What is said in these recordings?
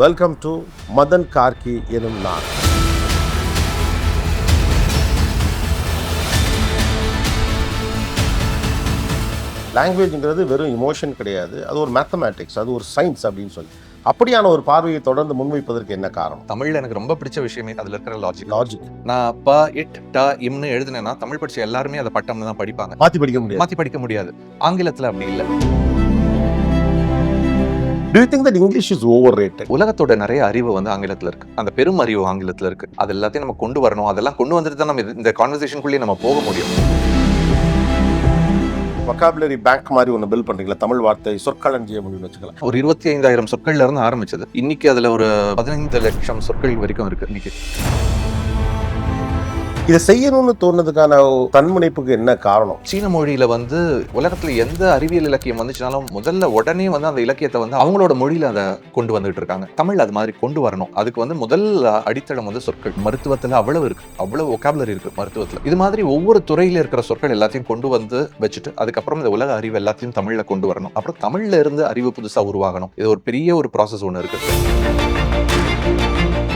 Welcome to Madan Karky எனும் நான். லாங்குவேஜ்ங்கிறது வெறும் இமோஷன் கிடையாது, அது ஒரு மேத்தமேட்டிக்ஸ், அது ஒரு சயின்ஸ் அப்படின்னு சொல்லி அப்படியான ஒரு பார்வையை தொடர்ந்து முன்வைப்பதற்கு என்ன காரணம்? தமிழ்ல எனக்கு ரொம்ப பிடிச்ச விஷயமே அதுல இருக்கிற லாஜிக். லாஜிக் நான் ப இட் ட இம்னு எழுதுனேன்னா தமிழ் படிச்ச எல்லாருமே அதை பட்டம்னு தான் படிப்பாங்க, மாத்தி படிக்க முடியாது. மாத்தி படிக்க முடியாது. ஆங்கிலத்துல அப்படி இல்லை. Do you think that English is overrated? உலகத்தோட நிறைய அறிவு வந்து ஆங்கிலத்துல இருக்கு, அந்த பெரும் அறிவு ஆங்கிலத்துல இருக்கு. அது எல்லாத்தையும் நம்ம கொண்டு வரணும். அதெல்லாம் கொண்டு வந்துட்டு தான் நம்ம இந்த கான்வர்சேஷனுக்குள்ளேயே நம்ம போக முடியும். வொக்காபுலரி பேங்க் மாதிரி ஒன்று பில்ட் பண்றீங்களா? தமிழ் வார்த்தை சொற்களஞ்சியம் அப்படின்னு வச்சுக்கலாம். ஒரு 25,000 சொற்கள்ல இருந்து ஆரம்பிச்சது. இன்னைக்கு அதுல ஒரு 15 லட்சம் சொற்கள் வரைக்கும் இருக்கு இன்னைக்கு. இதை செய்யணும்னு தோணுறதுக்கான தன்முனைப்புக்கு என்ன காரணம்? சீன மொழியில வந்து உலகத்துல எந்த அறிவியல் இலக்கியம் வந்துச்சுனாலும் முதல்ல உடனே வந்து அந்த இலக்கியத்தை வந்து அவங்களோட மொழியில அதை கொண்டு வந்துட்டு இருக்காங்க. தமிழ் அது மாதிரி கொண்டு வரணும். அதுக்கு வந்து முதல் அடித்தளம் வந்து சொற்கள். மருத்துவத்துல அவ்வளவு இருக்கு, அவ்வளவு வொக்காபுலரி இருக்கு மருத்துவத்துல. இது மாதிரி ஒவ்வொரு துறையில இருக்கிற சொற்கள் எல்லாத்தையும் கொண்டு வந்து வச்சுட்டு அதுக்கப்புறம் இந்த உலக அறிவு எல்லாத்தையும் தமிழ்ல கொண்டு வரணும். அப்புறம் தமிழ்ல இருந்து அறிவு புதுசா உருவாகணும். இது ஒரு பெரிய ஒரு ப்ராசஸ் ஒன்று இருக்கு.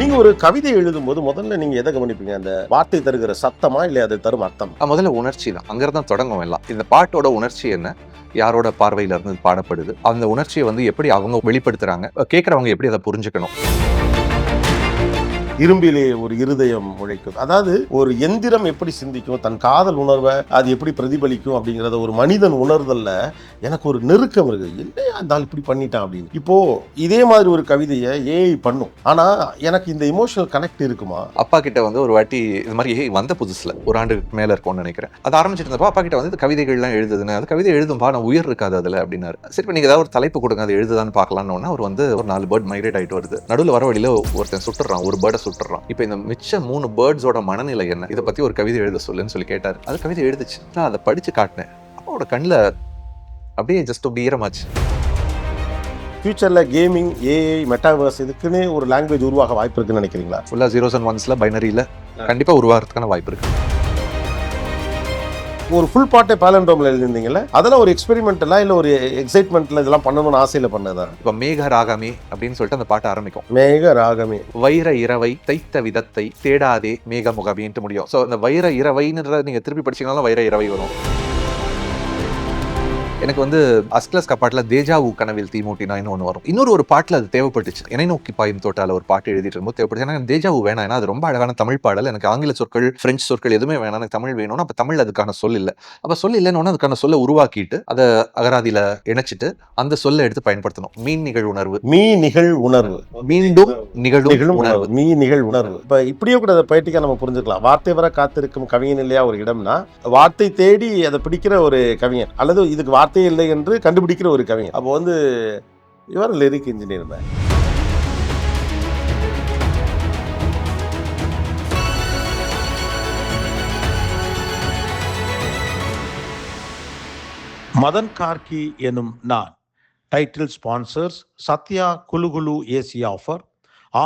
நீங்க ஒரு கவிதை எழுதும் போது முதல்ல நீங்க எதை கவனிப்பீங்க? அந்த வார்த்தை தருகிற சத்தமா இல்லை அது தரும் அர்த்தம்? முதல்ல உணர்ச்சி தான். அங்கிருந்தான் தொடங்கும் எல்லாம். இந்த பாட்டோட உணர்ச்சி என்ன, யாரோட பார்வையில இருந்து பாடப்படுது, அந்த உணர்ச்சியை வந்து எப்படி அவங்க வெளிப்படுத்துறாங்க, கேட்கறவங்க எப்படி அதை புரிஞ்சுக்கணும். இரும்பிலே ஒரு இருதயம் உழைக்கும். அதாவது ஒரு எந்திரம் எப்படி சிந்திக்கும், தன் காதல் உணர்வை அது எப்படி பிரதிபலிக்கும் அப்படிங்கிறத ஒரு மனிதன் உணர்தல்ல எனக்கு ஒரு நெருக்கம் இருக்கு. இல்லையா இருந்தாலும் இப்படி பண்ணிட்டான் அப்படின்னு. இப்போ இதே மாதிரி ஒரு கவிதையை ஏஐ பண்ணும், ஆனா எனக்கு இந்த இமோஷனல் கனெக்ட் இருக்குமா? அப்பா கிட்ட வந்து ஒரு வாட்டி இது மாதிரி வந்த புதுசுல ஒரு ஆண்டு மேல இருக்கும்னு நினைக்கிறேன். அது ஆரம்பிச்சிட்டு இருந்தப்போ அப்பா கிட்ட வந்து கவிதைகள்லாம் எழுதுதுன்னு, அது கவிதை எழுதும்பா நான் உயிர் இருக்காது அதுல அப்படின்னாரு. சரி நீங்க ஏதாவது ஒரு தலைப்பு கொடுங்க, அது எழுதுதான்னு பார்க்கலான்னு அவர் வந்து ஒரு 4 பேர்ட் மைக்ரேட் ஆயிட்டு வருது. நடுவில் வர வழியில ஒருத்தன் சுட்டுறான், ஒரு பேர்டை சுட்டுறான். இப்போ இந்த மிச்ச 3 பேர்ட்ஸோட மனநிலை என்ன, இதை பத்தி ஒரு கவிதை எழுத சொல்லுன்னு சொல்லி கேட்டார். அது கவிதை எழுதுச்சு. நான் அதை படிச்சு காட்டினேன். அப்பாவோட கண்ணில் அப்படியே ஜஸ்ட் அப்படி ஈரமாச்சு. ஃபியூச்சர்ல கேமிங், ஏஐ, மெட்டாவர்ஸ் இதுக்குன்னு ஒரு லாங்குவேஜ் உருவாக வாய்ப்பு இருக்குன்னு நினைக்கிறீங்களா? ஃபுல்லா 0s and 1s பைனரியில கண்டிப்பா உருவாகிறதுக்கான வாய்ப்பு இருக்கு. ஒரு ஃபுல் பாட்டை பாலண்ட்ரோம்ல எழுதிருந்தீங்கல்ல, அதெல்லாம் ஒரு எக்ஸ்பெரிமெண்டலா இல்லை ஒரு எக்ஸைட்மெண்ட்ல இதெல்லாம் பண்ணணும்னு ஆசையில பண்ணதா? இப்போ மேக ராகமே அப்படின்னு சொல்லிட்டு அந்த பாட்டு ஆரம்பிக்கும். மேக ராகமே வைர இரவை தைத்த விதத்தை தேடாதே மேக முகவின்ட்டு முடியும். ஸோ இந்த வைர இரவைன்ற நீங்க திருப்பி படிச்சீங்கனாலும் வைர இரவை வரும். எனக்கு வந்து அஸ்கிலஸ் கப்பாட்டில் தேஜாவு கனவில் தீமூட்டினான்னு ஒன்று வரும். ஒரு பாட்டில் அது தேவைப்பட்டுச்சு. என்னை நோக்கி பாயும் தோட்டால ஒரு பாட்டு எழுதிட்டு இருக்கும்போது தேவைப்பட்டுச்சு. எனக்கு தேஜாவு வேணாம், ஏன்னா அது ரொம்ப அழகான தமிழ் பாடல். எனக்கு ஆங்கில சொற்கள், பிரெஞ்சு சொற்கள் எதுவுமே வேணாம், எனக்கு தமிழ் வேணும்னு. அப்போ தமிழ் அதுக்கான சொல் இல்லை. அப்போ சொல் இல்லைன்னு அதுக்கான சொல்லை உருவாக்கிட்டு அதை அகராதியில் இணைச்சிட்டு அந்த சொல்லை எடுத்து பயன்படுத்தணும். மீன் நிகழ் உணர்வு, மீண்டும் நிகழும் உணர்வு, நிகழ் உணர்வு. இப்போ இப்படியே கூட அதை பயிற்சிக்க நம்ம புரிஞ்சுக்கலாம். வார்த்தை வர காத்திருக்கும் கவிஞன் இல்லையா ஒரு இடம்னா, வார்த்தை தேடி அதை பிடிக்கிற ஒரு கவிஞன், அல்லது இதுக்கு வார்த்தை இல்லை என்று கண்டுபிடிக்கிற ஒரு கவிஞர். அப்போ வந்து இவர் லிரிக் இன்ஜினியர் தான். மதன் கார்கி எனும் நான். டைட்டில் ஸ்பான்சர்ஸ் சத்யா குலுகுலு AC offer,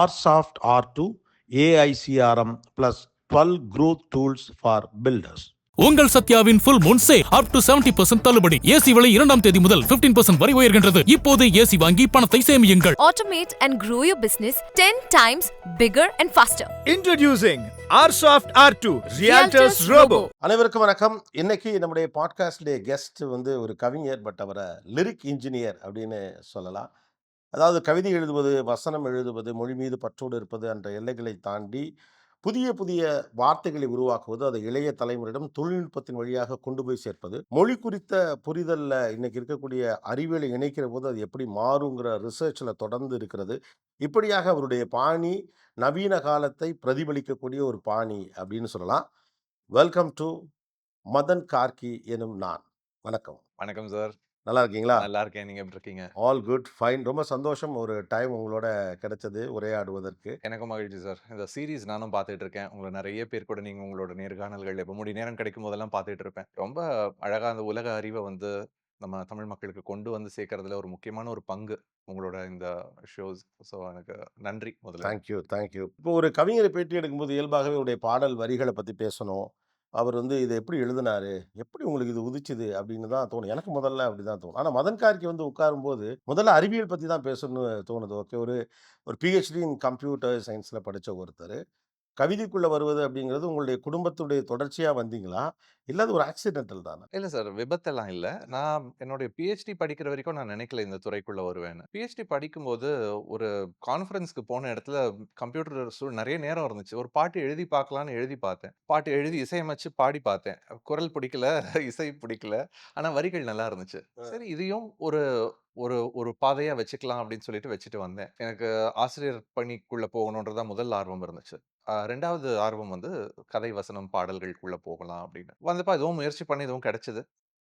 RSoft R2 AICRM plus 12 growth tools for builders. உங்கள் சத்யாவின் full moon sale up to 70% தள்ளுபடி. ஏசி விலை 2ஆம் தேதி முதல் 15% வரை உயர்கின்றது. இப்போதே ஏசி வாங்கி பணத்தை சேமியுங்கள். Automate and grow your business 10 times bigger and faster. Introducing Rsoft R2 Realtors Robo. அனைவருக்கும் வணக்கம். இன்னைக்கு நம்முடைய பாட்காஸ்ட்ல கெஸ்ட் வந்து ஒரு கவிஞர், பட் அவரை லிரிக் இன்ஜினியர் அப்படின்னு சொல்லலாம். அதாவது கவிதை எழுதுவது, வசனம் எழுதுவது, மொழி மீது பற்றோடு இருப்பது என்ற எல்லைகளை தாண்டி புதிய புதிய வார்த்தைகளை உருவாக்குவது, அதை இளைய தலைமுறையிடம் தொழில்நுட்பத்தின் வழியாக கொண்டு போய் சேர்ப்பது, மொழி குறித்த புரிதலில் இன்னைக்கு இருக்கக்கூடிய அறிவியலை இணைக்கிற போது அது எப்படி மாறுங்கிற ரிசர்ச்சில் தொடர்ந்து இருக்கிறது. இப்படியாக அவருடைய பாணி நவீன காலத்தை பிரதிபலிக்கக்கூடிய ஒரு பாணி அப்படின்னு சொல்லலாம். வெல்கம் டு மதன் கார்கி எனும் நான். வணக்கம். வணக்கம் சார். நல்லா இருக்கீங்களா? நல்லா இருக்கேன். நீங்க எப்படி இருக்கீங்க? All good, fine. ரொம்ப சந்தோஷம் ஒரு டைம் உங்களோட கிடைச்சது உரையாடுவதற்கு. எனக்கும் மகிழ்ச்சி சார். இந்த சீரீஸ் நானும் பார்த்துட்டு இருக்கேன். உங்களை நிறைய பேர் கூட நீங்கள் உங்களோட நேர்காணல்கள் எப்போ நேரம் கிடைக்கும் போதெல்லாம் பார்த்துட்டு இருப்பேன். ரொம்ப அழகாக அந்த உலக அறிவை வந்து நம்ம தமிழ் மக்களுக்கு கொண்டு வந்து சேர்க்கறதுல ஒரு முக்கியமான ஒரு பங்கு உங்களோட இந்த ஷோஸ். ஸோ எனக்கு நன்றி முதல்ல. தேங்க்யூ. இப்போ ஒரு கவிஞரை பேட்டி எடுக்கும்போது இயல்பாகவே உடைய பாடல் வரிகளை பற்றி பேசணும், அவர் வந்து இத எப்படி எழுதினாரு? எப்படி உங்களுக்கு இது உதிச்சுது? அப்படின்னு தான் தோணும். எனக்கு முதல்ல அப்படிதான் தோணும். ஆனா மதன் கார்க்கி வந்து உட்காரும்போது, முதல்ல அறிவியல் பத்தி தான் பேசணும்னு தோணுது. ஓகே. ஒரு ஒரு பிஹெச்டி இன் கம்ப்யூட்டர் சயன்ஸ்ல படிச்ச ஒருத்தரு. கவிதைக்குள்ள வருவது அப்படிங்கிறது உங்களுடைய குடும்பத்துடைய தொடர்ச்சியா வந்தீங்களா? இல்ல அது ஒரு ஆக்சிடென்டல் தானா? இல்ல சார். விபத்தெல்லாம் இல்ல. நான் என்னுடைய பிஹெச்டி படிக்கிற வரைக்கும் நான் நினைக்கல இந்த துறைக்குள்ள வருவேன்னு. பிஹெச்டி படிக்கும்போது ஒரு கான்ஃபரன்ஸ்க்கு போன இடத்துல கம்ப்யூட்டர் நெறைய நேரம் இருந்துச்சு. ஒரு பாட்டு எழுதி பார்க்கலான்னு எழுதி பார்த்தேன். பாட்டு எழுதி இசையமைச்சு பாடி பார்த்தேன். குரல் பிடிக்கல, இசை பிடிக்கல. ஆனா வரிகள் நல்லா இருந்துச்சு. சரி இதையும் ஒரு ஒரு ஒரு பாதையா வச்சுக்கலாம் அப்படின்னு சொல்லிட்டு வச்சுட்டு வந்தேன். எனக்கு ஆசிரியர் பணிக்குள்ள போகணுன்றது தான் முதல் ஆர்வம் இருந்துச்சு. 2வது ஆர்வம் வந்து கதை, வசனம், பாடல்களுக்குள்ள போகலாம் அப்படின்னு. வந்தப்ப எதுவும் முயற்சி பண்ணி எதுவும் கிடைச்சது.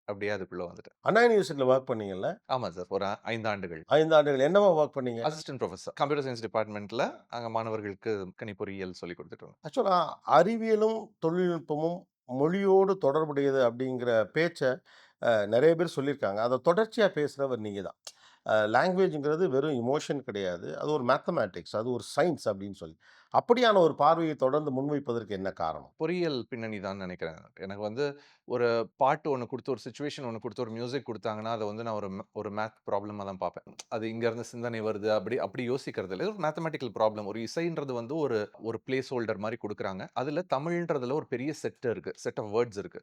அப்படியே அதுக்குள்ள வந்துட்டேன். அண்ணா யூனிவர்சிட்டில வொர்க் பண்ணீங்கல்ல? ஆமா சார். ஒரு 5 ஆண்டுகள். 5 ஆண்டுகள் என்னவா வொர்க் பண்ணீங்க? Assistant professor. கம்ப்யூட்டர் சயன்ஸ் டிபார்ட்மென்ட்ல அங்க மாணவர்களுக்கு கணிப்பொறியியல் சொல்லிக் குடுத்துட்டு இருந்தேன். ஆக்சுவலா அறிவியலும், தொழில்நுட்பமும் மொழியோடு தொடர்புடையது அப்படிங்கிற பேச்ச நெறைய பேர் சொல்லியிருக்காங்க. அத தொடர்ச்சியா பேசுறவர் நீங்க தான். லாங்குவேஜ்ங்கிறது வெறும் எமோஷன் கிடையாது. அது ஒரு மேத்தமேட்டிக்ஸ். அது ஒரு சயன்ஸ் அப்படின்னு சொல்லி. அப்படியான ஒரு பார்வையை தொடர்ந்து முன்வைப்பதற்கு என்ன காரணம்? பொறியியல் பின்னணி தான் நெனைக்கிறேன். எனக்கு வந்து ஒரு பாட்டு ஒண்ணு குடுத்து, ஒரு சிச்சுவேஷன் ஒண்ணு குடுத்து, ஒரு மியூசிக் குடுத்தாங்கன்னா, அத வந்து நான் ஒரு மேத் ப்ராப்ளமா தான் பார்ப்பேன். அது இங்கருந்து சிந்தனை வருது, அப்படி யோசிக்கிறது இல்ல. ஒரு மேத்தமேட்டிக்கல் ப்ராப்ளம். ஒரு இசைன்றது வந்து ஒரு ஒரு பிளேஸ் ஹோல்டர் மாரி குடுக்குறாங்க. அதுல தமிழ்ன்றதுல ஒரு பெரிய செட் இருக்கு. செட் ஆஃப் வேர்ட்ஸ் இருக்கு.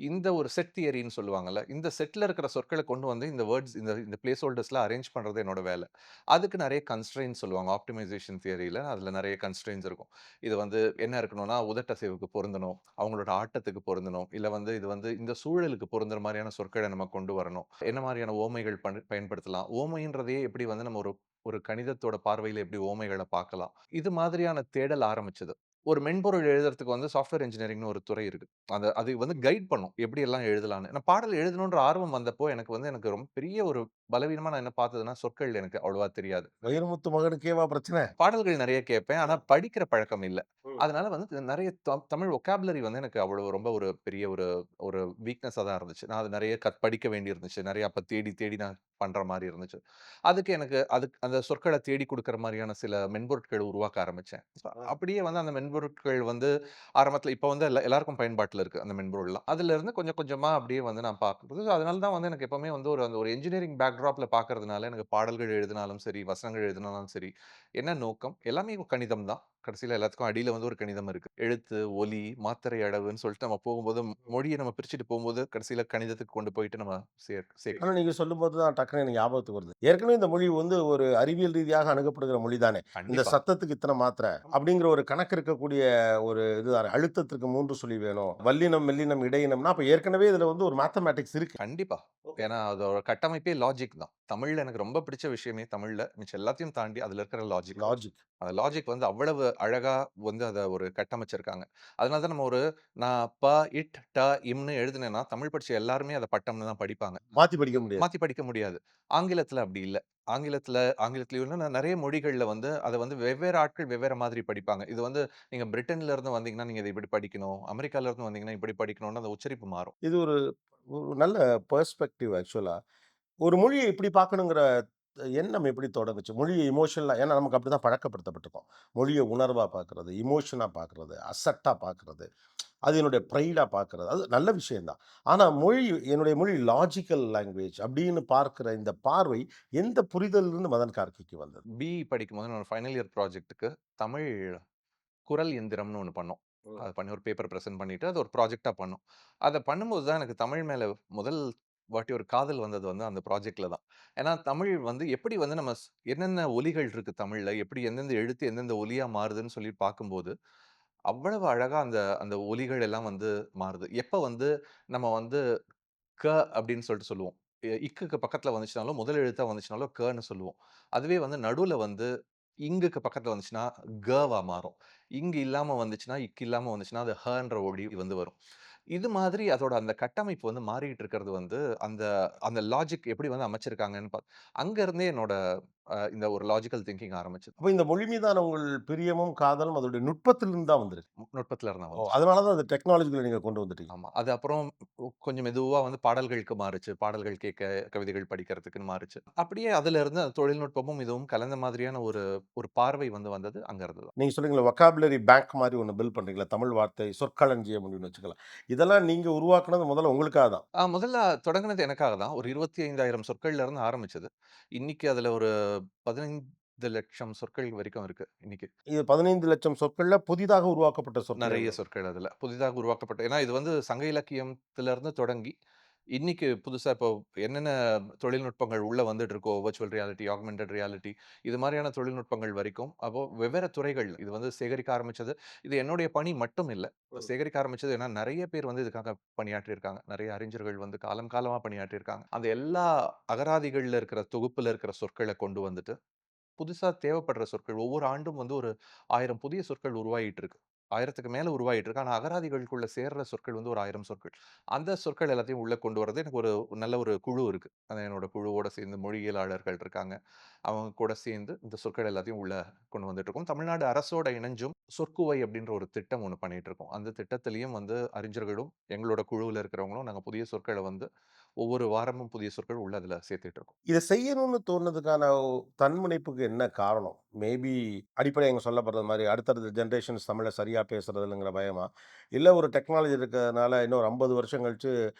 இந்த ஒரு செட் தியரின்னு சொல்லுவாங்கல்ல. இந்த செட்ல இருக்கிற சொற்கள கொண்டு வந்து இந்த வேர்ட்ஸ் இந்த பிளேஸ் ஹோல்டர்ஸ்ல அரேஞ்ச் பண்றது என்னோட வேல. அதுக்கு நெறைய கன்ஸ்ட்ரெயின்ட்ஸ் சொல்லுவாங்க. ஆப்டிமைசேஷன் தியரில அதுல நெறைய கன்ஸ்ட்ரெயின்ட்ஸ் இருக்கும். இது வந்து என்ன இருக்கணும்னா, உதட்டசைவுக்கு பொருந்தணும். அவங்களோட ஆட்டத்துக்கு பொருந்தணும். இல்ல வந்து இது வந்து இந்த சூழலுக்கு பொருந்துற மாரியான சொற்கள நம்ம கொண்டு வரணும். என்ன மாரியான உவமைகள் பயன்படுத்தலாம். உவமைன்றதையே எப்படி வந்து நம்ம ஒரு ஒரு கணிதத்தோட பார்வையில எப்படி உவமைகள பார்க்கலாம். இது மாதிரியான தேடல் ஆரம்பிச்சது. ஒரு மென்பொருள் எழுதுறதுக்கு வந்து சாஃப்ட்வேர் இன்ஜினியரிங்ன்னு ஒரு துறை இருக்கு. அது வந்து கைட் பண்ணும். எப்படியெல்லாம் எழுதலான்னு. நான் பாடல் எழுதணுன்ற ஆர்வம் வந்தப்போ எனக்கு ரொம்ப பெரிய ஒரு பலவீனமா நான் என்ன பார்த்ததுன்னா, சொற்கள் எனக்கு அவ்வளவா தெரியாது. வைரமுத்து மகனுக்கேவா பிரச்சனை? பாடல்கள் நெறைய கேட்பேன். ஆனா படிக்கிற பழக்கம் இல்ல. ம். அதனால வந்து நெறைய தமிழ் வொக்காபுலரி வந்து எனக்கு அவ்வளவு ரொம்ப ஒரு பெரிய ஒரு ஒரு வீக்னஸா தான் இருந்துச்சு. நான் அது நெறைய படிக்க வேண்டி இருந்துச்சு. நெறைய அப்ப தேடி தேடி நான் பண்ற மாரி இருந்துச்சு. அதுக்கு அந்த சொற்கள தேடி குடுக்குற மாரியான சில மென்பொருட்கள் உருவாக்க ஆரம்பிச்சேன். அப்படியே வந்து அந்த மென்பொருட்கள் வந்து ஆரம்பத்துல இப்ப வந்து எல்லாருக்கும் பயன்பாட்டுல இருக்கு அந்த மென்பொருள்லாம். அதிலிருந்து கொஞ்சம் கொஞ்சமா அப்படியே வந்து நான் பார்க்கும்போது, அதனால தான் வந்து எனக்கு எப்பவுமே வந்து அந்த ஒரு என்ஜினியரிங் பேக்ட்ராப்ல பார்க்கறதுனால எனக்கு பாடல்கள் எழுதினாலும் சரி, வசனங்கள் எழுதினாலும் சரி, என்ன நோக்கம்? எல்லாமே கணிதம் தான். கடைசியில எல்லாத்துக்கும் அடியில வந்து ஒரு கணிதம் இருக்கு. எழுத்து, ஒலி, மாத்திரை அளவுன்னு சொல்லிட்டு நம்ம போகும்போது, மொழிய நம்ம பிரிச்சுட்டு போம்போது, கடைசியில கணிதத்துக்கு கொண்டு போயிட்டு நம்ம ஆனா சேர்க்கிறோம். நீங்க சொல்லும்போது தான் டக்குனு எனக்கு ஞாபகத்துக்கு வருது. ஏற்கனவே இந்த மொழி வந்து ஒரு அறிவியல் ரீதியாக அணுகப்படுகிற மொழி தானே. இந்த கண்டிப்பா, சத்தத்துக்கு இத்தன மாத்திரை அப்படிங்கிற ஒரு கணக்கு இருக்கக்கூடிய ஒரு இதுதானே. அழுத்தத்திற்கு 3 சுழி வேணும். வல்லினம், மெல்லினம், இடையினம்னா அப்ப ஏற்கனவே இதுல வந்து ஒரு மேத்தமேட்டிக்ஸ் இருக்கு. கண்டிப்பா. ஏன்னா அதோட கட்டமைப்பே லாஜிக் தான். தமிழ்ல எனக்கு ரொம்ப பிடிச்ச விஷயமே தமிழ்ல, மிச்சம் எல்லாத்தையும் தாண்டி அதுல இருக்கிற லாஜிக். லாஜிக். அந்த லாஜிக் வந்து அவ்வளவு அழகா வந்து அத ஒரு கட்டமைச்சிருக்காங்க. அதனால தான் நான் ப, இட், ட, இம்ன்னு எழுதினேன்னா, தமிழ் படிச்ச எல்லாருமே அத பட்டம்ன்னு தான் படிப்பாங்க. மாத்தி படிக்க முடியாது. மாத்தி படிக்க முடியாது. ஆங்கிலத்தில அப்படி இல்ல. ஆங்கிலத்திலயும் இல்ல நெறைய மொழிகள்ல வந்து அத வந்து வெவ்வேறு ஆட்கள் வெவ்வேறு மாதிரி படிப்பாங்க. இது வந்து நீங்க பிரிட்டன்ல இருந்து வந்தீங்கன்னா, நீங்க இத இப்படி படிக்கணும். அமெரிக்கால இருந்து வந்தீங்கன்னா, இப்படி படிக்கணும்னு அந்த உச்சரிப்பு மாறும். இது ஒரு ஒரு நல்ல பெர்ஸ்பெக்டிவ் ஆக்சுவலா. ஒரு மொழிய இப்படி பார்க்கணுங்கிற எண்ணம் எப்படி தொடங்குச்சு? மொழிய எமோஷனலா ஏன்னா நமக்கு அப்படிதான் பழக்கப்படுத்தப்பட்டுருக்கோம். மொழிய உணர்வா பார்க்கிறது, எமோஷனா பார்க்கிறது, அசட்டா பார்க்கிறது. அது என்னுடைய ப்ரைடா பார்க்கிறது. அது நல்ல விஷயம் தான். ஆனா என்னுடைய மொழி லாஜிக்கல் லாங்குவேஜ் அப்படின்னு பார்க்கிற இந்த பார்வை எந்த புரிதலிலிருந்து மதன் கார்க்கிக்கு வந்தது? படிக்கும்போது என்னோட ஃபைனல் இயர் ப்ராஜெக்ட்க்கு தமிழ் குரல் எந்திரம்னு ஒண்ணு பண்ணோம். ம். அத பண்ணி ஒரு பேப்பர் பிரசன்ட் பண்ணிட்டு, அது ஒரு ப்ராஜெக்ட்டா பண்ணோம். அத பண்ணும்போது தான் எனக்கு தமிழ் மேல முதல் வாட்டி ஒரு காதல் வந்தது வந்து அந்த ப்ராஜெக்ட்ல தான். ஏன்னா தமிழ் வந்து எப்படி வந்து நம்ம என்னென்ன ஒலிகள் இருக்கு தமிழ்ல, எப்படி எந்தெந்த எழுத்து எந்தெந்த ஒலியா மாறுதுன்னு சொல்லி பார்க்கும்போது, அவ்வளவு அழகா அந்த அந்த ஒலிகள் எல்லாம் வந்து மாறுது. எப்ப வந்து நம்ம வந்து க அப்படின்னு சொல்லிட்டு சொல்லுவோம். இக்குக்கு பக்கத்துல வந்துச்சுனாலும், முதல் எழுத்தா வந்துச்சுனாலும் கன்னு சொல்லுவோம். அதுவே வந்து நடுவுல வந்து இங்குக்கு பக்கத்துல வந்துச்சுன்னா, கவா மாறும். இங்கு இல்லாம வந்துச்சுன்னா, இக்கு இல்லாம வந்துச்சுன்னா, அது ஹன்ற ஒலி வந்து வரும். இது மாதிரி அதோட அந்த கட்டமைப்பு வந்து மாறிட்டு இருக்கிறது வந்து, அந்த அந்த லாஜிக் எப்படி வந்து அமைச்சிருக்காங்கன்னு அங்க இருந்தே என்னோட இந்த ஒரு லாஜிக்கல் திங்கிங் ஆரம்பிச்சது. அப்ப இந்த மொழி மீதான உங்கள் பிரியமும், காதலும் அதோடைய நுட்பத்திலிருந்து தான் வந்திருக்கு. நுட்பத்துல இருந்தா ஓ! வந்துச்சு. அதனால தான் அந்த டெக்னாலஜிக்குள்ள நீங்க கொண்டு வந்துட்டீங்க. ஆமா. அது அப்புறம் கொஞ்சம் மெதுவா வந்து பாடல்களுக்கு மாறுச்சு. பாடல்கள் கேட்க, கவிதைகள் படிக்கிறதுக்குன்னு மாறுச்சு. அப்படியே அதிலிருந்து அந்த தொழில்நுட்பமும் இதுவும் கலந்த மாதிரியான ஒரு ஒரு பார்வை வந்தது அங்கருந்து தான். நீங்க சொன்னீங்கல்ல வொக்காபுலரி பேங்க் மாரி ஒண்ணு பில்ட் பண்றீங்கல்ல. தமிழ் வார்த்தை சொற்களஞ்சியம் அப்படின்னு வச்சுக்கலாம். இதெல்லாம் நீங்க உருவாக்குனது முதல்ல உங்களுக்காக தான். முதல்ல தொடங்குனது எனக்காக தான். ஒரு 25,000 சொற்கள்ல இருந்து ஆரம்பிச்சது. இன்னைக்கு அதுல ஒரு 15,00,000 சொற்கள் வரைக்கும் இருக்கு இன்னைக்கு. இது 15,00,000 சொற்கள்ல புதிதாக உருவாக்கப்பட்ட சொற்கள் நெறைய எவ்வளவு? சொற்கள் அதுல. புதிதாக உருவாக்கப்பட்ட ஏன்னா இது வந்து சங்க இலக்கியத்திலருந்து தொடங்கி, இன்னைக்கு புதுசா இப்போ என்னென்ன தொழில்நுட்பங்கள் உள்ள வந்துட்டு இருக்கோ, வர்ச்சுவல் ரியாலிட்டி, ஆக்மென்டட் ரியாலிட்டி இது மாரியான தொழில்நுட்பங்கள் வரைக்கும், அப்போ வெவ்வேறு துறைகள் இது வந்து சேகரிக்க ஆரம்பிச்சது. இது என்னுடைய பணி மட்டும் இல்ல. ம். சேகரிக்க ஆரம்பிச்சது ஏன்னா நெறைய பேர் வந்து இதுக்காக பணியாற்றியிருக்காங்க. நெறைய அறிஞர்கள் வந்து காலம் காலமா பணியாற்றியிருக்காங்க. அந்த எல்லா அகராதிகள்ல இருக்கிற தொகுப்புல இருக்கிற சொற்கள கொண்டு வந்துட்டு புதுசா தேவைப்படுற சொற்கள். ஒவ்வொரு ஆண்டும் வந்து ஒரு 1000 புதிய சொற்கள் உருவாகிட்டு இருக்கு. 1000க்கு மேல உருவாகிட்டு இருக்கு. ஆனா அகராதிகளுக்குள்ள சேர்ற சொற்கள் வந்து ஒரு 1000 சொற்கள். அந்த சொற்கள் எல்லாத்தையும் உள்ள கொண்டு வரது எனக்கு ஒரு நல்ல ஒரு குழு இருக்கு. அது என்னோட குழுவோட சேர்ந்து மொழியியலாளர்கள் இருக்காங்க. அவங்க கூட சேர்ந்து இந்த சொற்கள் எல்லாத்தையும் உள்ள கொண்டு வந்துட்டு இருக்கோம். தமிழ்நாடு அரசோட இணைஞ்சும் சொற்குவை அப்படின்ற ஒரு திட்டம் ஒண்ணு பண்ணிட்டு இருக்கோம். அந்த திட்டத்திலயும் வந்து அறிஞர்களும், எங்களோட குழுவுல இருக்கிறவங்களும் நாங்க புதிய சொற்கள வந்து ஒவ்வொரு வாரமும் புதிய சொற்கள் உள்ள அதுல சேர்த்துட்டு இருக்கோம். இத செய்யணும்னு தோணுனதுக்கான தன்முனைப்புக்கு என்ன காரணம்? மேபி அடிப்படையா நீங்க சொல்லப்படுறது மாரி அடுத்தடுத்த ஜெனரேஷன்ஸ் தமிழ சரியா பேசுறதில்லங்கிற பயமா? இல்ல ஒரு டெக்னாலஜி இருக்கிறதுனால இன்னும் ஒரு 50 வருஷம் கழிச்சு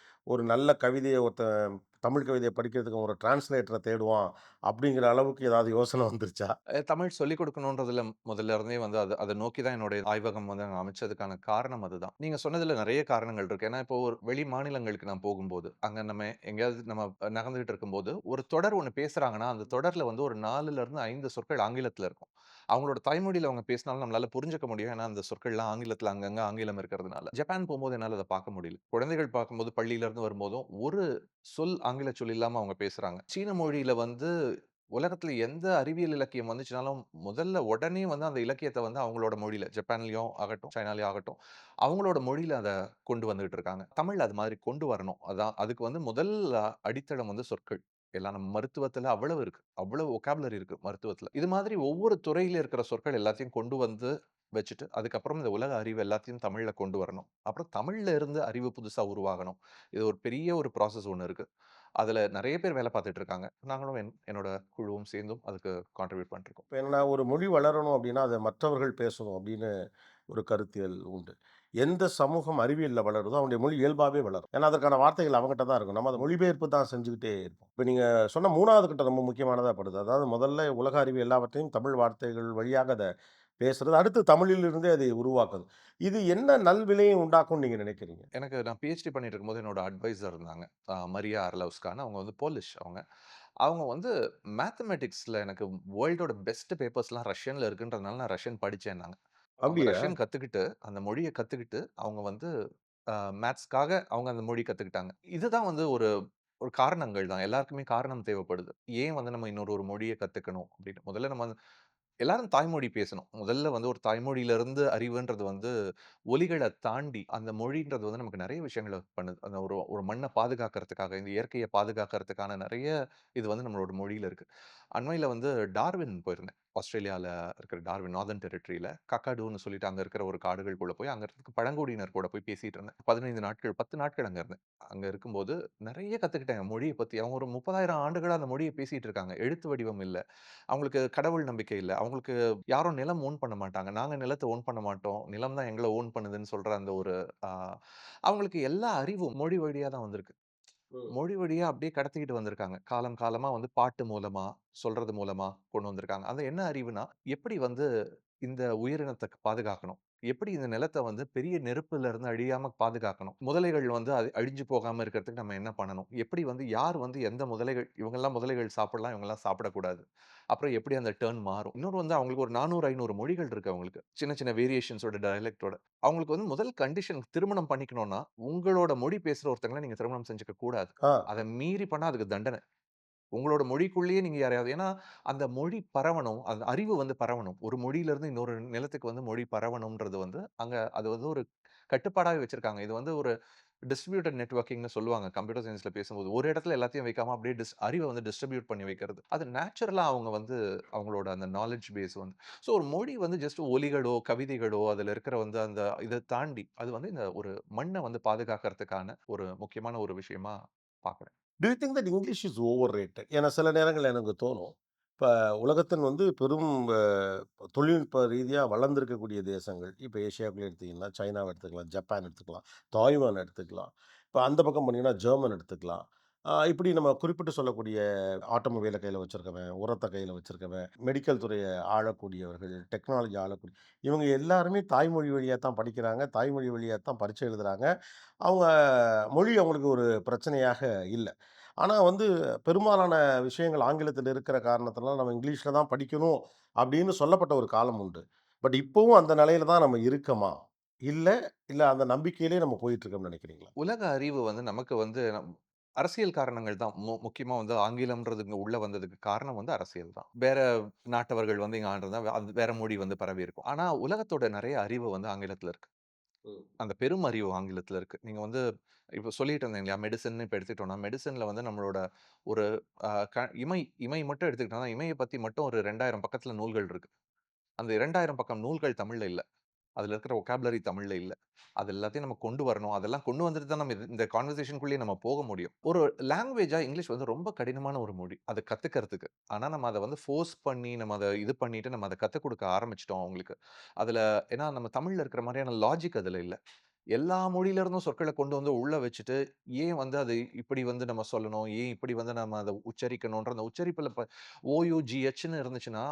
ஒரு நல்ல கவிதைய ஒருத்தன் தமிழ் கவிதைய படிக்கிறதுக்கு ஒரு டிரான்ஸ்லேட்டர தேடுவான். அப்படிங்கிற அளவுக்கு ஏதாவது யோசனை வந்துருச்சா? தமிழ் சொல்லிக் குடுக்கணுன்றதுல முதல்ல இருந்தே வந்து அத நோக்கி தான் என்னுடைய ஆய்வகம் வந்து நான் அமைச்சதுக்கான காரணம் அதுதான். நீங்க சொன்னதுல நெறைய காரணங்கள் இருக்கு. ஏன்னா, இப்போ ஒரு வெளி மாநிலங்களுக்கு நான் போகும்போது, அங்க நம்ம எங்கேயாவது நம்ம நகர்ந்துகிட்டு இருக்கும்போது, ஒரு தொடர் ஒண்ணு பேசுறாங்கன்னா, அந்த தொடர்ல வந்து ஒரு 4ல இருந்து 5 சொற்கள் ஆங்கிலத்துல இருக்கும். அவங்களோட தாய்மொழியில அவங்க பேசினாலும் நம்மளால புரிஞ்சுக்க முடியும். ஏன்னா, அந்த சொற்கள்லாம் ஆங்கிலத்துல அங்கங்க ஆங்கிலம் இருக்கிறதுனால. ஜப்பான் போம்போது என்னால அத பார்க்க முடியல. குழந்தைகள் பார்க்கும்போது பள்ளியிலருந்து வரும்போதும், ஒரு சொல் ஆங்கில சொல் இல்லாம அவங்க பேசுறாங்க. சீன மொழியில வந்து உலகத்துல எந்த அறிவியல் இலக்கியம் வந்துச்சுனாலும், முதல்ல உடனே வந்து அந்த இலக்கியத்த வந்து அவங்களோட மொழியில, ஜப்பான்லயும் ஆகட்டும், சைனாலயும் ஆகட்டும், அவங்களோட மொழியில அத கொண்டு வந்துட்டு இருக்காங்க. தமிழ்ல அது மாரி கொண்டு வரணும். அதான் அதுக்கு வந்து முதல் அடித்தளம் வந்து சொற்கள். எல்லாம் நம்ம மருத்துவத்துல அவ்வளவு இருக்கு. அவ்வளவு வொக்காபுலரி இருக்கு மருத்துவத்துல. இது மாதிரி ஒவ்வொரு துறையில இருக்கிற சொற்கள் எல்லாத்தையும் கொண்டு வந்து வச்சுட்டு, அதுக்கப்புறம் இந்த உலக அறிவு எல்லாத்தையும் தமிழ்ல கொண்டு வரணும். அப்புறம் தமிழ்ல இருந்து அறிவு புதுசா உருவாகணும். இது ஒரு பெரிய ஒரு ப்ராசஸ் ஒண்ணு இருக்கு. அதுல நெறைய பேர் வேலை பார்த்துட்டு இருக்காங்க. நாங்களும் என்னோட குழுவும் சேர்ந்தும் அதுக்கு கான்ட்ரிபியூட் பண்ணிட்டுருக்கோம். இப்ப என்னன்னா ஒரு மொழி வளரணும் அப்படின்னா, அத மற்றவர்கள் பேசணும் அப்படின்னு ஒரு கருத்தியல் உண்டு. எந்த சமூகம் அறிவியல்ல வளருதோ, அவனுடைய மொழி இயல்பாவே வளரும். ஏன்னா, அதற்கான வார்த்தைகள் அவங்கிட்ட தான் இருக்கும். நம்ம அத மொழிபெயர்ப்பு தான் செஞ்சுக்கிட்டே இருப்போம். இப்ப நீங்க சொன்ன 3வது கட்டம் ரொம்ப முக்கியமானதா படுது. அதாவது முதல்ல உலக அறிவு எல்லாவற்றையும் தமிழ் வார்த்தைகள் வழியாக அத பேசுறது. அடுத்து தமிழிலிருந்தே அதை உருவாக்குது. இது என்ன நல்விளைவை உண்டாக்கும்னு நீங்க நினைக்கிறீங்க? நான் பிஹெச்டி பண்ணிட்டு இருக்கும்போது என்னோட அட்வைசர் இருந்தாங்க. மரியா அர்லவுஸ்கான்னு. அவங்க வந்து போலிஷ் அவங்க. அவங்க வந்து மேத்தமேட்டிக்ஸ்ல எனக்கு வேர்ல்டோட பெஸ்ட் பேப்பர்ஸ்லாம் ரஷ்யன்ல இருக்குன்றதுனால நான் ரஷ்யன் படிச்சேன்னாங்க. அவங்க அப்படியா? ரஷ்யன் கத்துக்கிட்டு, அந்த மொழிய கத்துக்கிட்டு, அவங்க வந்து அ மேத்ஸ்க்காக அவங்க அந்த மொழி கத்துக்கிட்டாங்க. இதுதான் வந்து ஒரு ஒரு காரணங்கள் தான். எல்லாருக்குமே காரணம் தேவைப்படுது. ஏன் வந்து நம்ம இன்னொரு ஒரு மொழிய கத்துக்கணும் அப்படின்னு. முதல்ல நம்ம எல்லாரும் தாய்மொழி பேசணும். முதல்ல வந்து ஒரு தாய்மொழியிலிருந்து அறிவுன்றது வந்து ஒலிகள தாண்டி, அந்த மொழின்றது வந்து நமக்கு நெறைய விஷயங்கள பண்ணுது. அந்த ஒரு ஒரு மண்ண பாதுகாக்கிறதுக்காக, இந்த இயற்கைய பாதுகாக்கிறதுக்கான நெறைய இது வந்து நம்மளோட மொழியில இருக்கு. அண்மையில வந்து டார்வின் போயிருந்தேன். ஆஸ்திரேலியால இருக்கிற டார்வின் நார்தர்ன் டெரிட்டரில கக்காடூன்னு சொல்லிட்டு அங்க இருக்கிற ஒரு காடுகளுக்குள்ள போய், அங்க இருக்க பழங்குடியினர் கூட போய் பேசிட்டு இருந்தேன். 15 நாட்கள், 10 நாட்கள் அங்க இருந்தேன். அங்க இருக்கும்போது நெறைய கத்துக்கிட்டேன் மொழிய பத்தி. அவங்க ஒரு 30,000 ஆண்டுகளா அந்த மொழிய பேசிட்டு இருக்காங்க. எழுத்து வடிவம் இல்ல. அவங்களுக்கு கடவுள் நம்பிக்கை இல்ல. அவங்களுக்கு யாரும் நிலம் ஓன் பண்ண மாட்டாங்க. நாங்க நிலத்த ஓன் பண்ண மாட்டோம். நிலம் தான் எங்கள ஓன் பண்ணுதுன்னு சொல்ற அந்த ஒரு அ அவங்களுக்கு எல்லா அறிவும் மொழி வழியா தான் வந்திருக்கு. ம். மொழி வழியா அப்படியே கடத்திக்கிட்டு வந்திருக்காங்க. காலம் காலமா வந்து பாட்டு மூலமா, சொல்றது மூலமா கொண்டு வந்திருக்காங்க. அது என்ன அறிவுனா, எப்படி வந்து இந்த உயிரினத்த பாதுகாக்கணும்? எப்படி இந்த நிலத்த வந்து பெரிய நெருப்புல இருந்து அழியாம பாதுகாக்கணும்? முதலைகள் வந்து அது அழிஞ்சு போகாம இருக்கிறதுக்கு நம்ம என்ன பண்ணணும்? எப்படி வந்து யார் வந்து எந்த முதலைகள் இவங்கலாம் முதலைகள் சாப்பிடலாம், இவங்கலாம் சாப்பிடக்கூடாது. அப்புறம் எப்படி அந்த டர்ன் மாறும்? இன்னொரு வந்து அவங்களுக்கு ஒரு 400, 500 மொழிகள் இருக்கு அவங்களுக்கு. சின்ன சின்ன வேரியேஷன்ஸோட டயலெக்ட்டோட. அவங்களுக்கு வந்து முதல் கண்டிஷன் திருமணம் பண்ணிக்கணும்னா, உங்களோட மொழி பேசுற ஒருத்தங்கள நீங்க திருமணம் செஞ்சுக்க கூடாது. ஆ. அத மீறி பண்ணா அதுக்கு தண்டனை. உங்களோட மொழிக்குள்ளேயே நீங்க யாரையாவது ஏன்னா, அந்த மொழி பரவணும். அந்த அறிவு வந்து பரவணும். ஒரு மொழியிலிருந்து இன்னொரு நிலத்துக்கு வந்து மொழி பரவணும்ன்றது வந்து, அங்க அது வந்து ஒரு கட்டுப்பாடாவே வச்சிருக்காங்க. இது வந்து ஒரு டிஸ்ட்ரிபியூட்டட் நெட்வொர்க்கிங்னு சொல்லுவாங்க கம்ப்யூட்டர் சயின்ஸ்ல பேசும்போது. ஒரு இடத்துல எல்லாத்தையும் வைக்காம அப்படியே அறிவ வந்து டிஸ்ட்ரிபியூட் பண்ணி வைக்கிறது. அது நேச்சுரலா அவங்க வந்து அவங்களோட அந்த நாலெட்ஜ் பேஸ் வந்து ஒரு மொழி வந்து ஜஸ்ட் ஒலிகளோ, கவிதைகளோ அதுல இருக்கிற வந்து அந்த இத தாண்டி அது வந்து இந்த ஒரு மண்ண வந்து பாதுகாக்கிறதுக்கான ஒரு முக்கியமான ஒரு விஷயமா பார்க்குறேன். Do you think that English is overrated? ஏன்னா சில நேரங்கள்ல எனக்கு தோணும். இப்ப உலகத்தின் வந்து பெரும் அ தொழில்நுட்ப ரீதியா வளர்ந்திருக்கக்கூடிய தேசங்கள். இப்ப ஏசியாக்குள்ள எடுத்தீங்கன்னா, சைனாவ எடுத்துக்கலாம், ஜப்பான் எடுத்துக்கலாம், தாய்வான் எடுத்துக்கலாம். இப்ப அந்த பக்கம் போனீங்கன்னா, ஜெர்மன் எடுத்துக்கலாம். இப்படி நம்ம குறிப்பிட்டு சொல்லக்கூடிய ஆட்டோமொபைல கையில வச்சிருக்கவன், உரத்த கையில வச்சிருக்கவன், மெடிக்கல் துறைய ஆளக்கூடியவர்கள், டெக்னாலஜி ஆளக்கூடிய இவங்க எல்லாருமே தாய்மொழி வழியா தான் படிக்கிறாங்க. தாய்மொழி வழியா தான் பரீட்சை எழுதுறாங்க. அவங்க மொழி அவங்களுக்கு ஒரு பிரச்சனையாக இல்ல. ஆனா வந்து பெரும்பாலான விஷயங்கள் ஆங்கிலத்தில இருக்கிற காரணத்தினால நம்ம இங்கிலீஷ்ல தான் படிக்கணும் அப்படின்னு சொல்லப்பட்ட ஒரு காலம் உண்டு. பட் இப்பவும் அந்த நிலையில தான் நம்ம இருக்கமா? இல்ல, இல்ல அந்த நம்பிக்கையிலேயே நம்ம போயிட்டு இருக்கோம்னு நினைக்கிறீங்களா? உலக அறிவு வந்து நமக்கு வந்து அரசியல் காரணங்கள் தான். முக்கியமா வந்து ஆங்கிலம்ன்றது இங்க உள்ள வந்ததுக்கு காரணம் வந்து அரசியல் தான். வேற நாட்டவர்கள் வந்து இங்க ஆண்டிருந்தா, அது வேற மொழி வந்து பரவியிருக்கும். ஆனா உலகத்தோட நெறைய அறிவு வந்து ஆங்கிலத்தில இருக்கு. ம். அந்த பெரும் அறிவு ஆங்கிலத்தில இருக்கு. நீங்க வந்து இப்ப சொல்லிட்டு இருந்தேன் இல்லையா? மெடிசின்னு இப்ப எடுத்துக்கிட்டோம்னா, மெடிசின்ல வந்து நம்மளோட ஒரு அ க இமை இமை மட்டும் எடுத்துக்கிட்டோம்னா, இமைய பத்தி மட்டும் ஒரு 2000 பக்கத்தில நூல்கள் இருக்கு. அந்த 2000 பக்கம் நூல்கள் தமிழ்ல இல்ல. அதுல இருக்கிற வொக்காபுலரி தமிழ்ல இல்ல. அது எல்லாத்தையும் நம்ம கொண்டு வரணும். அதெல்லாம் கொண்டு வந்துட்டு தான் நம்ம இந்த கான்வர்சேஷன்குள்ளேயே நம்ம போக முடியும். ஒரு லாங்குவேஜா இங்கிலீஷ் வந்து ரொம்ப கடினமான ஒரு மொழி. அத கத்துக்கிறதுக்கு. ஆனா நம்ம அத வந்து ஃபோர்ஸ் பண்ணி, நம்ம அத இது பண்ணிட்டு நம்ம அத கத்துக் குடுக்க ஆரம்பிச்சுட்டோம் அவங்களுக்கு. அதுல ஏன்னா நம்ம தமிழ்ல இருக்கிற மாரியான லாஜிக் அதுல இல்ல. எல்லா மொழியில இருந்தும் சொற்கள கொண்டு வந்து உள்ள வச்சுட்டு, ஏன் வந்து அது இப்படி வந்து நம்ம சொல்லணும்? ஏன் இப்படி வந்து நம்ம அத உச்சரிக்கணுன்ற அந்த உச்சரிப்புல ஓ-யூ-ஜி-ஹெச்ன்னு இருந்துச்சுன்னா,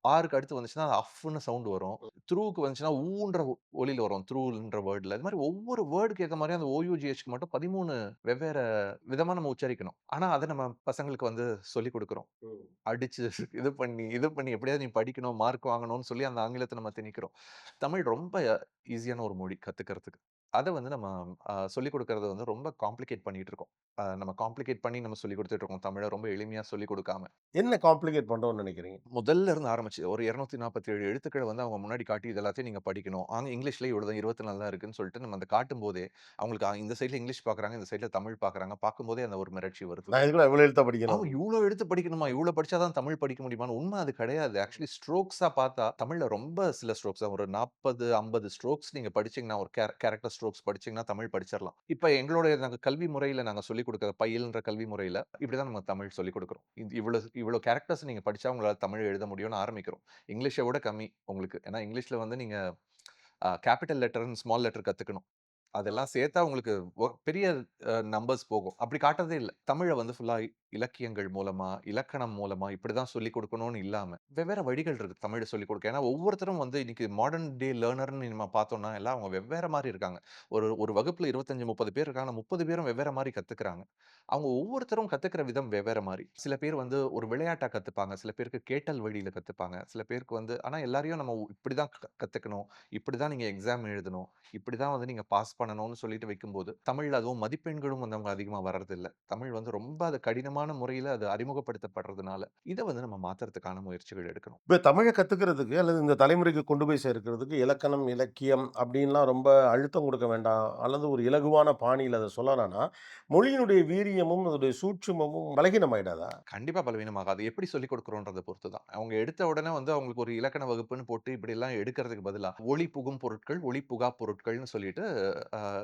ஆர்க்கு அடுத்து வந்துச்சுன்னா, அது அஃப்ன்னு சவுண்ட் வரும். த்ரூக்கு வந்துச்சுன்னா, ஊன்ற ஒலியில வரும். த்ரூன்ற வேர்ட்ல. இது மாரி ஒவ்வொரு வேர்டுக்கு ஏத்த மாரி அந்த ஓ-யூ-ஜி-ஹெச்க்கு மட்டும் 13 வெவ்வேற விதமா நம்ம உச்சரிக்கணும். ஆனா, அத நம்ம பசங்களுக்கு வந்து சொல்லிக் குடுக்குறோம். ம். அடிச்சு இது பண்ணி எப்படியாவது நீ படிக்கணும், மார்க் வாங்கணும்னு சொல்லி அந்த ஆங்கிலத்த நம்ம திணிக்கிறோம். தமிழ் ரொம்ப ஈஸியான ஒரு மொழி கத்துக்கிறதுக்கு. அத வந்து நம்ம சொல்லிக் குடுக்கறத வந்து ரொம்ப காம்ப்ளிகேட் பண்ணிட்டு இருக்கோம். நம்ம காம்ப்ளிகேட் பண்ணி நம்ம சொல்லிக் குடுத்துட்டு இருக்கோம். தமிழ ரொம்ப எளிமையா சொல்லிக் குடுக்காம. என்ன காம்ப்ளிகேட் பண்றோம்னு நினைக்கிறீங்க? முதல்ல இருந்து ஆரம்பிச்சு ஒரு 247 எழுத்துக்கள வந்து அவங்க முன்னாடி காட்டி இது எல்லாத்தையும் நீங்க படிக்கணும். இங்கிலீஷ்ல இவ்வளவுதான் 24 தான் இருக்குன்னு சொல்லிட்டு நம்ம அத காட்டும்போதே, அவங்களுக்கு இந்த சைட்ல இங்கிலீஷ் பார்க்குறாங்க, இந்த சைட்ல தமிழ் பார்க்குறாங்க. பார்க்கும்போதே அந்த ஒரு மிரட்சி வருது. நான் இதுக்குள்ள இவ்வளோ எழுத்தா படிக்கணும் ஆமா. அப்படின்னு. இவ்ளோ எடுத்து படிக்கணுமா? இவ்ளோ படிச்சா தான் தமிழ் படிக்க முடியுமான்னு உண்ம அது கிடையாது. ஆக்சுவலி ஸ்ட்ரோக்ஸா பார்த்தா, தமிழ்ல ரொம்ப சில ஸ்ட்ரோக்ஸ் தான். ஒரு 40, 50 ஸ்ட்ரோக்ஸ் நீங்க படிச்சீங்கன்னா, ஒரு கேரக்டர் ஸ்ட்ரோக்ஸ் படிச்சீங்கன்னா, தமிழ் படிச்சிரலாம். இப்ப எங்களுடைய நாங்க கல்வி முறையில நாங்க சொல்லிக் குடுக்குற பயில்ன்ற கல்வி முறையில, இப்படிதான் நம்ம தமிழ் சொல்லிக் குடுக்குறோம். இவ்ளோ இவ்ளோ கேரக்டர்ஸ் நீங்க படிச்சா உங்களால தமிழ் எழுத முடியும்னு ஆரம்பிக்கிறோம். இங்கிலீஷ விட கம்மி உங்களுக்கு. ஏன்னா இங்கிலீஷ்ல வந்து நீங்க கேப்பிட்டல் லெட்டர், ஸ்மால் லெட்டர் கத்துக்கணும். அதெல்லாம் சேர்த்தா உங்களுக்கு பெரிய நம்பர்ஸ் போகும். அப்படி காட்டுறதே இல்ல. தமிழ வந்து ஃபுல்லா இலக்கியங்கள் மூலமா, இலக்கணம் மூலமா இப்படிதான் சொல்லிக் குடுக்கணும்னு இல்லாம, வெவ்வேற வழிகள் இருக்கு தமிழ சொல்லிக் குடுக்க. ஏன்னா ஒவ்வொருத்தரும் வந்து இன்னைக்கு மாடர்ன் டே லேர்னர்ன்னு நம்ம பார்த்தோம்னா, எல்லாம் அவங்க வெவ்வேற மாரி இருக்காங்க. ஒரு ஒரு வகுப்புல 25, 30 பேர் இருக்காங்க. 30 பேரும் வெவ்வேற மாரி கத்துக்கிறாங்க. அவங்க ஒவ்வொருத்தரும் கத்துக்கிற விதம் வெவ்வேற மாரி. சில பேர் வந்து ஒரு விளையாட்டா கத்துப்பாங்க. சில பேருக்கு கேட்டல் வழியில கத்துப்பாங்க. சில பேருக்கு வந்து ஆனா எல்லாரையும் நம்ம இப்படிதான் கத்துக்கணும். இப்படிதான் நீங்க எக்ஸாம் எழுதணும். இப்படிதான் வந்து நீங்க பாஸ் பண்ணணும்னு சொல்லிட்டு வைக்கும்போது, தமிழ்ல அதுவும் மதிப்பெண்களும் வந்து அவங்க அதிகமா வர்றதில்ல. தமிழ் வந்து ரொம்ப அது கடினமான முறையில அது அறிமுகப்படுத்தப்படுறதுனால, இத வந்து நம்ம மாத்துறதுக்கான முயற்சிகள் எடுக்கணும். இப்ப தமிழ கத்துக்கிறதுக்கு அல்லது இந்த தலைமுறைக்கு கொண்டு போய் சேர்க்கிறதுக்கு இலக்கணம், இலக்கியம் அப்படின்லாம் ரொம்ப அழுத்தம் கொடுக்க வேண்டாம். அல்லது ஒரு இலகுவான பாணியில அத சொல்லலாம்னா, மொழியினுடைய வீரியமும், அதோடைய சூட்சுமமும் பலகீனமாயிடாதா? கண்டிப்பா பலவீனமாகாது. அது எப்படி சொல்லிக் கொடுக்கிறோம்ன்றத பொறுத்து தான். அவங்க எடுத்த உடனே வந்து அவங்களுக்கு ஒரு இலக்கண வகுப்புன்னு போட்டு இப்படிலாம் எடுக்கிறதுக்கு பதிலா, ஒளி புகும் பொருட்கள், ஒளி புகா பொருட்கள்னு சொல்லிட்டு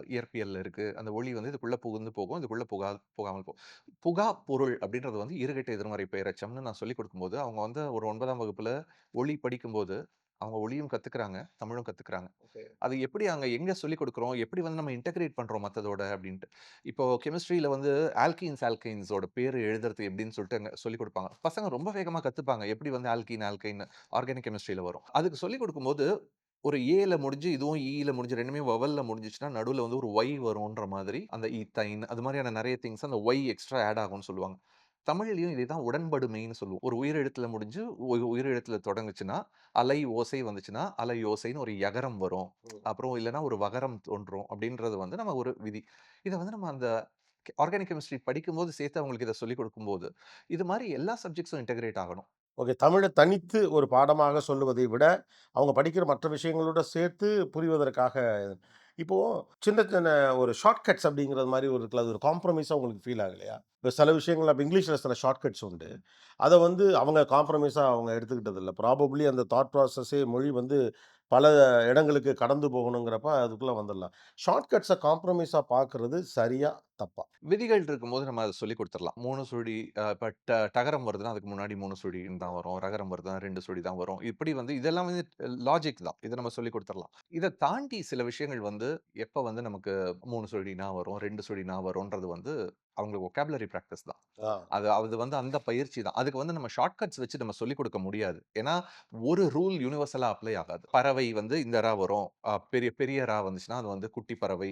இயற்பியல்ல இருக்கு. அந்த ஒளி வந்து இதுக்குள்ள புகுந்து போகும். இதுக்குள்ள புகாமல் போகும். புகா பொருள் அப்படின்றது வந்து இருகெட்ட எதிர்மறை பெயரெச்சம்னு நான் சொல்லிக் கொடுக்கும்போது, அவங்க வந்து ஒரு 9ஆம் வகுப்புல ஒளி படிக்கும்போது, அவங்க ஒளியும் கத்துக்கிறாங்க, தமிழும் கத்துக்கிறாங்க. அது எப்படி அங்க எங்க சொல்லிக் குடுக்குறோம்? எப்படி வந்து நம்ம இன்டகிரேட் பண்றோம் மத்ததோட அப்டின்ட்டு. இப்போ கெமிஸ்ட்ரியில வந்து ஆல்கைன்ஸோட பேரு எழுதுறது எப்படின்னு சொல்லிட்டு அங்க சொல்லிக் குடுப்பாங்க. பசங்க ரொம்ப வேகமா கத்துப்பாங்க. எப்படி வந்து ஆல்கைன் ஆர்கானிக் கெமிஸ்ட்ரியில வரும். அதுக்கு சொல்லிக் குடுக்கும்போது, ஒரு ஏல முடிஞ்சு, இதுவும் ஈல முடிஞ்சு 2மே வவல்ல முடிஞ்சுச்சுன்னா, நடுவுல வந்து ஒரு ஒய் வரும்ன்ற மாதிரி, அந்த ஈத்தைன் அது மாரியான நெறைய திங்ஸ் அந்த ஒய் எக்ஸ்ட்ரா ஆட் ஆகும்னு சொல்லுவாங்க. தமிழ்லயும் இதே தான் உடன்படுமைன்னு சொல்லுவோம். ஒரு உயிர் எழுத்துல முடிஞ்சு, ஒரு உயிர் எழுத்துல தொடங்குச்சுன்னா, அலை ஓசை வந்துச்சுன்னா, அலை ஓசைன்னு ஒரு யகரம் வரும். அப்புறம் இல்லன்னா ஒரு வகரம் தோன்றும் அப்படின்றது வந்து நம்ம ஒரு விதி. இத வந்து நம்ம அந்த ஆர்கானிக் கெமிஸ்ட்ரி படிக்கும்போது சேர்த்து அவங்களுக்கு இத சொல்லிக் குடுக்கும்போது, இது மாரி எல்லா சப்ஜெக்ட்ஸும் இன்டகிரேட் ஆகணும். ஓகே. தமிழ தனித்து ஒரு பாடமாக சொல்லுவதை விட, அவங்க படிக்கிற மற்ற விஷயங்களோட சேர்த்து புரிவதற்காக இப்போ சின்ன சின்ன ஒரு ஷார்ட் கட்ஸ் அப்படிங்கிறது மாரி ஒரு இருக்குல்ல. அது ஒரு காம்ப்ரமைஸா உங்களுக்கு ஃபீல் ஆகலையா? இப்ப சில விஷயங்கள் அப்ப இங்கிலீஷ்ல சில ஷார்ட் கட்ஸ் உண்டு. அத வந்து அவங்க காம்ப்ரமைஸா அவங்க எடுத்துக்கிட்டது இல்ல. ப்ராபப்ளி அந்த தாட் ப்ராசஸே மொழி வந்து பல இடங்களுக்கு கடந்து போகணுங்கிறப்ப அதுக்குள்ள வந்துரலாம். ஷார்ட் கட்ஸ காம்ப்ரமைஸா பார்க்கறது சரியா? தப்பா? விதிகள் இருக்கும்போது நம்ம அத சொல்லிக் குடுத்துறலாம். 3 சுழி இப்ப டகரம் வருதுன்னா, அதுக்கு முன்னாடி 3 சுழின்னு தான் வரும். ரகரம் வருதுன்னா 2 சுழி தான் வரும். இப்படி வந்து இதெல்லாம் வந்து லாஜிக் தான். இத நம்ம சொல்லிக் குடுத்துறலாம். இத தாண்டி சில விஷயங்கள் வந்து எப்ப வந்து நமக்கு 3 சுழினா வரும், 2 சுழினா வரும்ன்றது வந்து அவங்களுக்கு வொக்காபுலரி பிராக்டிஸ் தான். ஆ. அது வந்து அந்த பயிற்சி தான். அதுக்கு வந்து நம்ம ஷார்ட் கட்ஸ் வச்சு நம்ம சொல்லிக் குடுக்க முடியாது. ஏன்னா, ஒரு ரூல் யுனிவர்சலா அப்ளை ஆகாது. பறவை வந்து இந்த ரா வரும். பெரிய பெரிய ரா வந்துச்சுன்னா, அது வந்து குட்டி பறவை.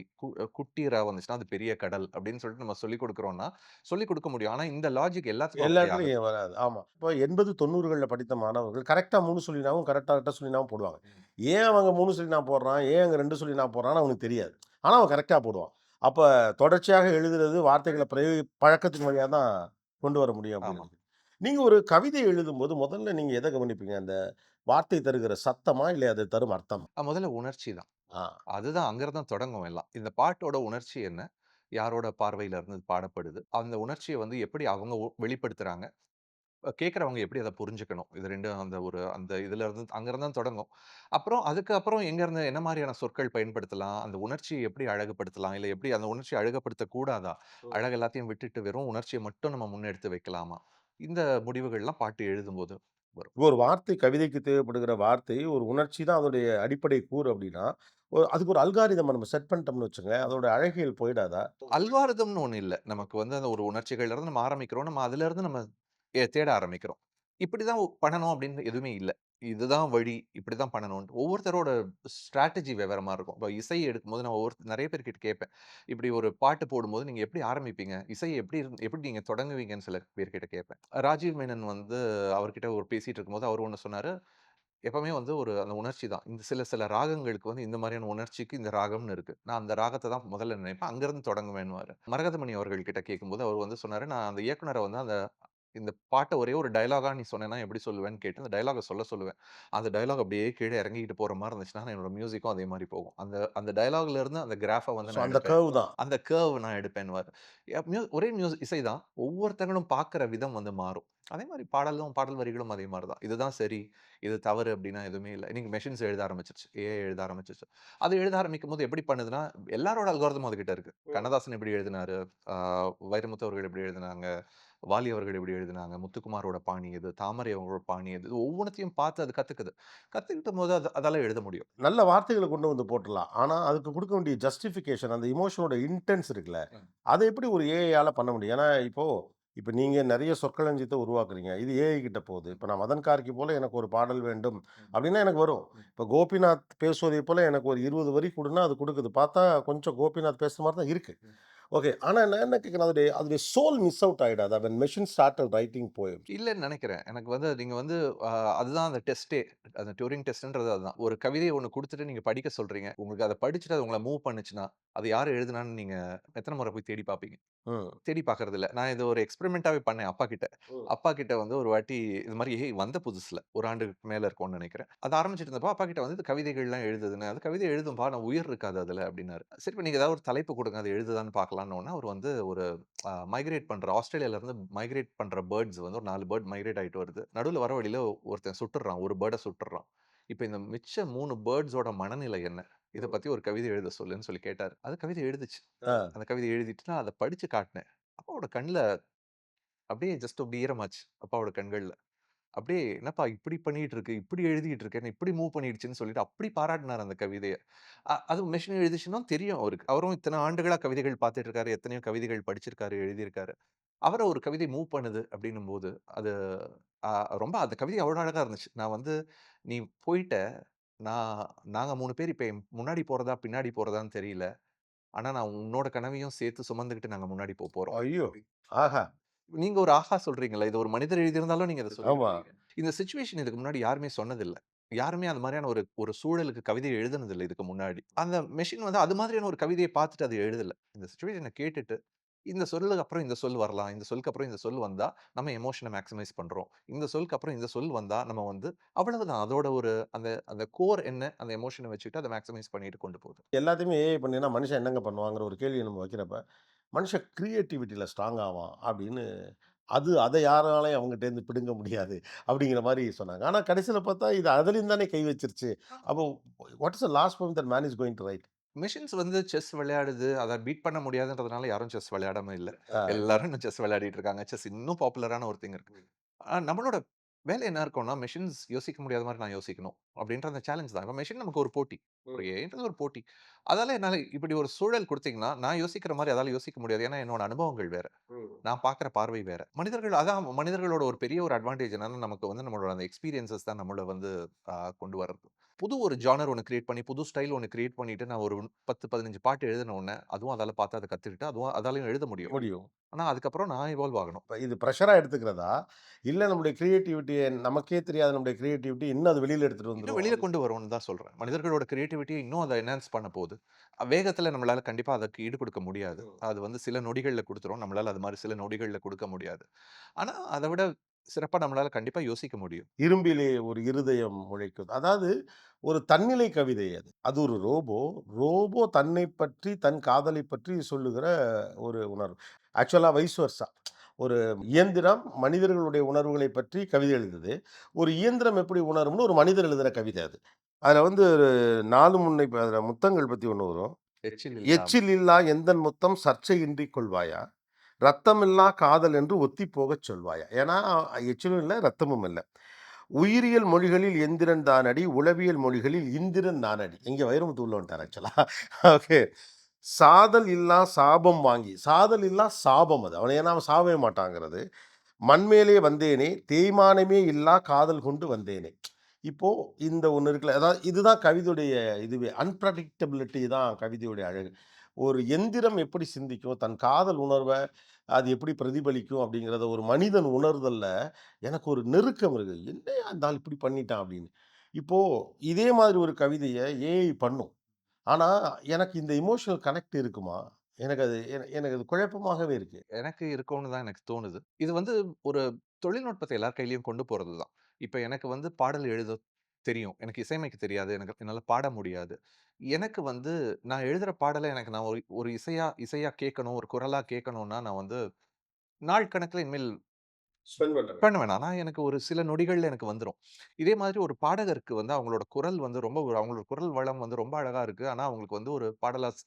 குட்டி ரா வந்துச்சுன்னா, அது பெரிய கடல் அப்படின்னு சொல்லிட்டு நம்ம சொல்லிக் குடுக்குறோம்னா, சொல்லிக் குடுக்க முடியும். ஆனா, இந்த லாஜிக் எல்லாத்துக்கும் எல்லா அப்ளை ஆகாது. இடத்துலயும் வராது. ஆமா. இப்ப 80, 90கள்ல படித்த மாணவர்கள் கரெக்ட்டா 3 சொல்லினாவும், கரெக்ட்டா ரெட்ட சொல்லினாவும் போடுவாங்க. ஏன் அவங்க 3 சொல்லினா போடுறான்? ஏன் அங்க 2 சொல்லினா போடுறான்னு அவனுக்கு தெரியாது. ஆனா அவன் கரெக்ட்டா போடுவான். அப்ப தொடர்ச்சியாக எழுதுறது வார்த்தைகள பழக்கத்தின் வழியா தான் கொண்டு வர முடியும் ஆமா. அப்படிங்கிறது. நீங்க ஒரு கவிதை எழுதும்போது முதல்ல நீங்க எத கவனிப்பீங்க? அந்த வார்த்தை தருகிற சத்தமா? இல்ல அது தரும் அர்த்தமா? முதல்ல உணர்ச்சி தான். ஆ. அதுதான் அங்கருந்து தான் தொடங்கும் எல்லாம். இந்த பாட்டோட உணர்ச்சி என்ன? யாரோட பார்வையில இருந்து இது பாடப்படுது? அந்த உணர்ச்சிய வந்து எப்படி அவங்க வெளிப்படுத்துறாங்க? கேட்கிறவங்க எப்படி அத புரிஞ்சுக்கணும்? இது 2ம் அந்த இதுல இருந்து அங்கருந்து தான் தொடங்கும். அதுக்கப்புறம் எங்கருந்து என்ன மாரியான சொற்கள் பயன்படுத்தலாம்? அந்த உணர்ச்சிய எப்படி அழகுபடுத்தலாம்? இல்ல எப்படி அந்த உணர்ச்சிய அழகுபடுத்தக் கூடாதா? அழகு எல்லாத்தையும் விட்டுட்டு வெறும் உணர்ச்சிய மட்டும் நம்ம முன்னெடுத்து வைக்கலாமா? இந்த முடிவுகள்லாம் பாட்டு எழுதும்போது வரும். ஒரு வார்த்தை கவிதைக்கு தேவைப்படுகிற வார்த்தை, ஒரு உணர்ச்சி தான் அதனுடைய அடிப்படை கூறு அப்படின்னா, அதுக்கு ஒரு அல்காரிதம நம்ம செட் பண்ணிட்டோம்னு வச்சுக்கங்களேன், அதோட அழகியல் போயிடாதா? அல்காரிதம்னு ஒண்ணு இல்ல. நமக்கு வந்து அந்த ஒரு உணர்ச்சிகள்ல இருந்து நம்ம ஆரம்பிக்கிறோம். நம்ம அதிலிருந்து நம்ம தேட ஆரம்பிக்கிறோம். இப்படிதான் பண்ணணும் அப்படின்னு எதுவுமே இல்ல. இதுதான் வழி. இப்படிதான் பண்ணணும்ன்ட்டு. ஒவ்வொருத்தரோட ஸ்ட்ராட்டஜி வெவ்வேற மாரி இருக்கும். இப்ப இசை எடுக்கும்போது நான் நெறைய பேர்கிட்ட கேட்பேன். இப்படி ஒரு பாட்டு போடும்போது நீங்க எப்படி ஆரம்பிப்பீங்க? இசைய எப்படி நீங்க தொடங்குவீங்கன்னு சில பேர்கிட்ட கேட்பேன். ராஜீவ் மேனன் வந்து அவர்கிட்ட பேசிட்டு இருக்கும்போது அவரு ஒண்ணு சொன்னாரு. எப்பவுமே வந்து அந்த உணர்ச்சி தான். இந்த சில சில ராகங்களுக்கு வந்து இந்த மாரியான உணர்ச்சிக்கு இந்த ராகம்னு இருக்கு. நான் அந்த ராகத்த தான் முதல்ல நினைப்பேன். அங்கருந்து தொடங்குவேன்னுவாரு. மரகதமணி அவர்கள் கிட்ட கேட்கும்போது அவர் வந்து சொன்னாரு, நான் அந்த இயக்குனர வந்து இந்த பாட்ட ஒரே ஒரு டயலாகா நீ சொன்னேன்னா எப்படி சொல்லுவேன்னு கேட்டு, அந்த டயலாக சொல்லுவேன். அந்த டயலாக் அப்படியே கீழ இறங்கிக்கிட்டு போற மாரி இருந்துச்சுன்னா, என்னோட மியூசிக்கும் அதே மாரி போகும். அந்த அந்த டயலாக்ல இருந்து அந்த கிராஃப வந்து ஸோ நான் அந்த எடுப்பேன். கர்வ் தான். அந்த கர்வ் நான் எடுப்பேன்னுவாரு. ஒரே இசை தான். ஒவ்வொருத்தங்களும் பார்க்கிற விதம் வந்து மாறும். அதே மாரி பாடல் வரிகளும் அதே மாரி தான். இதுதான் சரி, இது தவறு அப்டின்னா எதுவுமே இல்ல. இன்னைக்கு மெஷின்ஸ் எழுத ஆரம்பிச்சுருச்சு. ஏஐ எழுத ஆரம்பிச்சுருச்சு. அது எழுத ஆரம்பிக்கும்போது எப்படி பண்ணுதுன்னா, எல்லாரோட அல்காரிதமும் அதுகிட்ட இருக்கு. கண்ணதாசன் எப்படி எழுதினாரு, ஆ வைரமுத்து அவர்கள் எப்படி எழுதினாங்க, வாலி அவர்கள் எப்படி எழுதினாங்க, முத்துக்குமாரோட பாணி எது, தாமரை அவங்களோட பாணி எது, இது ஒவ்வொன்னத்தையும் பார்த்து அது கத்துக்குது. கத்துக்கிட்டம்போது அதால எழுத முடியும். நல்ல வார்த்தைகள கொண்டு வந்து போட்டுறலாம். ஆனா, அதுக்கு குடுக்க வேண்டிய ஜஸ்டிஃபிகேஷன் அந்த எமோஷனோட இன்டென்ஸ் இருக்குல்ல, அத எப்படி ஒரு ஏஐயால பண்ண முடியும்? ஏன்னா, இப்ப நீங்க நெறைய சொற்களஞ்சியத்த உருவாக்குறீங்க. இது ஏஐ கிட்ட போகுது. இப்ப நான் மதன் கார்க்கி போல எனக்கு ஒரு பாடல் வேண்டும் அப்டின்னா எனக்கு வரும். இப்ப கோபிநாத் பேசுவதைப் போல எனக்கு ஒரு 20 வரி குடுன்னா, அது குடுக்குது. பார்த்தா கொஞ்சம் கோபிநாத் பேசுற மாரி தான் இருக்கு. ஓகே. ஆனா நான் என்ன கேட்கிறேன், அதோடைய அதோடைய சோல் மிஸ் அவுட் ஆயிடாதா? When machine started writing poems. இல்லன்னு நெனைக்கிறேன். எனக்கு வந்து நீங்க வந்து அதுதான் அந்த டெஸ்ட்டே. அந்த டியூரிங் டெஸ்ட்ன்றது அதுதான். ஒரு கவிதைய ஒண்ணு குடுத்துட்டு நீங்க படிக்க சொல்றீங்க. உங்களுக்கு அத படிச்சுட்டு அது உங்கள மூவ் பண்ணுச்சுன்னா, அது யாரு எழுதுனான்னு நீங்க எத்தன முறை போய் தேடி பார்ப்பீங்க? ம். தேடி பார்க்கறதில்ல. நான் இது ஒரு எக்ஸ்பெரிமென்ட்டாவே பண்ணேன் அப்பாகிட்ட. ம். அப்பாகிட்ட வந்து ஒரு வாட்டி இது மாரி வந்த புதுசுல, ஒரு ஆண்டுக்கு மேல இருக்கும்னு நெனைக்கிறேன். அது ஆரம்பிச்சுட்டு இருந்தப்போ அப்பாகிட்ட வந்து இது கவிதைகள்லாம் எழுதுதுன்னு, "அது கவிதை எழுதும்பா, ஆனா உயிர் இருக்காது அதுல" அப்டின்னாரு. சரி இப்ப நீங்க ஏதாவது ஒரு தலைப்பு குடுங்க, அது எழுதுதான்னு பார்க்கலான்னோன, அவர் வந்து ஒரு மைக்ரேட் பண்ற ஆஸ்திரேலியால இருந்து மைக்ரேட் பண்ற பேர்ட்ஸ் வந்து ஒரு 4 பேர்ட் மைக்ரேட் ஆயிட்டு வருது. நடுவுல வர வழியில ஒருத்தன் சுட்டுர்றான். ஒரு பேர்ட சுட்டுர்றான். இப்ப இந்த மிச்ச 3 பேர்ட்ஸோட மனநிலை என்ன? இத பத்தி ஒரு கவிதை எழுத சொல்லுன்னு சொல்லி கேட்டாரு. அது கவிதை எழுதுச்சு. ஆ. அந்த கவிதை எழுதிட்டு நான் அத படிச்சு காட்டுனேன். அப்பாவோட கண்ல அப்படியே ஜஸ்ட் அப்படி ஈரமாச்சு. அப்பாவோட கண்கள்ல. அப்படியே "என்னப்பா இப்படி பண்ணிட்டு இருக்கு, இப்படி எழுதிட்டு இருக்க, என்ன இப்படி மூவ் பண்ணிடுச்சுன்னு" சொல்லிட்டு அப்படி பாராட்டுனாரு அந்த கவிதைய. அது மெஷின் எழுதிச்சுன்னா தெரியும் அவருக்கு. அவரும் இத்தன ஆண்டுகளா கவிதைகள் பார்த்துட்டு இருக்காரு. எத்தனையோ கவிதைகள் படிச்சிருக்காரு, எழுதியிருக்காரு. அவர ஒரு கவிதை மூவ் பண்ணுது அப்படின்னும்போது, அது அ ரொம்ப அந்த கவிதை அவ்வளோ அழகா இருந்துச்சு. நான் வந்து "நீ போயிட்ட. நான் நாங்க 3 பேர் இப்ப முன்னாடி போறதா, பின்னாடி போறதான்னு தெரியல. ஆனா நான் உன்னோட கனவையும் சேர்த்து சுமந்துகிட்டு நாங்க முன்னாடி போப்போறோம்." ஐயோ! ஆஹா! நீங்க ஒரு ஆஹா சொல்றீங்கல்ல. இது ஒரு மனிதர் எழுதியிருந்தாலும் நீங்க இத ஆமா. சொல்லியிருப்பீங்க. இந்த சிச்சுவேஷன் இதுக்கு முன்னாடி யாருமே சொன்னதில்ல. யாருமே அந்த மாரியான ஒரு ஒரு சூழலுக்கு கவிதை எழுதுனதில்ல இதுக்கு முன்னாடி. அந்த மெஷின் வந்து அது மாதிரியான ஒரு கவிதைய பார்த்துட்டு அது எழுதல. இந்த சிச்சுவேஷன கேட்டுட்டு, இந்த சொல்லுக்கு அப்புறம் இந்த சொல் வரலாம். இந்த சொல்லுக்கு அப்புறம் இந்த சொல் வந்தா, நம்ம எமோஷன மேக்ஸிமைஸ் பண்றோம். இந்த சொல்லுக்கு அப்புறம் இந்த சொல் வந்தா, நம்ம வந்து அவ்வளவுதான். அதோட ஒரு அந்த அந்த கோர் என்ன? அந்த எமோஷன வச்சுட்டு அத மேக்ஸிமைஸ் பண்ணிட்டு கொண்டு போகுது. எல்லாத்தையுமே ஏஐ பண்ணினா மனுஷன் என்னங்க பண்ணுவாங்கிற ஒரு கேள்விய நம்ம வைக்கிறப்ப, மனுஷன் கிரியேட்டிவிட்டில ஸ்ட்ராங் ஆவான் அப்படின்னு அத யாராலயும் அவங்கட்டேருந்து பிடுங்க முடியாது அப்படிங்கிற மாரி சொன்னாங்க. ஆனா கடைசியில பார்த்தா இது அதிலயும் தானே கை வச்சிருச்சு. அப்போ what is the last poem that man is going to write? Machines வந்து செஸ் விளையாடுது. அத பீட் பண்ண முடியாதுன்றதுனால யாரும் செஸ் விளையாடாம இல்ல. ஆ. எல்லாரும் இன்னும் செஸ் விளையாடிட்டு இருக்காங்க. செஸ் இன்னும் பாப்புலரான ஒரு திங் இருக்கு. நம்மளோட வேலை என்ன இருக்கும்னா, மெஷின்ஸ் யோசிக்க முடியாத மாரி நான் யோசிக்கணும். அப்படின்ற அந்த சேலஞ்ச் தான். இப்ப மெஷின் நமக்கு ஒரு போட்டி. ஒரு ம். ஏஐன்றது ஒரு போட்டி. அதால என்னால இப்படி ஒரு சூழல் குடுத்தீங்கன்னா, நான் யோசிக்கிற மாரி அதால யோசிக்க முடியாது. ஏன்னா என்னோட அனுபவங்கள் வேற. ம். நான் பார்க்குற பார்வை வேற. அதான் மனிதர்களோட ஒரு பெரிய ஒரு அட்வான்டேஜ் என்னன்னா, நமக்கு வந்து நம்மளோட அந்த எக்ஸ்பீரியன்ஸஸ் தான் நம்மள வந்து கொண்டு வர்றது. புது ஒரு ஜானர் ஒண்ணு கிரியேட் பண்ணி, புது ஸ்டைல் ஒண்ணு கிரியேட் பண்ணிட்டு, நான் ஒரு 10, 15 பாட்டு எழுதின உடனே, அதுவும் அதால பார்த்து அத கத்துக்கிட்டு, அதுவும் அதாலயும் எழுத முடியும். முடியும். ஆனா, அதுக்கப்புறம் நான் இவால்வ் ஆகணும். இப்ப இது பிரஷரா எடுத்துக்கிறதா? இல்ல நம்முடைய கிரியேட்டிவிட்டிய நமக்கே தெரியாத நம்முடைய கிரியேட்டிவிட்டி இன்னும் அது வெளியில எடுத்துட்டு இன்னும் வந்துரும். வெளியில கொண்டு வரும்னு தான் சொல்றேன். மனிதர்களோட கிரியேட்டிவிட்டிய இன்னும் அத என்ஹான்ஸ் பண்ண போது. வேகத்துல நம்மளால கண்டிப்பா அதற்கு ஈடு கொடுக்க முடியாது. அது வந்து சில நொடிகள்ல குடுத்துரும். நம்மளால அது மாரி சில நொடிகள்ல குடுக்க முடியாது. ஆனா, அத விட சிறப்பா நம்மளால கண்டிப்பா யோசிக்க முடியும். இரும்பிலே ஒரு இருதயம் முளைக்கும். அதாவது ஒரு தன்னிலை கவிதை அது. அது ஒரு ரோபோ. ரோபோ தன்னைப் பற்றி, தன் காதலைப் பற்றி சொல்லுகிற ஒரு உணர்வு. ஆக்சுவலா வைஸ் வெர்சா. ஒரு இயந்திரம் மனிதர்களுடைய உணர்வுகளைப் பற்றி கவிதை எழுதுது. ஒரு இயந்திரம் எப்படி உணரும்னு ஒரு மனிதர் எழுதுற கவிதை அது. அதுல வந்து 4 முன்னை அதுல முத்தங்கள் பத்தி ஒண்ணு வரும். எச்சில் இல்லாம. "எச்சில் இல்லா எந்தன் முத்தம் சர்ச்சையின்றிக் கொள்வாயா? ரத்தமில்லா காதல் என்று ஒத்திப் போகச் சொல்வாயா?" ஏன்னா எச்சிலும் இல்ல, ரத்தமும் இல்ல. "உயிரியல் மொழிகளில் எந்திரன் தானடி, உளவியல் மொழிகளில் இந்திரன் நானடி." இங்க வைரமுத்து உள்ள வந்துட்டார் ஆக்சுவலா. ஓகே. "சாதல் இல்லா சாபம் வாங்கி." சாதல் இல்லா சாபம் அது. அவன் ஏன்னா அவன் சாவவே மாட்டாங்கிறது. "மண்மேலே வந்தேனே, தேய்மானமே இல்லா காதல் கொண்டு வந்தேனே." இப்போ இந்த ஒண்ணு இருக்குல்ல. அதாவது இதுதான் கவிதையுடைய இதுவே. அன்பிரடிக்டபிலிட்டி தான் கவிதையுடைய அழகு. ஒரு எந்திரம் எப்படி சிந்திக்கும், தன் காதல் உணர்வ அது எப்படி பிரதிபலிக்கும் அப்படிங்கிறத ஒரு மனிதன் உணர்தல்ல எனக்கு ஒரு நெருக்கம் இருக்கு. "என்னய்யா இந்த ஆள் இப்படி பண்ணிட்டான்" அப்படின்னு. இப்போ இதே மாதிரி ஒரு கவிதைய ஏஐ பண்ணும். ஆனா எனக்கு இந்த எமோஷனல் கனெக்ட் இருக்குமா? எனக்கு அது எனக்கு அது குழப்பமாகவே இருக்கு. எனக்கு இருக்கும்னு தான் எனக்கு தோணுது. இது வந்து ஒரு தொழில்நுட்பத்த எல்லார் கையிலயும் கொண்டு போறது தான். இப்ப எனக்கு வந்து பாடல் எழுத தெரியும். எனக்கு இசையமைக்க தெரியாது. என்னால பாட முடியாது. எனக்கு வந்து நான் எழுதுற பாடல எனக்கு நான் ஒரு ஒரு இசையா இசையா கேட்கணும், ஒரு குரலா கேட்கணும்னா, நான் வந்து நாள் கணக்குல இனிமேல் ஸ்பெண்ட் பண்றேன். பண்ண வேணாம். ஆனா எனக்கு ஒரு சில நொடிகள்ல எனக்கு வந்துரும். இதே மாதிரி ஒரு பாடகருக்கு வந்து அவங்களோட குரல் வந்து ரொம்ப அவங்களோட குரல் வளம் வந்து ரொம்ப அழகா இருக்கு. ஆனா அவங்களுக்கு வந்து ஒரு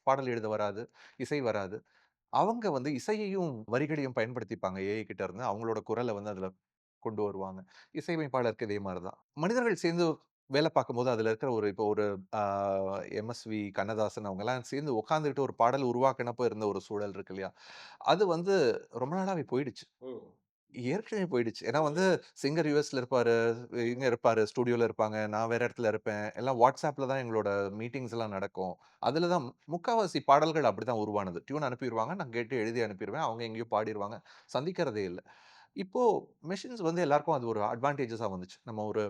பாடல் எழுத வராது, இசை வராது. அவங்க வந்து இசையையும், வரிகளையும் பயன்படுத்திப்பாங்க ஏஐ கிட்ட இருந்து. அவங்களோட குரல வந்து அதுல கொண்டு வருவாங்க. இசையமைப்பாளருக்கு இதே மாரி தான். மனிதர்கள் சேர்ந்து வேலை பார்க்கும்போது, அதுல இருக்கிற ஒரு இப்போ ஒரு ஆ எம்எஸ்வி, கண்ணதாசன் அவங்கலாம் சேர்ந்து உட்கார்ந்துகிட்டு ஒரு பாடல் உருவாக்கினப்போ இருந்த ஒரு சூழல் இருக்கு இல்லையா? அது வந்து ரொம்ப நாளாவே போயிடுச்சு. ம். ஏற்கனவே போயிடுச்சு. ஏன்னா வந்து சிங்கர் யுஎஸ்ல இருப்பாரு, இங்க இருப்பாரு, ஸ்டுடியோல இருப்பாங்க. நான் வேற இடத்துல இருப்பேன். எல்லாம் WhatsAppல தான் எங்களோட மீட்டிங்ஸ் எல்லாம் நடக்கும். அதுல தான் முக்காவாசி பாடல்கள் அப்படிதான் உருவானது. டியூன் அனுப்பிருவாங்க. நான் கேட்டு எழுதி அனுப்பிருவேன். அவங்க எங்கேயோ பாடிருவாங்க. சந்திக்கிறதே இல்ல. இப்போ மெஷின்ஸ் வந்து எல்லாருக்கும் அது ஒரு அட்வான்டேஜஸா வந்துச்சு. நம்ம ஒரு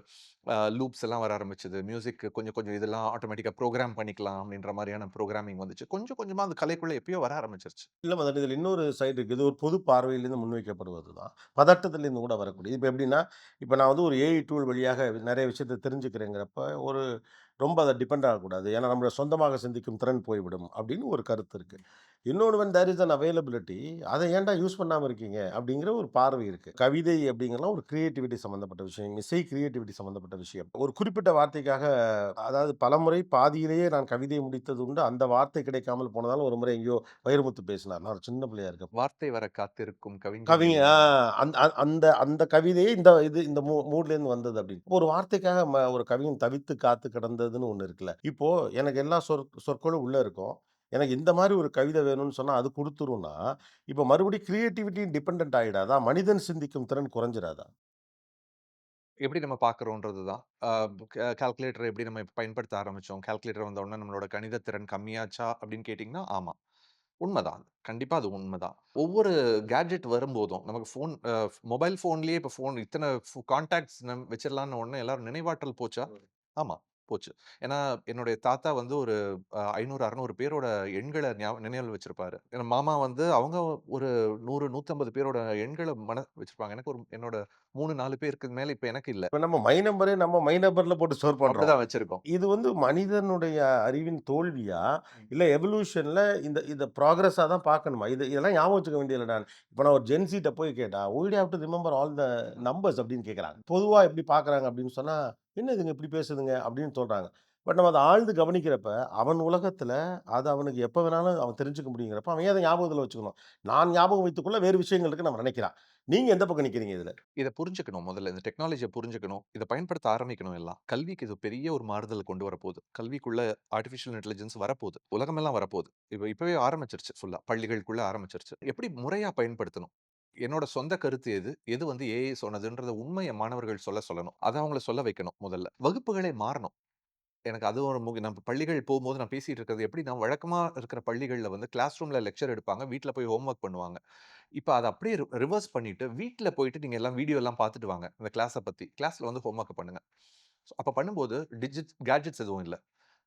லூப்ஸ் எல்லாம் வர ஆரம்பிச்சது. மியூசிக் கொஞ்சம் கொஞ்சம் இதெல்லாம் ஆட்டோமேட்டிக்கா புரோகிராம் பண்ணிக்கலாம் அப்படின்ற மாரியான புரோகிராமிங் வந்துச்சு. கொஞ்சம் கொஞ்சமா அந்த கலைக்குள்ள எப்பயோ வர ஆரம்பிச்சுருச்சு. இல்ல மதன் இதில இன்னொரு சைடு இருக்கு. இது ஒரு பொது பார்வையிலிருந்து முன்வைக்கப்படுவது தான். பதட்டத்திலிருந்து கூட வரக்கூடியது. இப்ப எப்படின்னா, இப்ப நான் வந்து ஒரு ஏஐ டூல் வழியாக நெறைய விஷயத்த தெரிஞ்சுக்கிறேங்கிறப்ப, ஒரு ரொம்ப அத டிபெண்ட் ஆகக்கூடாது. ஏன்னா, நம்முடைய சொந்தமாக சிந்திக்கும் திறன் போய்விடும் அப்படின்னு ஒரு கருத்து இருக்கு. இன்னொன்னு when there is an availability அத ஏன்டா யூஸ் பண்ணாம இருக்கீங்க? அப்படிங்கிற ஒரு பார்வை இருக்கு. கவிதை அப்படிங்கிறலாம் ஒரு கிரியேட்டிவிட்டி சம்மந்தப்பட்ட விஷயம். இசை கிரியேட்டிவிட்டி சம்மந்தப்பட்ட விஷயம். ஒரு குறிப்பிட்ட வார்த்தைக்காக அதாவது பலமுறை பாதியிலேயே நான் கவிதையை முடித்தது உண்டு. அந்த வார்த்தை கிடைக்காமல் போனதால ஒரு முறை எங்கேயோ வைரமுத்து பேசினார். நான் ஒரு சின்ன பிள்ளையா இருக்கப்ப. வார்த்தை வர காத்திருக்கும் கவிஞ கவிஞனில் ஆ நான். அந்த அந்த கவிதையே இந்த மூட்லேருந்து வந்தது அப்படின்னு. ஒரு வார்த்தைக்காக ஒரு கவிஞன் தவித்து காத்து கிடந்ததுன்னு ஒண்ணு இருக்குல்ல. இப்போ எனக்கு எல்லா சொற்களும் உள்ள இருக்கும். எனக்கு இந்த மாரி ஒரு கவிதை வேணும்னு சொன்னா அது குடுத்துரும்னா, இப்ப மறுபடியும் கிரியேட்டிவிட்டி டிபெண்டன்ட் ஆயிடாதா? மனிதன் சிந்திக்கும் திறன் குறைஞ்சிராதா? எப்படி நம்ம பார்க்குறோன்றது தான். அ கால்குலேட்டர் எப்படி நம்ம இப்ப பயன்படுத்த ஆரம்பிச்சோம். கால்குலேட்டர் வந்த உடனே நம்மளோட கணித திறன் கம்மியாச்சா அப்படின்னு கேட்டீங்கன்னா, ஆமா. உண்மதான். கண்டிப்பா அது உண்மதான். ஒவ்வொரு கேட்ஜெட் வரும்போதும் நமக்கு ஃபோன் மொபைல் ஃபோன்லயே இப்ப இத்தன கான்டாக்ட்ஸ் வச்சிடலாம்னு உடனே எல்லாரும் நினைவாற்றல் போச்சா? ஆமா. போச்சு. ஏன்னா, என்னுடைய தாத்தா வந்து ஒரு 500, 600 பேரோட எண்கள நினைவுல வச்சிருப்பாரு. என் மாமா வந்து அவங்க ஒரு 100, 150 பேரோட எண்கள வச்சிருப்பாங்க. எனக்கு என்னோட 3, 4 பேருக்கு மேல இப்ப எனக்கு இல்ல. இப்ப நம்ம மை நம்பரே நம்ம மை நம்பர்ல போட்டு ஸ்டோர் பண்றோம். அப்படிதான் வச்சிருக்கோம். இது வந்து மனிதனுடைய அறிவின் தோல்வியா? இல்ல எவல்யூஷன்ல இந்த இந்த ப்ராக்ரஸா தான் பார்க்கணுமா? இதெல்லாம் ஞாபகம் வச்சுக்க வேண்டியதில்ல நான். இப்ப நான் ஒரு ஜென்ஸிட்ட போய் கேட்டா, "would you have to remember all the numbers" அப்படின்னு கேட்கறாங்க. பொதுவா எப்படி பார்க்குறாங்க அப்படின்னு சொன்னா, "என்ன இதுங்க இப்படி பேசுதுங்க?" அப்படின்னு சொல்றாங்க. பட் நம்ம அத ஆழ்ந்து கவனிக்கிறப்ப, அவன் உலகத்துல அது அவனுக்கு எப்ப வேணாலும் அவன் தெரிஞ்சுக்க முடியுங்கிறப்ப, அவன் ஏன் அத ஞாபகத்துல வச்சுக்கணும்? நான் ஞாபகம் வைத்துக் கொள்ள வேறு விஷயங்கள் இருக்குன்னு அவன் நினைக்கிறான். நீங்க எந்த பக்கம் நிக்கிறீங்க இதுல? இத புரிஞ்சுக்கணும் முதல்ல. இந்த டெக்னாலஜிய புரிஞ்சுக்கணும். இத பயன்படுத்த ஆரம்பிக்கணும் எல்லாம். கல்விக்கு இது பெரிய ஒரு மாறுதல கொண்டு வரப்போது. கல்விக்குள்ள ஆர்டிபிஷியல் இன்டெலிஜென்ஸ் வரப்போது. உலகமெல்லாம் வரப்போது. இப்பவே ஆரம்பிச்சுருச்சு ஃபுல்லா. பள்ளிகளுக்குள்ள ஆரம்பிச்சுருச்சு. எப்படி முறையா பயன்படுத்தணும்? என்னோட சொந்த கருத்து எது? எது வந்து ஏஐ சொன்னதுன்றத உண்மைய மாணவர்கள் சொல்லணும். அத அவங்கள சொல்ல வைக்கணும் முதல்ல. வகுப்புகளே மாறணும். எனக்கு அது ஒரு நம்ம பள்ளிகள் போகும்போது நான் பேசிட்டு இருக்கிறது எப்படின்னா, வழக்கமா இருக்கிற பள்ளிகள்ல வந்து கிளாஸ் ரூம்ல லெக்சர் எடுப்பாங்க. வீட்ல போய் ஹோம் ஒர்க் பண்ணுவாங்க. இப்ப அத அப்படியே ரிவர்ஸ் பண்ணிட்டு, வீட்ல போயிட்டு நீங்க எல்லாம் வீடியோ எல்லாம் பார்த்துட்டு வாங்க. இந்த கிளாஸ பத்தி. கிளாஸ்ல வந்து ஹோம் ஒர்க் பண்ணுங்க. அப்ப பண்ணும்போது கேட்ஜெட்ஸ் எதுவும் இல்ல.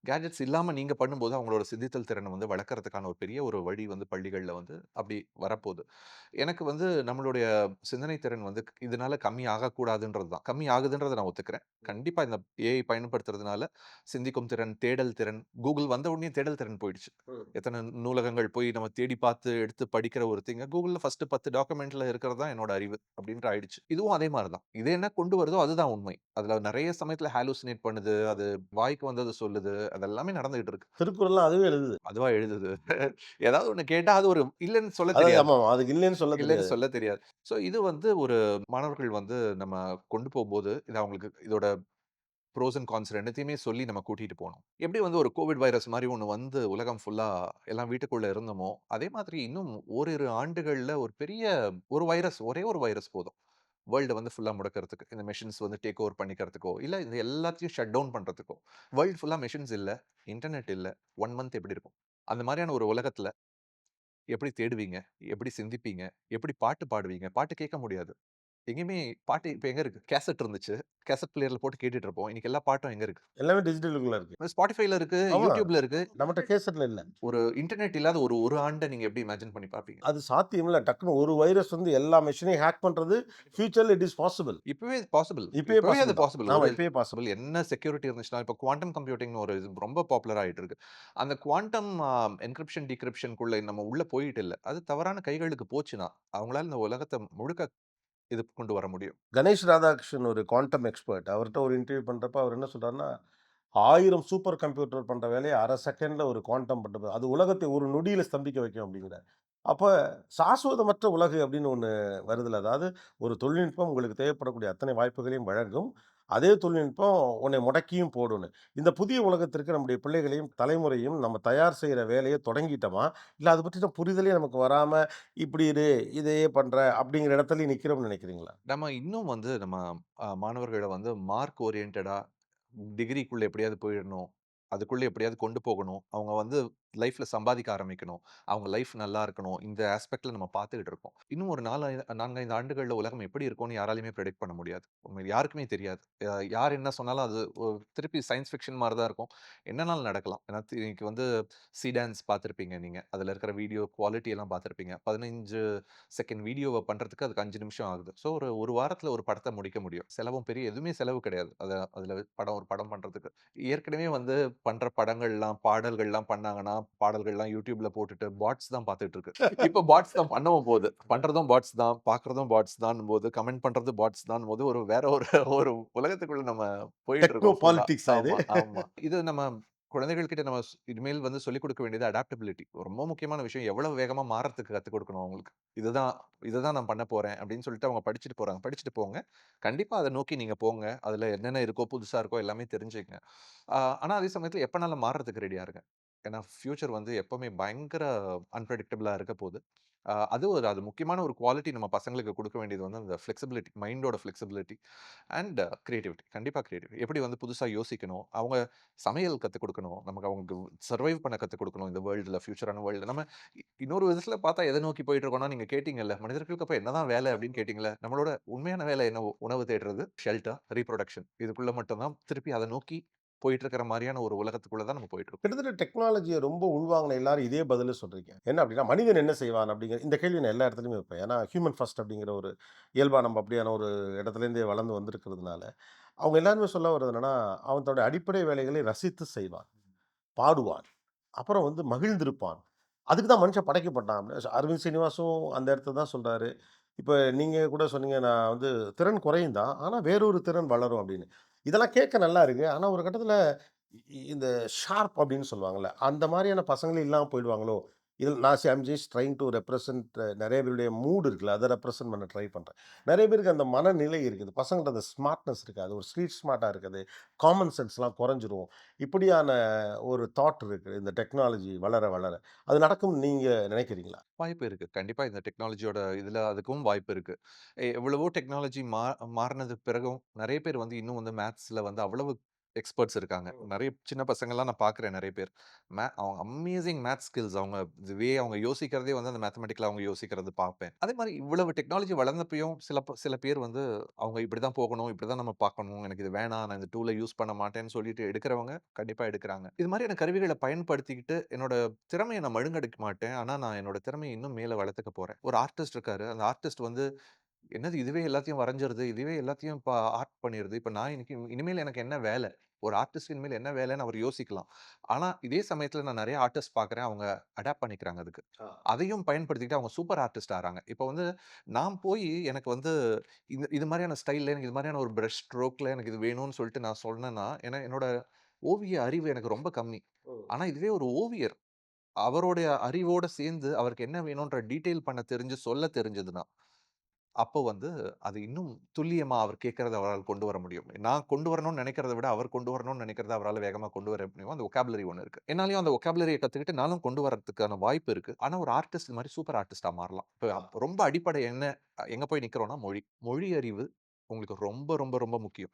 கேட்ஜெட்ஸ் இல்லாம நீங்க பண்ணும்போது, அவங்களோட சிந்தித்தல் திறன வந்து வளர்க்கறதுக்கான ஒரு பெரிய ஒரு வழி வந்து பள்ளிகள்ல வந்து அப்படி வரப்போது. எனக்கு வந்து நம்மளுடைய சிந்தனை திறன் வந்து இதனால கம்மி ஆகக்கூடாதுன்றது தான். கம்மி ஆகுதுன்றத நான் ஒத்துக்கிறேன். கண்டிப்பா இந்த ஏஐ பயன்படுத்துறதுனால சிந்திக்கும் திறன், தேடல் திறன், Google வந்த உடனே தேடல் திறன் போயிடுச்சு. எத்தன நூலகங்கள் போய் நம்ம தேடி பார்த்து எடுத்து படிக்கிற ஒரு திங்க, Googleல ஃபர்ஸ்ட் 10 டாக்குமெண்ட்ல இருக்கிறது தான் என்னோட அறிவு அப்படின்ற ஆயிடுச்சு. இதுவும் அதே மாரி தான். இது என்ன கொண்டு வருதோ அதுதான் உண்மை. அதுல நெறைய சமயத்துல ஹாலுசினேட் பண்ணுது. அது வாய்க்கு வந்தத சொல்லுது. அது எல்லாமே நடந்துகிட்டு இருக்கு. திருக்குறள்லாம் அதுவே எழுதுது. அதுவா எழுதுது. ஏதாவது ஒண்ணு கேட்டா அது ஒரு இல்லன்னு சொல்ல அதாவது தெரியாது. ஆமாமா. அதுக்கு இல்லைன்னு சொல்ல இல்லன்னு தெரியாது. சொல்ல தெரியாது. ஸோ இது வந்து ஒரு மாணவர்கள் வந்து நம்ம கொண்டு போம்போது, இது அவங்களுக்கு இதோட ப்ரோஸ் அண்ட் கான்ஸ் 2த்தையுமே சொல்லி நம்ம கூட்டிட்டு போணும். எப்படி வந்து ஒரு கோவிட் வைரஸ் மாரி ஒண்ணு வந்து உலகம் ஃபுல்லா எல்லாம் வீட்டுக்குள்ள இருந்தோமோ, அதே மாதிரி இன்னும் ஓரிரு ஆண்டுகள்ல ஒரு பெரிய ஒரு வைரஸ், ஒரே ஒரு வைரஸ் போதும். வேர்ல்ட வந்து ஃபுல்லா முடக்குறதுக்கு. இந்த மெஷின்ஸ் வந்து டேக் ஓவர் பண்ணிக்கிறதுக்கோ, இல்ல இது எல்லாத்தையும் ஷட் டவுன் பண்றதுக்கோ. வேர்ல்ட் ஃபுல்லா மெஷின்ஸ் இல்ல, இன்டர்நெட் இல்ல. 1 மந்த் எப்படி இருக்கும்? அந்த மாரியான ஒரு உலகத்துல எப்படி தேடுவீங்க? எப்படி சிந்திப்பீங்க? எப்படி பாட்டு பாடுவீங்க? பாட்டு கேட்க முடியாது. எங்கேயுமே பாட்டு இப்ப எங்க இருக்கு? கேசெட் இருந்துச்சு. கேசெட் பிளேயர்ல போட்டு கேட்டுட்டு இருப்போம். இன்னைக்கு எல்லா பாட்டும் எங்க இருக்கு? எல்லாமே டிஜிட்டலுக்குள்ள இருக்கு. Spotifyல இருக்கு, ஆமா. YouTubeல இருக்கு. நம்மட்ட கேசெட்ல இல்ல. ஒரு இன்டர்நெட் இல்லாத ஒரு ஒரு ஆண்ட நீங்க எப்படி இமேஜின் பண்ணி பார்ப்பீங்க? அது சாத்தியம் இல்ல. டக்குனு ஒரு வைரஸ் வந்து எல்லா மெஷினையும் ஹேக் பண்றது ஃபியூச்சர்ல இட் இஸ் பாசிபிள். இப்பவே பாசிபிள். இப்பயே இப்பவே அது பாசிபிள் தான். பாசிபிள். ஆமா, ஒரு இப்பயே பாசிபிள். என்ன செக்யூரிட்டி இருந்துச்சுன்னா, இப்ப குவாண்டம் கம்ப்யூட்டிங்ன்னு ஒரு இது ரொம்ப பாப்புலர் ஆயிட்டு இருக்கு. அந்த குவாண்டம் என்கிரிப்ஷன், டிகிரிப்ஷன்க்குள்ள நம்ம உள்ள போயிட்டு இல்ல. அது தவறான கைகளுக்கு போச்சுன்னா, அவங்களால இந்த உலகத்த முழுக்க இது கொண்டு வர முடியும். கணேஷ் ராதாகிருஷ்ணன் ஒரு குவாண்டம் எக்ஸ்பெர்ட். அவர்ட்ட ஒரு இன்டர்வியூ பண்றப்ப அவர் என்ன சொல்றாருன்னா, 1000 சூப்பர் கம்ப்யூட்டர் பண்ற வேலைய 1/2 செகண்ட்ல ஒரு குவாண்டம் பண்றது. அது உலகத்தை ஒரு நொடியில ஸ்தம்பிக்க வைக்கும் அப்படிங்கிறார். அப்ப சாஸ்வதமற்ற உலகு அப்படின்னு ஒண்ணு வருதுல்ல. அதாவது ஒரு தொழில்நுட்பம் உங்களுக்கு தேவைப்படக்கூடிய அத்தனை வாய்ப்புகளையும் வழங்கும். அதே தொழில்நுட்பம் உன்னை முடக்கியும் போடும்னு. இந்த புதிய உலகத்திற்கு நம்முடைய பிள்ளைகளையும், தலைமுறையும் நம்ம தயார் செய்ற வேலைய தொடங்கிட்டோமா? இல்ல அத பத்தின புரிதலே நமக்கு வராம, இப்படி இரு, இதையே பண்ற அப்படிங்கிற இடத்துலயே நிக்கிறோம்னு நினைக்கிறீங்களா? நம்ம இன்னும் வந்து நம்ம மாணவர்கள வந்து மார்க் ஓரியன்டடா டிகிரிக்குள்ள எப்படியாவது போயிடணும். அதுக்குள்ள எப்படியாவது கொண்டு போகணும். அவங்க வந்து லைஃப்ல சம்பாதிக்க ஆரம்பிக்கணும். அவங்க லைஃப் நல்லா இருக்கணும். இந்த ஆஸ்பெக்ட்ல நம்ம பார்த்துக்கிட்டு இருக்கோம். இன்னும் ஒரு 4, 5 ஆண்டுகள்ல உலகம் எப்படி இருக்கும்னு யாராலயுமே பிரெடிக்ட் பண்ண முடியாது. உண்மையில யாருக்குமே தெரியாது. யார் என்ன சொன்னாலும் அது திருப்பி சயன்ஸ் ஃபிக்ஷன் மாரி தான் இருக்கும். என்னனாலும் நடக்கலாம். ஏன்னா இன்னைக்கு வந்து டான்ஸ் பார்த்திருப்பீங்க நீங்க. அதுல இருக்கிற வீடியோ குவாலிட்டி எல்லாம் பார்த்திருப்பீங்க. 15 செகண்ட் வீடியோவ பண்றதுக்கு அதுக்கு 5 நிமிஷம் ஆகுது. ஸோ ஒரு வாரத்துல ஒரு படத்த முடிக்க முடியும். செலவும் பெரிய எதுவுமே செலவு கிடையாது. அதுல ஒரு படம் பண்றதுக்கு. ஏற்கனவே வந்து பண்ற படங்கள்லாம், பாடல்கள்லாம் பண்ணாங்கன்னா, பாடல்கள்லாம் YouTubeல போட்டுட்டு பாட்ஸ் தான் பார்த்துட்டு இருக்கு. இப்ப பாட்ஸ் தான் பண்ணவும் போது. பண்றதும் பாட்ஸ் தான், பார்க்குறதும் பாட்ஸ் தான்னும்போது, கமெண்ட் பண்றது பாட்ஸ் தான்னும்போது, ஒரு வேற ஒரு ஒரு உலகத்துக்குள்ள நம்ம போயிட்டு டெக்னோ இருக்கோம் ஃபுல்லா. பாலிடிக்ஸா இது? ஆமா, ஆமா. இது நம்ம குழந்தைகள் கிட்ட நம்ம இனிமேல் வந்து சொல்லிக் கொடுக்க வேண்டியது அடாப்டபிலிட்டி. ரொம்ப முக்கியமான விஷயம். எவ்வளவு வேகமா மாறத்துக்கு கத்துக் கொடுக்கணும் அவங்களுக்கு. இதுதான் இதுதான் நான் பண்ண போறேன் அப்படின்னு சொல்லிட்டு அவங்க படிச்சுட்டு போறாங்க. படிச்சுட்டு போங்க. கண்டிப்பா அத நோக்கி நீங்க போங்க. அதுல என்னென்ன இருக்கோ, புதுசா இருக்கோ எல்லாமே தெரிஞ்சுக்கங்க. ஆனா அதே சமயத்துல எப்பனாலும் மாறுறதுக்கு ரெடியா இருங்க. ஏன்னா ஃபியூச்சர் வந்து எப்பவுமே பயங்கர அன்பிரெடிக்டபிளா இருக்க போது. அது முக்கியமான ஒரு குவாலிட்டி நம்ம பசங்களுக்கு குடுக்க வேண்டியது வந்து அந்த ஃப்ளெக்ஸிபிலிட்டி, மைண்டோட ஃப்ளெக்ஸிபிலிட்டி அண்ட் கிரியேட்டிவிட்டி. கண்டிப்பா கிரியேட்டிவிட்டி. எப்படி வந்து புதுசா யோசிக்கணும், அவங்க சமையல் கத்துக் குடுக்கணும், நமக்கு அவங்களுக்கு சர்வைவ் பண்ண கத்துக் குடுக்கணும் இந்த வேர்ல்டுல, ஃபியூச்சரான வேர்ல்டுல. நம்ம இன்னொரு விதத்துல பார்த்தா எத நோக்கி போயிட்டு இருக்கோம்னா, நீங்க கேட்டீங்கல்ல, மனிதர்களுக்கு அப்ப என்னதான் வேலை அப்படின்னு கேட்டீங்கல்ல, நம்மளோட உண்மையான வேலை என்ன? உணவு தேடுறது, ஷெல்டர், ரீப்ரொடக்ஷன். இதுக்குள்ள மட்டும் தான் திருப்பி அத நோக்கி போயிட்டு இருக்கிற மாதிரியான ஒரு உலகத்துக்குள்ள தான் நம்ம போயிட்டு இருக்கோம். கிட்டத்தட்ட டெக்னாலஜிய ரொம்ப உள்வாங்கின எல்லாரும் இதே பதில சொல்றீங்க. என்ன அப்டின்னா, மனிதன் என்ன செய்வான் அப்டிங்கிற இந்த கேள்வி நான் எல்லா இடத்துலயுமே வைப்பேன். ஏன்னா, ஹியூமன் ஃபர்ஸ்ட் அப்டிங்கிற ஒரு இயல்பா நம்ம அப்படியான ஒரு இடத்துலேருந்தே வளர்ந்து வந்திருக்கிறதுனால, அவங்க எல்லாருமே சொல்ல வர்றது என்னன்னா, அவன் தன்னுடைய அடிப்படை வேலைகளை ரசித்து செய்வான், பாடுவான், அப்புறம் வந்து மகிழ்ந்திருப்பான். அதுக்கு தான் மனுஷன் படைக்கப்பட்டான். அரவிந்த் ஸ்ரீனிவாசும் அந்த இடத்த தான் சொல்றாரு. இப்ப நீங்க கூட சொன்னீங்க, நான் வந்து திறன் குறையும் தான். ஆனா வேறொரு திறன் வளரும் அப்படின்னு. இதெல்லாம் கேட்க நல்லா இருக்கு. ஆனா ஒரு கட்டத்தில இந்த ஷார்ப் அப்படின்னு சொல்லுவாங்கல்ல, அந்த மாரியான பசங்களே இல்லாம போயிடுவாங்களோ? இதில நான் I am just trying to represent நெறைய பேருடைய மூட் இருக்குல்ல, அத ரெப்ரசன்ட் பண்ண ட்ரை பண்றேன். நெறைய பேருக்கு அந்த மனநிலை இருக்குது. பசங்கள்ட்ட அந்த ஸ்மார்ட்னஸ் இருக்காது. ஒரு ஸ்ட்ரீட் ஸ்மார்ட்டா இருக்குது. காமன் சென்ஸ்லாம் குறைஞ்சிரும். இப்படியான ஒரு தாட் இருக்கு. இந்த டெக்னாலஜி வளர, வளர. அது நடக்கும்னு நீங்க நினைக்கிறீங்களா? வாய்ப்பு இருக்கு. கண்டிப்பா இந்த டெக்னாலஜியோட இதுல அதுக்கும் வாய்ப்பு இருக்கு. எவ்வளவோ டெக்னாலஜி மாறுனதுக்கு பிறகும் நெறைய பேர் வந்து இன்னும் வந்து மேத்ஸ்ல வந்து அவ்வளவு எக்ஸ்பர்ட்ஸ் இருக்காங்க. நெறைய சின்ன பசங்கலாம் நான் பார்க்குறேன் நெறைய பேர். அவங்க அமேசிங் மேத்ஸ் ஸ்கில்ஸ் அவங்க அவங்க யோசிக்கிறதே வந்து அந்த மேத்தமேட்டிக்கலா அவங்க யோசிக்கிறது பார்ப்பேன். அதே மாரி இவ்வளவு டெக்னாலஜி வளர்ந்தப்பயும் சில பேர் வந்து அவங்க இப்படிதான் போகணும், இப்படிதான் நம்ம பார்க்கணும். எனக்கு இது வேணாம். நான் இந்த டூல யூஸ் பண்ண மாட்டேன்னு சொல்லிட்டு எடுக்கிறவங்க கண்டிப்பா எடுக்குறாங்க. இது மாதிரியான கருவிகள பயன்படுத்திக்கிட்டு என்னோட திறமைய நான் மழுங்கடிக்க மாட்டேன். ஆனா, நான் என்னோட திறமைய இன்னும் மேல வளர்த்துக்க போறேன். ஒரு ஆர்டிஸ்ட் இருக்காரு. அந்த ஆர்டிஸ்ட் வந்து, "என்னது இதுவே எல்லாத்தையும் வரைஞ்சிருது. இதுவே எல்லாத்தையும் இப்ப ஆர்ட் பண்ணிருது. இப்ப நான் இனிமேல் எனக்கு என்ன வேல? ஒரு ஆர்டிஸ்ட் இனிமேல் என்ன வேலைன்னு அவர் யோசிக்கலாம்." ஆனா, இதே சமயத்துல நான் நெறைய ஆர்டிஸ்ட் பார்க்குறேன். அவங்க அடாப்ட் பண்ணிக்கிறாங்க அதுக்கு. அதையும் பயன்படுத்திக்கிட்டு அவங்க சூப்பர் ஆர்டிஸ்ட் ஆறாங்க. இப்ப வந்து நான் போயி எனக்கு வந்து இது மாரியான ஸ்டைல்ல எனக்கு இது மாரியான ஒரு பிரஷ் ஸ்ட்ரோக்ல எனக்கு இது வேணும்னு சொல்லிட்டு நான் சொன்னேன்னா, ஏன்னா என்னோட ஓவிய அறிவு எனக்கு ரொம்ப கம்மி. ஆனா, இதுவே ஒரு ஓவியர் அவருடைய அறிவோட சேர்ந்து அவருக்கு என்ன வேணுன்ற டீட்டெயில் பண்ண தெரிஞ்சு, சொல்ல தெரிஞ்சதுன்னா, அப்போ வந்து அது இன்னும் துல்லியமா அவர் கேட்கிறத அவரால கொண்டு வர முடியும். நான் கொண்டு வரணும்னு நினைக்கிறத விட, அவர் கொண்டு வரணும்னு நினைக்கிறத அவரால வேகமா கொண்டு வர முடியும். அந்த வொக்காபுலரி ஒண்ணு இருக்கு. என்னாலயும் அந்த வொக்காபுலரிய கத்துக்கிட்டு நானும் கொண்டு வரதுக்கான வாய்ப்பு இருக்கு. ஆனா ஒரு ஆர்டிஸ்ட் மாரி சூப்பர் ஆர்டிஸ்ட்டா மாறலாம். இப்ப ரொம்ப அடிப்படை எங்க போய் நிக்கிறோம்னா மொழி. மொழி அறிவு உங்களுக்கு ரொம்ப, ரொம்ப, ரொம்ப முக்கியம்.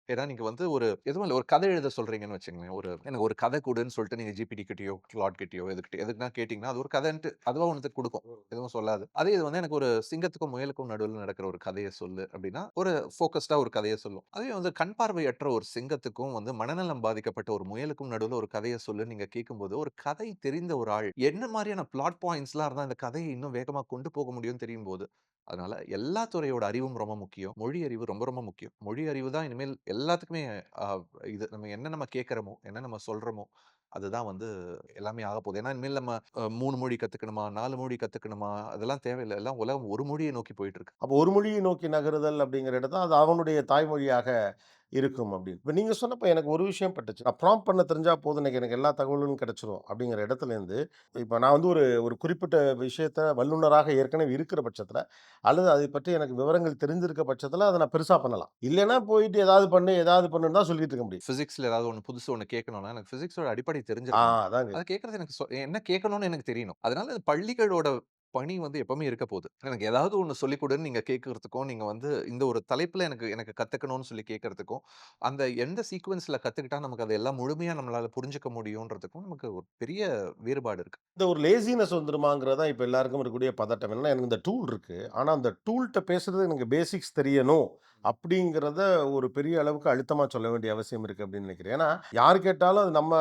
ஏன்னா, நீங்க வந்து எதுவும் இல்ல. ஒரு கதை எழுத சொல்றீங்கன்னு வச்சுக்கங்களேன். எனக்கு ஒரு கதை குடுன்னு சொல்லிட்டு நீங்க GPT கிட்டயோ, கிளாட் கிட்டயோ எதுக்குன்னா கேட்டீங்கன்னா, அது ஒரு கதைன்ட்டு அதுவா ஒண்ணு குடுக்கும். எதுவும் சொல்லாது. அதே இது வந்து எனக்கு ஒரு சிங்கத்துக்கும், முயலுக்கும் நடுவுல நடக்கிற ஒரு கதைய சொல்லு அப்டின்னா, ஒரு ஃபோகஸ்டா ஒரு கதைய சொல்லும். அதே வந்து கண் பார்வையற்ற ஒரு சிங்கத்துக்கும் வந்து மனநலம் பாதிக்கப்பட்ட ஒரு முயலுக்கும் நடுவுல ஒரு கதைய சொல்லுன்னு நீங்க கேட்கும்போது, ஒரு கதை தெரிந்த ஒரு ஆள் என்ன மாரியான பிளாட் பாயிண்ட்ஸ்லாம் இருந்தா இந்த கதைய இன்னும் வேகமா கொண்டு போக முடியும்னு தெரியும்போது, அதனால எல்லா துறையோட அறிவும் ரொம்ப முக்கியம். மொழி அறிவு ரொம்ப, ரொம்ப முக்கியம். மொழி அறிவு தான் இனிமேல் எல்லாத்துக்குமே அ நம்ம கேட்கிறோமோ, என்ன நம்ம சொல்றோமோ, அதுதான் வந்து எல்லாமே ஆகப்போகுது. ஏன்னா இனிமேல் நம்ம 3 மொழி கத்துக்கணுமா, 4 மொழி கத்துக்கணுமா, அதெல்லாம் தேவையில்ல. எல்லாம் உலகம் ஒரு மொழிய நோக்கி போயிட்டு இருக்கு. அப்போ ஒரு மொழியை நோக்கி நகருதல் அப்படிங்கிற இடத்துல அது அவனுடைய தாய்மொழியாக இருக்கும் அப்படின்னு. இப்ப நீங்க சொன்னப்ப எனக்கு ஒரு விஷயம் பட்டுச்சு. நான் ப்ராம்ப்ட் பண்ண தெரிஞ்சா போதும், இன்னைக்கு எனக்கு எல்லா தகவலும் கிடைச்சிரும் அப்படிங்கிற இடத்துலேருந்து, இப்ப நான் வந்து ஒரு ஒரு குறிப்பிட்ட விஷயத்த வல்லுனராக ஏற்கனவே இருக்கிற பட்சத்தில, அல்லது அதை பற்றி எனக்கு விவரங்கள் தெரிஞ்சிருக்க பட்சத்தில, அத நான் பெருசா பண்ணலாம். இல்லன்னா போயிட்டு ஏதாவது பண்ணு, ஏதாவது பண்ணுன்னு தான் சொல்லிட்டு இருக்க முடியும். பிசிக்ஸ்ல ஏதாவது ஒண்ணு புதுசு ஒண்ணு கேட்கணும்னா, எனக்கு பிசிக்ஸோட அடிப்படை ஆ தெரிஞ்சிருக்கணும். அதாங்க. அத கேட்கறது எனக்கு என்ன கேட்கணும்னு எனக்கு தெரியணும். அதனால பள்ளிகளோட பணி வந்து எப்பவுமே இருக்க போது. எனக்கு ஏதாவது ஒண்ணு சொல்லிக் குடுன்னு நீங்க கேட்கறதுக்கும், நீங்க வந்து இந்த ஒரு தலைப்புல எனக்கு எனக்கு கத்துக்கணும்னு சொல்லி கேட்கறதுக்கும், அந்த எந்த சீக்வென்ஸ்ல கத்துக்கிட்டா நமக்கு அது எல்லாம் முழுமையா நம்மளால புரிஞ்சுக்க முடியும்ன்றதுக்கும் நமக்கு ஒரு பெரிய வேறுபாடு இருக்கு. இந்த ஒரு லேசினஸ் வந்துருமாங்கிறது தான் இப்ப எல்லாருக்கும் இருக்கக்கூடிய பதட்டம். என்னன்னா, எனக்கு இந்த டூல் இருக்கு. ஆனா, அந்த டூல்ட்ட பேசுறது எனக்கு பேசிக்ஸ் தெரியணும். அப்படிங்கிறத ஒரு பெரிய அளவுக்கு அழுத்தமா சொல்ல வேண்டிய அவசியம் இருக்கு அப்படின்னு நினைக்கிறேன். ஏன்னா, யாரு கேட்டாலும் அது நம்ம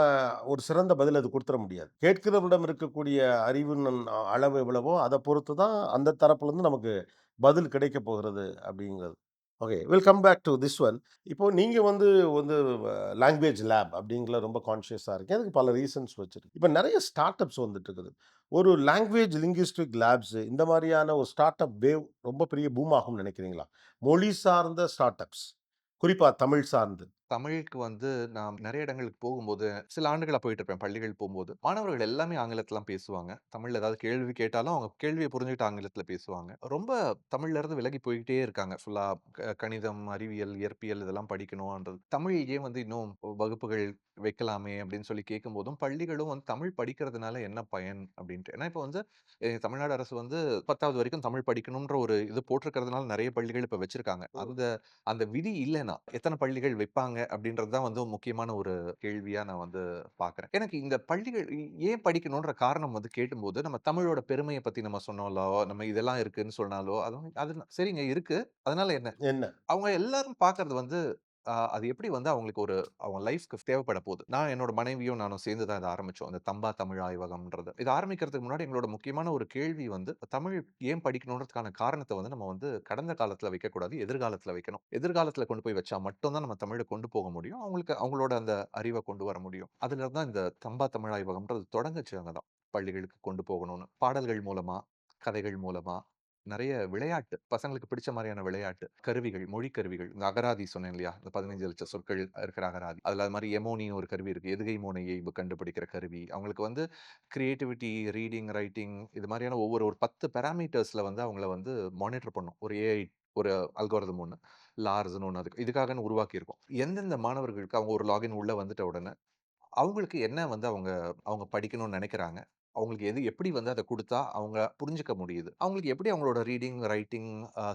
ஒரு சிறந்த பதில் அது குடுத்துற முடியாது. கேட்கிறவரிடம் இருக்கக்கூடிய அறிவின் அளவு எவ்வளவோ, அத பொறுத்து தான் அந்த தரப்புலருந்து நமக்கு பதில் கிடைக்கப் போகிறது அப்படிங்கிறது. Okay. Will come back to this one. இப்போ நீங்க வந்து வந்து லாங்குவேஜ் லேப் அப்படிங்கிற ரொம்ப கான்ஷியஸா இருக்கீங்க. அதுக்கு பல ரீசன்ஸ் வச்சிருக்கு. இப்ப நெறைய ஸ்டார்ட் அப்ஸ் வந்துட்டு இருக்குது. ஒரு லாங்குவேஜ் லிங்குயிஸ்டிக் லேப்ஸ் இந்த மாரியான ஒரு ஸ்டார்ட் அப் வேவ் ரொம்ப பெரிய பூம் ஆகும்னு நினைக்கிறீங்களா? மொழி சார்ந்த ஸ்டார்ட் அப்ஸ். குறிப்பா தமிழ் சார்ந்து. தமிழுக்கு வந்து நான் நெறைய இடங்களுக்கு போகும்போது, சில ஆண்டுகளா போயிட்டுருப்பேன் பள்ளிகள் போம்போது. மாணவர்கள் எல்லாமே ஆங்கிலத்தில தான் பேசுவாங்க. தமிழ்ல ஏதாவது கேள்வி கேட்டாலும், அவங்க கேள்விய புரிஞ்சுகிட்டு ஆங்கிலத்தில பேசுவாங்க. ரொம்ப தமிழ்ல இருந்து விலகி போய்க்கிட்டே இருக்காங்க. ஃபுல்லா கணிதம், அறிவியல், இயற்பியல் இதெல்லாம் படிக்கணுன்றது. தமிழ் ஏன் வந்து இன்னும் வகுப்புகள் வைக்கலாமே அப்படின்னு சொல்லி கேட்கும்போதும், பள்ளிகளும் வந்து தமிழ் படிக்கிறதுனால என்ன பயன்? அப்படின்ட்டு. ஏன்னா இப்ப வந்து தமிழ்நாடு அரசு வந்து 10வது வரைக்கும் தமிழ் படிக்கணும்ன்ற ஒரு இது போட்டிருக்கிறதுனால நெறைய பள்ளிகள் இப்ப வச்சிருக்காங்க. அந்த அந்த விதி இல்லன்னா, எத்தன பள்ளிகள் வைப்பாங்க அப்படின்றது தான் வந்து முக்கியமான ஒரு கேள்வியா நான் வந்து பார்க்குறேன். எனக்கு இந்த பள்ளிகள் ஏன் படிக்கணுன்ற காரணம் வந்து கேட்டும்போது, நம்ம தமிழோட பெருமைய பத்தி நம்ம சொன்னாலோ, நம்ம இதெல்லாம் இருக்குன்னு சொன்னாலோ, அது சரிங்க இருக்கு. அதனால என்ன? என்ன? அவங்க எல்லாரும் பார்க்கறது வந்து அது எப்படி வந்து அவங்களுக்கு அவங்க லைஃப்க்கு தேவைப்பட போகுது. நான் என்னோட மனைவியும் நானும் சேர்ந்து தான் இத ஆரம்பிச்சோம். இந்த தம்பா தமிழ் ஆய்வகம்ன்றது. இத ஆரம்பிக்கிறதுக்கு முன்னாடி எங்களோட முக்கியமான ஒரு கேள்வி வந்து, தமிழ் ஏன் படிக்கணுன்றதுக்கான காரணத்த வந்து நம்ம வந்து கடந்த காலத்துல வைக்கக்கூடாது. எதிர்காலத்துல வைக்கணும். எதிர்காலத்துல கொண்டு போய் வச்சா மட்டும் தான் நம்ம தமிழ கொண்டு போக முடியும். அவங்களோட அந்த அறிவ கொண்டு வர முடியும். அதுல தான் இந்த தம்பா தமிழ் ஆய்வகம்ன்றது தொடங்குச்சு அங்க தான். பள்ளிகளுக்கு கொண்டு போகணும்னு. பாடல்கள் மூலமா, கதைகள் மூலமா, நெறைய விளையாட்டு, பசங்களுக்கு பிடிச்ச மாரியான விளையாட்டு, கருவிகள், மொழி கருவிகள். இந்த அகராதி சொன்னேன் இல்லையா? இந்த 15,00,000 சொற்கள் இருக்கிற அகராதி. அதுல அது மாரி எமோனின்னு ஒரு கருவி இருக்கு. எதுகை மோனையை கண்டுபிடிக்கிற கருவி. அவங்களுக்கு வந்து கிரியேட்டிவிட்டி, ரீடிங், ரைட்டிங் இது மாரியான ஒரு 10 பாராமீட்டர்ஸ்ல வந்து அவங்கள வந்து மானிட்டர் பண்ணும். ஒரு ஏஐ ஒரு அல்காரிதம் ஒண்ணு. லார்ஸ்ன்னு ஒண்ணு இதுக்காகன்னு உருவாக்கியிருக்கோம். எந்தெந்த மாணவர்களுக்கு அவங்க ஒரு லாகின் உள்ள வந்துட்ட உடனே அவங்களுக்கு என்ன வந்து அவங்க அவங்க படிக்கணும்னு நெனைக்கிறாங்க? அவங்களுக்கு எப்படி வந்து அத குடுத்தா அவங்க புரிஞ்சுக்க முடியுது? அவங்களுக்கு எப்படி அவங்களோட ரீடிங், ரைட்டிங்,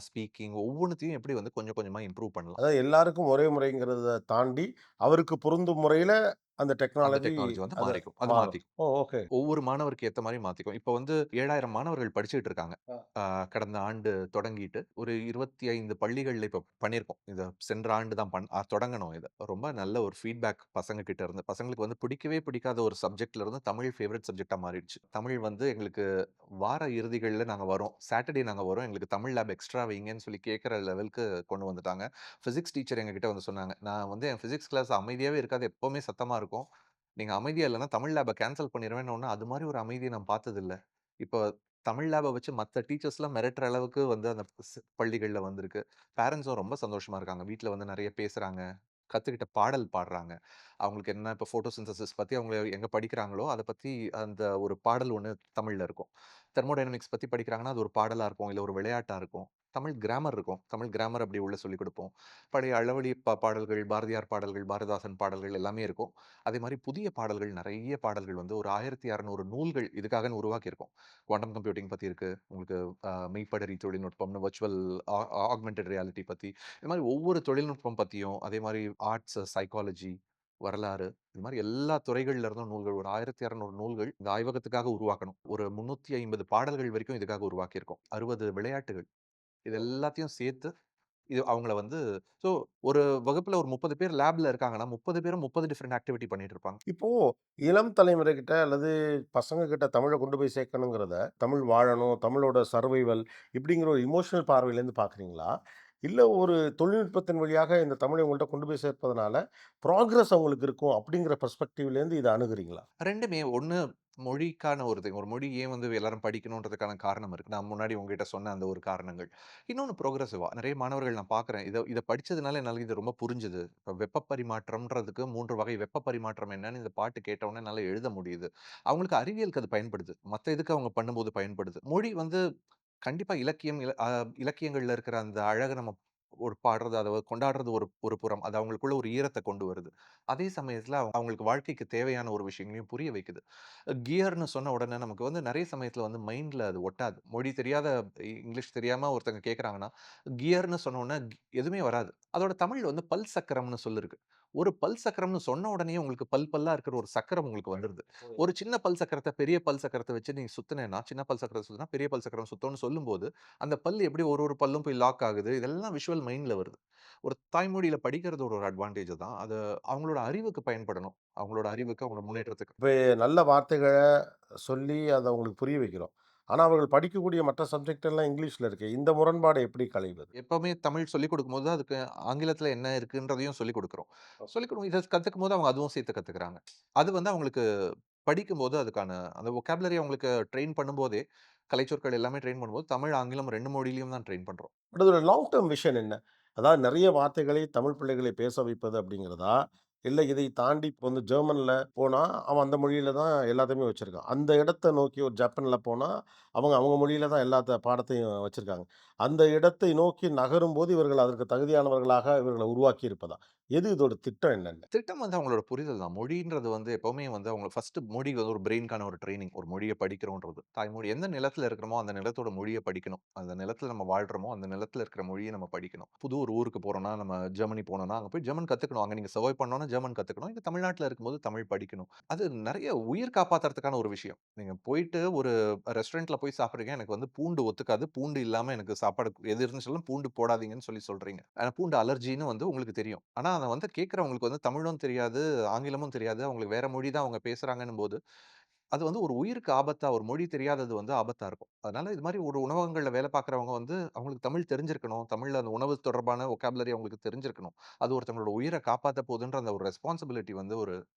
ஸ்பீக்கிங் ஒவ்வொன்னத்தையும் எப்படி வந்து கொஞ்சம் கொஞ்சமா இம்ப்ரூவ் பண்ணலாம்? அதாவது எல்லாருக்கும் ஒரே முறைங்கிறத தாண்டி, அவருக்கு பொருந்தும் முறையில அந்த அந்த டெக்னாலஜி டெக்னாலஜி வந்து அத மாறிக்கும். அது மாறும். மாத்திக்கும். ஓ! ஓகே. ஒவ்வொரு மாணவருக்கு ஏத்த மாரி மாத்திக்கும். இப்ப வந்து 7,000 மாணவர்கள் படிச்சுட்டு இருக்காங்க. அ. கடந்த ஆண்டு தொடங்கிட்டு, ஒரு 25 பள்ளிகள்ல இப்ப பண்ணியிருக்கோம். இத சென்ற ஆண்டு தான் தொடங்குனோம் இத. ரொம்ப நல்ல ஒரு ஃபீட்பேக் பசங்க கிட்ட இருந்து. பசங்களுக்கு வந்து பிடிக்கவே பிடிக்காத ஒரு சப்ஜெக்ட்ல இருந்து தமிழ் ஃபேவரைட் சப்ஜெக்ட்டா மாறிடுச்சு. தமிழ் வந்து எங்களுக்கு வார இறுதிகள்ல நாங்க வரோம். சாட்டர்டே நாங்க வரோம். எங்களுக்கு தமிழ் லேப் எக்ஸ்ட்ரா வைங்கன்னு சொல்லி கேட்கிற லெவலுக்கு கொண்டு வந்துட்டாங்க. பிசிக்ஸ் டீச்சர் எங்ககிட்ட வந்து சொன்னாங்க. நான் வந்து என் பிசிக்ஸ் கிளாஸ் அமைதியாவே இருக்காது. எப்பவுமே சத்தமா இருக்கும். நீங்க அமைதியா இல்லன்னா தமிழ் லேப கேன்சல் பண்ணிருவேன்னோன, அது மாரி ஒரு அமைதிய நான் பார்த்ததில்ல. இப்போ தமிழ் லேப வச்சு மத்த டீச்சர்ஸ்லாம் மிரட்டுற அளவுக்கு வந்து அந்த பள்ளிகள்ல வந்திருக்கு. பேரண்ட்ஸும் ரொம்ப சந்தோஷமா இருக்காங்க. வீட்ல வந்து நெறைய பேசுறாங்க. கத்துக்கிட்ட பாடல் பாடுறாங்க. அவங்களுக்கு என்ன இப்போ ஃபோட்டோசிந்தசிஸ் பத்தி அவங்க எங்க படிக்கிறாங்களோ, அத பத்தி அந்த ஒரு பாடல் ஒண்ணு தமிழ்ல இருக்கும். தெர்மோடைனமிக்ஸ் பத்தி படிக்கிறாங்கன்னா, அது ஒரு பாடலா இருக்கும். இல்ல ஒரு விளையாட்டா இருக்கும். தமிழ் கிராமர் இருக்கும். தமிழ் கிராமர் அப்படி உள்ள சொல்லிக் குடுப்போம். பழைய அளவடி பாடல்கள், பாரதியார் பாடல்கள், பாரதிதாசன் பாடல்கள் எல்லாமே இருக்கும். அதே மாரி புதிய பாடல்கள் நெறைய பாடல்கள் வந்து ஒரு 1600 நூல்கள் இதுக்காகன்னு உருவாக்கியிருக்கோம். குவாண்டம் கம்ப்யூட்டிங் பத்தி இருக்கு. உங்களுக்கு மெய்ப்படரி தொழில்நுட்பம்னு வர்ச்சுவல் ஆக்மென்டட் ரியாலிட்டி பத்தி, இது மாரி ஒவ்வொரு தொழில்நுட்பம் பத்தியும், அதே மாரி ஆர்ட்ஸ், சைக்காலஜி, வரலாறு, இது மாரி எல்லா துறைகள்ல இருந்தும் நூல்கள் ஒரு 1600 நூல்கள் இந்த ஆய்வகத்துக்காக உருவாக்கணும். ஒரு 350 பாடல்கள் வரைக்கும் இதுக்காக உருவாக்கியிருக்கோம். 60 விளையாட்டுகள். இது எல்லாத்தையும் சேர்த்து இது அவங்கள வந்து ஸோ ஒரு வகுப்புல ஒரு 30 பேர் லேப்ல இருக்காங்கன்னா, 30 பேரும் 30 டிஃபரண்ட் ஆக்டிவிட்டி பண்ணிட்டு இருப்பாங்க. இப்போ இளம் தலைமுறைகிட்ட அல்லது பசங்க கிட்ட தமிழ கொண்டு போய் சேர்க்கணுங்கிறத, தமிழ் வாழணும், தமிழோட சர்வைவல் இப்படிங்கிற ஒரு எமோஷனல் பார்வையிலேருந்து பார்க்குறீங்களா? இல்ல ஒரு தொழில்நுட்பத்தின் வழியாக இந்த தமிழை உங்கள்ட்ட கொண்டு போய் சேர்ப்பதனால, ப்ராக்ரஸ் அவங்களுக்கு இருக்கும் அப்படிங்கிற பெர்ஸ்பெக்டிவ்லேருந்து இத அணுகுறீங்களா? 2மே ஒண்ணு மொழிக்கான ஒரு திங். ஒரு மொழி ஏன் வந்து எல்லாரும் படிக்கணுன்றதுக்கான காரணம் இருக்கு. நான் முன்னாடி உங்ககிட்ட சொன்ன அந்த ஒரு காரணங்கள். இன்னொன்னு ப்ரோக்ரசிவா நெறைய மாணவர்கள் நான் பார்க்குறேன். இத படிச்சதுனால என்னால இது ரொம்ப புரிஞ்சுது. இப்ப வெப்ப பரிமாற்றம்ன்றதுக்கு 3 வகை வெப்ப பரிமாற்றம் என்னன்னு இந்த பாட்டு கேட்ட உடனே என்னால எழுத முடியுது. அவங்களுக்கு அறிவியலுக்கு அது பயன்படுது. மத்த இதுக்கு அவங்க பண்ணும்போது பயன்படுது. மொழி வந்து கண்டிப்பா இலக்கியம் இலக்கியங்கள்ல இருக்கிற அந்த அழக நம்ம ஒரு பாடுறது, அத கொண்டாடுறது ஒரு ஒரு புறம். அது அவங்களுக்குள்ள ஒரு ஈரத்த கொண்டு வருது. அதே சமயத்துல அவங்களுக்கு வாழ்க்கைக்கு தேவையான ஒரு விஷயங்களையும் புரிய வைக்குது. கியர்ன்னு சொன்ன உடனே நமக்கு வந்து நெறைய சமயத்துல வந்து மைண்ட்ல அது ஒட்டாது. மொழி தெரியாத இங்கிலீஷ் தெரியாம ஒருத்தங்க கேட்கறாங்கன்னா, கியர்ன்னு சொன்ன உடனே எதுவுமே வராது. அதோட தமிழ்ல வந்து பல் சக்கரம்னு சொல்லு இருக்கு. ஒரு பல் சக்கரம்னு சொன்ன உடனேயே உங்களுக்கு பல்லா இருக்கிற ஒரு சக்கரம் உங்களுக்கு வந்துருது. ஒரு சின்ன பல் சக்கரத்த, பெரிய பல் சக்கரத்த வச்சு நீங்க சுத்துனேன்னா, சின்ன பல் சக்கரத்த சுத்துனா, பெரிய பல் சக்கரம் சுத்தும்ன்னு சொல்லும்போது, அந்த பல் எப்படி ஒரு ஒரு பல்லும் போய் லாக் ஆகுது, இதெல்லாம் விஷுவல் மைண்ட்ல வருது. ஒரு தாய்மொழியில படிக்கிறது ஒரு அட்வான்டேஜ் தான். அது அவங்களோட அறிவுக்கு பயன்படணும். அவங்களோட அறிவுக்கு, அவங்களோட முன்னேற்றத்துக்கு. இப்ப நல்ல வார்த்தைகள சொல்லி அத அவங்களுக்கு புரிய வைக்கிறோம். ஆனா, அவர்கள் படிக்கக்கூடிய மற்ற சப்ஜெக்ட் எல்லாம் இங்கிலீஷ்ல இருக்கு. இந்த முரண்பாட எப்படி களைவது? எப்பவுமே தமிழ் சொல்லிக் குடுக்கும்போது, அதுக்கு ஆங்கிலத்தில என்ன இருக்குன்றதையும் சொல்லிக் குடுக்குறோம். இத கத்துக்கும்போது அவங்க அதுவும் சேர்த்து கத்துக்கிறாங்க. அது வந்து அவங்களுக்கு படிக்கும்போது அதுக்கான அந்த வொக்காபுலரி அவங்களுக்கு ட்ரெயின் பண்ணும்போதே, கலைச்சொற்கள் எல்லாமே ட்ரெயின் பண்ணும்போது, தமிழ், ஆங்கிலம் 2 மொழியிலயும் தான் ட்ரெயின் பண்றோம். பட் அதோட லாங் டெர்ம் விஷன் என்ன? அதாவது நெறைய வார்த்தைகளை தமிழ் பிள்ளைகளை பேச வைப்பது அப்படிங்கிறதா? இல்ல இதை தாண்டி இப்போ வந்து ஜெர்மன்ல போனா, அவன் அந்த மொழியில தான் எல்லாத்தையுமே வச்சிருக்கான். அந்த இடத்த நோக்கி ஒரு ஜப்பான்ல போனா, அவங்க அவங்க மொழியில தான் எல்லா பாடத்தையும் வச்சிருக்காங்க. அந்த இடத்தை நோக்கி நகரும்போது இவர்கள் அதற்கு தகுதியானவர்களாக இவர்கள உருவாக்கி இருப்பதா? எது இதோட திட்டம் என்னன்னு? திட்டம் வந்து அவங்களோட புரிதல் தான். மொழின்றது வந்து எப்பவுமே வந்து அவங்க ஃபர்ஸ்ட் மொழி வந்து ஒரு பிரெயின்க்கான ஒரு ட்ரெய்னிங். ஒரு மொழிய படிக்கிறோன்றது. தாய்மொழி எந்த நிலத்தில இருக்கிறோமோ, அந்த நிலத்தோட மொழிய படிக்கணும். அந்த நிலத்தில நம்ம வாழ்றோமோ, அந்த நிலத்தில இருக்கிற மொழிய நம்ம படிக்கணும். புது ஒரு ஊருக்கு போறோம்னா, நம்ம ஜெர்மனி போனோம்னா, அங்க போய் ஜெர்மன் கத்துக்கணும். அங்க நீங்க சர்வைவ் பண்ணணும்னா ஜெர்மன் கத்துக்கணும். இங்க தமிழ்நாட்டுல இருக்கும்போது தமிழ் படிக்கணும். அது நெறைய உயிர் காப்பாத்துறதுக்கான ஒரு விஷயம். நீங்க போயிட்டு ஒரு ரெஸ்டாரண்ட்ல போய் சாப்பிடுறீங்க. எனக்கு வந்து பூண்டு ஒத்துக்காது. பூண்டு இல்லாம எனக்கு சாப்பிட சாப்பாடு எது இருந்துச்சாலும் பூண்டு போடாதீங்கன்னு சொல்றீங்க. ஆனா பூண்டு அலர்ஜின்னு வந்து உங்களுக்கு தெரியும். ஆனா அத வந்து கேட்கிறவங்களுக்கு வந்து தமிழும் தெரியாது, ஆங்கிலமும் தெரியாது. அவங்களுக்கு வேற மொழி தான் அவங்க பேசுறாங்கன்னும்போது, அது வந்து ஒரு உயிருக்கு ஆபத்தா, ஒரு மொழி தெரியாதது வந்து ஆபத்தா இருக்கும். அதனால இது மாரி ஒரு உணவகங்கள்ல வேலை பார்க்கிறவங்க வந்து அவங்களுக்கு தமிழ் தெரிஞ்சிருக்கணும். தமிழ்ல அந்த உணவு தொடர்பான வொக்காபுலரி அவங்களுக்கு தெரிஞ்சிருக்கணும். அது ஒருத்தவங்களோட உயிர காப்பாத்த போதுன்ற அந்த ஒரு ரெஸ்பான்சிபிலிட்டி வந்து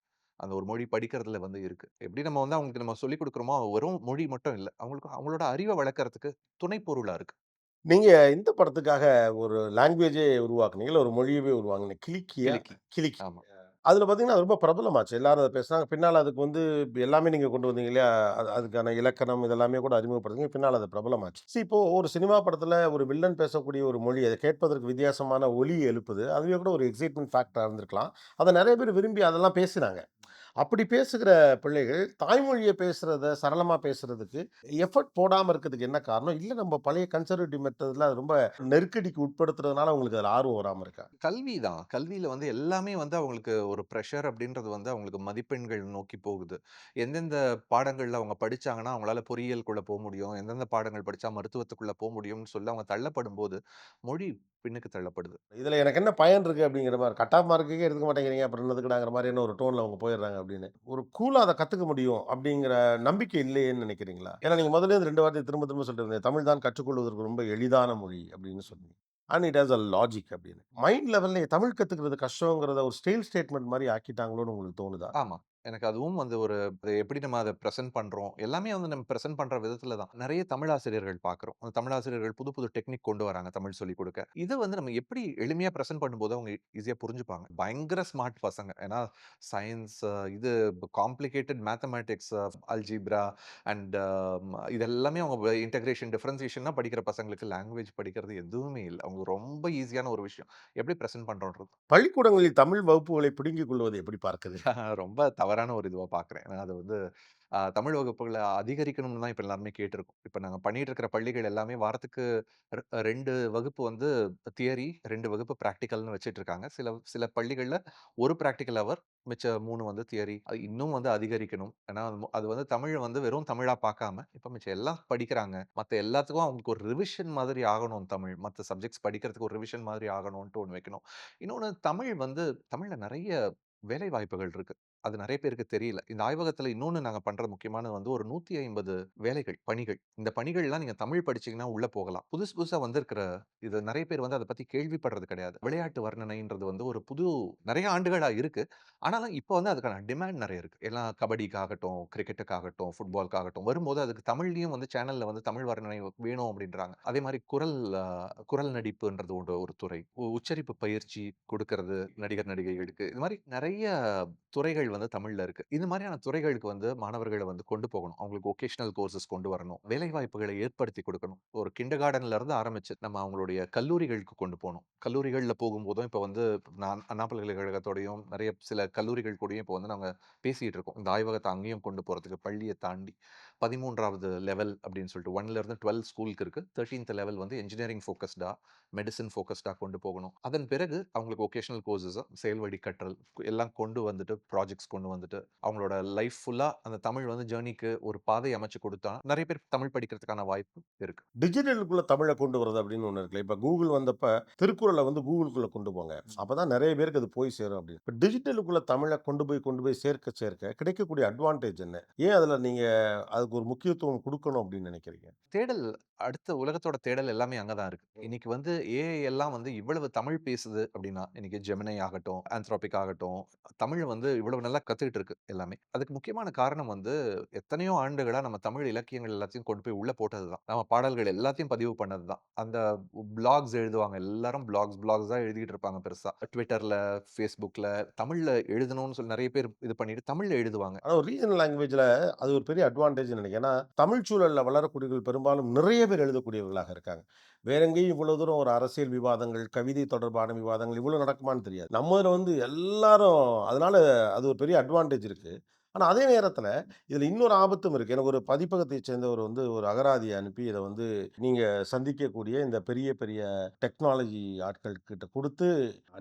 அந்த ஒரு மொழி படிக்கிறதுல வந்து இருக்கு. எப்படி நம்ம வந்து அவங்களுக்கு நம்ம சொல்லிக் குடுக்குறோமோ, வெறும் மொழி மட்டும் இல்ல. அவங்களுக்கு அவங்களோட அறிவ வளர்க்கறதுக்கு துணை பொருளா இருக்கு. நீங்க இந்த படத்துக்காக ஒரு லாங்குவேஜே உருவாக்குனீங்கல்ல, ஒரு மொழியவே உருவாக்குனீங்க. கிலிக்கியா? கிளிக்கி. கிலிக்கி. ஆமா. அதுல பார்த்தீங்கன்னா, அது ரொம்ப பிரபலமாச்சு. எல்லாரும் அத பேசுனாங்க. பின்னால அதுக்கு வந்து எல்லாமே நீங்க கொண்டு வந்தீங்க இல்லையா? அதுக்கான இலக்கணம் இதெல்லாமே கூட அறிமுகப்படுத்துனீங்க. பின்னால அது பிரபலமாச்சு. இப்போ ஒரு சினிமா படத்துல ஒரு வில்லன் பேசக்கூடிய ஒரு மொழி, அத கேட்பதற்கு வித்தியாசமான ஒலி எழுப்புது. அதுவே கூட ஒரு எக்ஸைட்மென்ட் ஃபேக்டரா இருந்திருக்கலாம். அத நெறைய பேர் விரும்பி அதெல்லாம் பேசினாங்க. அப்படி பேசுகிற பிள்ளைகள், தாய்மொழிய பேசுறத சரளமா பேசுறதுக்கு எஃபோர்ட் போடாம இருக்கிறதுக்கு என்ன காரணம்? இல்ல நம்ம பழைய கன்சர்வேட்டிவ் மெத்தட்ல அது ரொம்ப நெருக்கடிக்கு உட்படுத்துறதுனால உங்களுக்கு அதுல ஆர்வம் வராம இருக்கா? கல்வி தான். கல்வியில வந்து எல்லாமே வந்து அவங்களுக்கு ஒரு பிரஷர் அப்படின்றது வந்து அவங்களுக்கு மதிப்பெண்கள் நோக்கி போகுது. எந்தெந்த பாடங்கள்ல அவங்க படிச்சாங்கன்னா, அவங்களால பொறியியலுக்குள்ள முடியும். எந்தெந்த பாடங்கள் படிச்சா மருத்துவத்துக்குள்ள முடியும்னு சொல்லி அவங்க தள்ளப்படும்போது, மொழி பின்னுக்கு தள்ளப்படுது. இதுல எனக்கு என்ன பயன் இருக்கு அப்படிங்கிற மாரி. கட் ஆஃப் மார்க்குக்கே எடுத்துக்க மாட்டேங்கிறீங்க. அப்புறம் என்னதுக்குடாங்கிற மாரியான ஒரு டோன்ல அவங்க போயிடுறாங்க அப்படின்னு. ஒரு கூலா அத கத்துக்க முடியும் அப்படிங்கிற நம்பிக்கை இல்லையேன்னு நினைக்கிறீங்களா? ஏன்னா நீங்க முதல்லயே இந்த 2 வார்த்தைய திரும்ப திரும்ப சொல்லிட்டு இருந்தீங்க. தமிழ் தான் கற்றுக்கொள்வதற்கு ரொம்ப எளிதான மொழி அப்படின்னு சொன்னீங்க. And it has a logic அப்படின்னு. மைண்ட் லெவல்ல தமிழ் கத்துக்கிறது கஷ்டங்கிறத ஒரு ஸ்டைல் ஸ்டேட்மெண்ட் மாரி ஆக்கிட்டாங்களோன்னு உங்களுக்கு தோணுதா? ஆமா. எனக்கு அதுவும் வந்து ஒரு அது எப்படி நம்ம அத பிரசன்ட் பண்றோம். எல்லாமே வந்து நம்ம பிரசன்ட் பண்ற விதத்துல தான். நெறைய தமிழ் ஆசிரியர்கள் பார்க்கிறோம். அந்த தமிழ் ஆசிரியர்கள் புது புது டெக்னிக் கொண்டு வராங்க தமிழ் சொல்லிக் குடுக்க. இத வந்து நம்ம எப்படி எளிமையா பிரசன்ட் பண்ணும்போது அவங்க ஈஸியா புரிஞ்சுப்பாங்க. பயங்கர ஸ்மார்ட் பசங்க. ஏன்னா சயன்ஸ் இது காம்ப்ளிகேட்டட் மேத்தமேட்டிக்ஸ், அல்ஜீப்ரா அண்ட் இது எல்லாமே அவங்க இன்டகிரேஷன், டிஃபரன்சியேஷன்லாம் படிக்கிற பசங்களுக்கு லாங்குவேஜ் படிக்கிறது எதுவுமே இல்ல. அவங்க ரொம்ப ஈஸியான ஒரு விஷயம். எப்படி பிரசன்ட் பண்றோன்றது. பள்ளிக்கூடங்களில் தமிழ் வகுப்புகளை பிடுங்கிக் கொள்வதை எப்படி பார்க்குறீங்க? ரொம்ப தவறான ஒரு இதுவா பார்க்குறேன். ஏன்னா அது வந்து தமிழ் வகுப்புகள அதிகரிக்கணும்னு தான் இப்ப எல்லாருமே கேட்டிருக்கோம். இப்ப நாங்க பண்ணிட்டு இருக்கிற பள்ளிகள் எல்லாமே வாரத்துக்கு 2 வகுப்பு வந்து தியரி, 2 வகுப்பு பிராக்டிகல்னு வச்சுட்டு இருக்காங்க. சில சில பள்ளிகள்ல 1 பிராக்டிகல் ஹவர், மிச்ச 3 வந்து தியரி. அது இன்னும் வந்து அதிகரிக்கணும். ஏன்னா அது வந்து தமிழ் வந்து வெறும் தமிழா பார்க்காம, இப்ப மிச்சம் எல்லாம் படிக்கிறாங்க. மத்த எல்லாத்துக்கும் அவங்களுக்கு ஒரு ரிவிஷன் மாதிரி ஆகணும் தமிழ். மத்த சப்ஜெக்ட்ஸ் படிக்கிறதுக்கு ஒரு ரிவிஷன் மாதிரி ஆகணும்ன்ட்டு ஒண்ணு வைக்கணும். இன்னொன்னு தமிழ் வந்து தமிழ்ல நெறைய வேலை வாய்ப்புகள் இருக்கு. அது நெறைய பேருக்கு தெரியல. இந்த ஆய்வகத்துல இன்னொன்னு நாங்க பண்ற முக்கியமானது வந்து ஒரு 150 வேலைகள், பணிகள். இந்த பணிகள்லாம் நீங்க தமிழ் படிச்சீங்கன்னா உள்ள போகலாம். புதுசு புதுசா வந்திருக்கிற இது நெறைய பேர் வந்து அத பத்தி கேள்விப்படுறது கிடையாது. விளையாட்டு வர்ணனைன்றது வந்து ஒரு புது நெறைய ஆண்டுகளா இருக்கு. ஆனாலும் இப்ப வந்து அதுக்கான டிமாண்ட் நெறைய இருக்கு. எல்லாம் கபடிக்காகட்டும், கிரிக்கெட்டுக்காகட்டும், ஃபுட்பால்க்காகட்டும் வரும்போது அதுக்கு தமிழ்லயும் வந்து சேனல்ல வந்து தமிழ் வர்ணனை வேணும் அப்டின்றாங்க. அதே மாரி குரல் நடிப்புன்றது ஒரு துறை. உச்சரிப்பு பயிற்சி குடுக்கறது நடிகர், நடிகைகளுக்கு. இது மாரி நெறைய துறைகள் வந்து தமிழ்ல இருக்கு. இது மாரியான துறைகளுக்கு வந்து மாணவர்கள வந்து கொண்டு போகணும். அவங்களுக்கு வொகேஷனல் கோர்சஸ் கொண்டு வரணும். வேலைவாய்ப்புகளை ஏற்படுத்தி கொடுக்கணும். ஒரு கிண்டர் கார்டன்ல இருந்து ஆரம்பிச்சு, நம்ம அவங்களுடைய கல்லூரிகளுக்கு கொண்டு போணும். கல்லூரிகள்ல போகும்போதும் இப்ப வந்து நான் அண்ணா பல்கலைக்கழகத்தோடையும், நெறைய சில கல்லூரிகள் கூடயும் இப்ப வந்து நாங்க பேசிட்டு இருக்கோம். இந்த ஆய்வகத்த அங்கேயும் கொண்டு போறதுக்கு பள்ளிய தாண்டி. 13வது லெவல் அப்படின்னு சொல்லிட்டு 1ல இருந்து 12 ஸ்கூலுக்கு இருக்கு. 13த் லெவல் வந்து என்ஜினியரிங் ஃபோக்கஸ்டா, மெடிசின் ஃபோக்கஸ்டா கொண்டு போகணும். அதன் பிறகு அவங்களுக்கு வொகேஷனல் கோர்ஸஸ், செயல்வழி கற்றல் எல்லாம் கொண்டு வந்துட்டு, ப்ராஜெக்ட்ஸ் கொண்டு வந்துட்டு, அவங்களோட லைஃப் ஃபுல்லா அந்த தமிழ் வந்து ஜர்னிக்கு ஒரு பாதை அமைச்சு குடுத்தா, நெறைய பேர் தமிழ் படிக்கிறதுக்கான வாய்ப்பு இருக்கு. டிஜிட்டலுக்குள்ள தமிழ கொண்டு வரது அப்படின்னு ஒண்ணு இருக்குல்ல. இப்ப Google வந்தப்ப, திருக்குறள வந்து Googleக்குள்ள கொண்டு போங்க. அப்பதான் நெறைய பேருக்கு அது போய் சேரும் அப்படின்னு. இப்ப டிஜிட்டலுக்குள்ள தமிழ கொண்டு போய் சேர்க்க கிடைக்கக்கூடிய அட்வான்டேஜ் என்ன? ஏன் அதுல நீங்க அதுக்கு ஒரு முக்கியத்துவம் குடுக்கணும் அப்படின்னு நினைக்கிறீங்க? தேடல் அடுத்த உலகத்தோட தேடல் எல்லாமே அங்க தான் இருக்கு. இன்னைக்கு வந்து ஏஐ எல்லாம் வந்து இவ்வளவு தமிழ் பேசுது அப்படின்னா, இன்னைக்கு ஜெமினி ஆகட்டும், ஆந்த்ரோபிக் ஆகட்டும், தமிழ் வந்து இவ்வளவு நல்லா கத்துக்கிட்டு இருக்கு எல்லாமே. அதுக்கு முக்கியமான காரணம் வந்து எத்தனையோ ஆண்டுகளா நம்ம தமிழ் இலக்கியங்கள் எல்லாத்தையும் கொண்டு போய் உள்ள போட்டது தான். நம்ம பாடல்கள் எல்லாத்தையும் பதிவு பண்ணது தான். அந்த பிளாக்ஸ் எழுதுவாங்க. எல்லாரும் பிளாக்ஸ் தான் எழுதிட்டு இருப்பாங்க பெருசா. Twitterல, Facebookல தமிழ்ல எழுதணும்னு சொல்லி நெறைய பேர் இது பண்ணிட்டு தமிழ்ல எழுதுவாங்க. ஆனா ஒரு ரீஜனல் லாங்குவேஜ்ல அது ஒரு பெரிய அட்வான்டேஜ்ன்னு நினைக்கிறேன். ஏன்னா, தமிழ் சூழல்ல வளரக்கூடியவர்கள் பெரும்பாலும் நிறைய பேர் எழுதக்கூடியவர்களாக இருக்காங்க. வேற எங்கேயும் இவ்வளவு தூரம் ஒரு அரசியல் விவாதங்கள், கவிதை தொடர்பான விவாதங்கள் இவ்வளவு நடக்குமான்னு தெரியாது. நம்ம இதுல வந்து எல்லாரும் அதனால அது ஒரு பெரிய அட்வான்டேஜ் இருக்கு. ஆனா அதே நேரத்துல இதுல இன்னொரு ஆபத்தும் இருக்கு. எனக்கு ஒரு பதிப்பகத்தைச் சேர்ந்தவர் வந்து ஒரு அகராதிய அனுப்பி இத வந்து நீங்க சந்திக்கக்கூடிய இந்த பெரிய பெரிய டெக்னாலஜி ஆட்கள் கிட்ட குடுத்து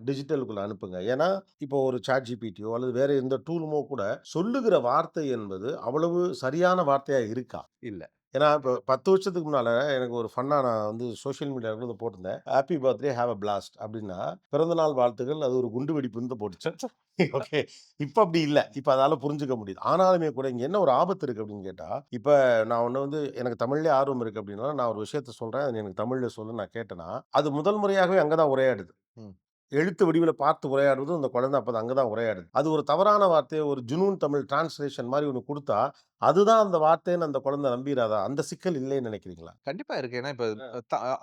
டிஜிட்டலுக்குள்ள அனுப்புங்க. ஏன்னா, இப்போ ஒரு ChatGPTயோ அல்லது வேற எந்த டூலுமோ கூட சொல்லுகிற வார்த்தை என்பது அவ்வளவு சரியான வார்த்தையா இருக்கா? இல்ல. ஏன்னா, இப்போ 10 வருஷத்துக்கு முன்னால எனக்கு ஒரு ஃபன்னா நான் வந்து சோசியல் மீடியால கூட போட்டிருந்தேன். "Happy birthday have a blast" அப்படின்னா, பிறந்தநாள் வாழ்த்துக்கள் அது ஒரு குண்டு வெடிப்புன்னு தான் போட்டுச்சு. ஓகே. இப்ப அப்படி இல்ல. இப்ப அதால புரிஞ்சுக்க முடியுது. ஆனாலுமே கூட இங்க என்ன ஒரு ஆபத்து இருக்கு அப்படின்னு கேட்டா, இப்ப நான் ஒண்ணு வந்து எனக்கு தமிழ்லயே ஆர்வம் இருக்கு அப்படின்னா, நான் ஒரு விஷயத்த சொல்றேன். அத எனக்கு தமிழ்ல சொல்லுன்னு நான் கேட்டேன்னா, அது முதல் முறையாகவே அங்க தான் உரையாடுது. ம். எழுத்து வடிவில பார்த்து உரையாடுவதும் இந்த குழந்தை அப்ப அங்க தான் உரையாடுது. அது ஒரு தவறான வார்த்தைய ஒரு ஜுனூன் தமிழ் டிரான்ஸ்லேஷன் மாரி ஒண்ணு குடுத்தா, அதுதான் அந்த வார்த்தைன்னு அந்த குழந்தை நம்பிறாதா? அந்த சிக்கல் இல்லைன்னு நினைக்கிறீங்களா? கண்டிப்பா இருக்கு. ஏன்னா இப்ப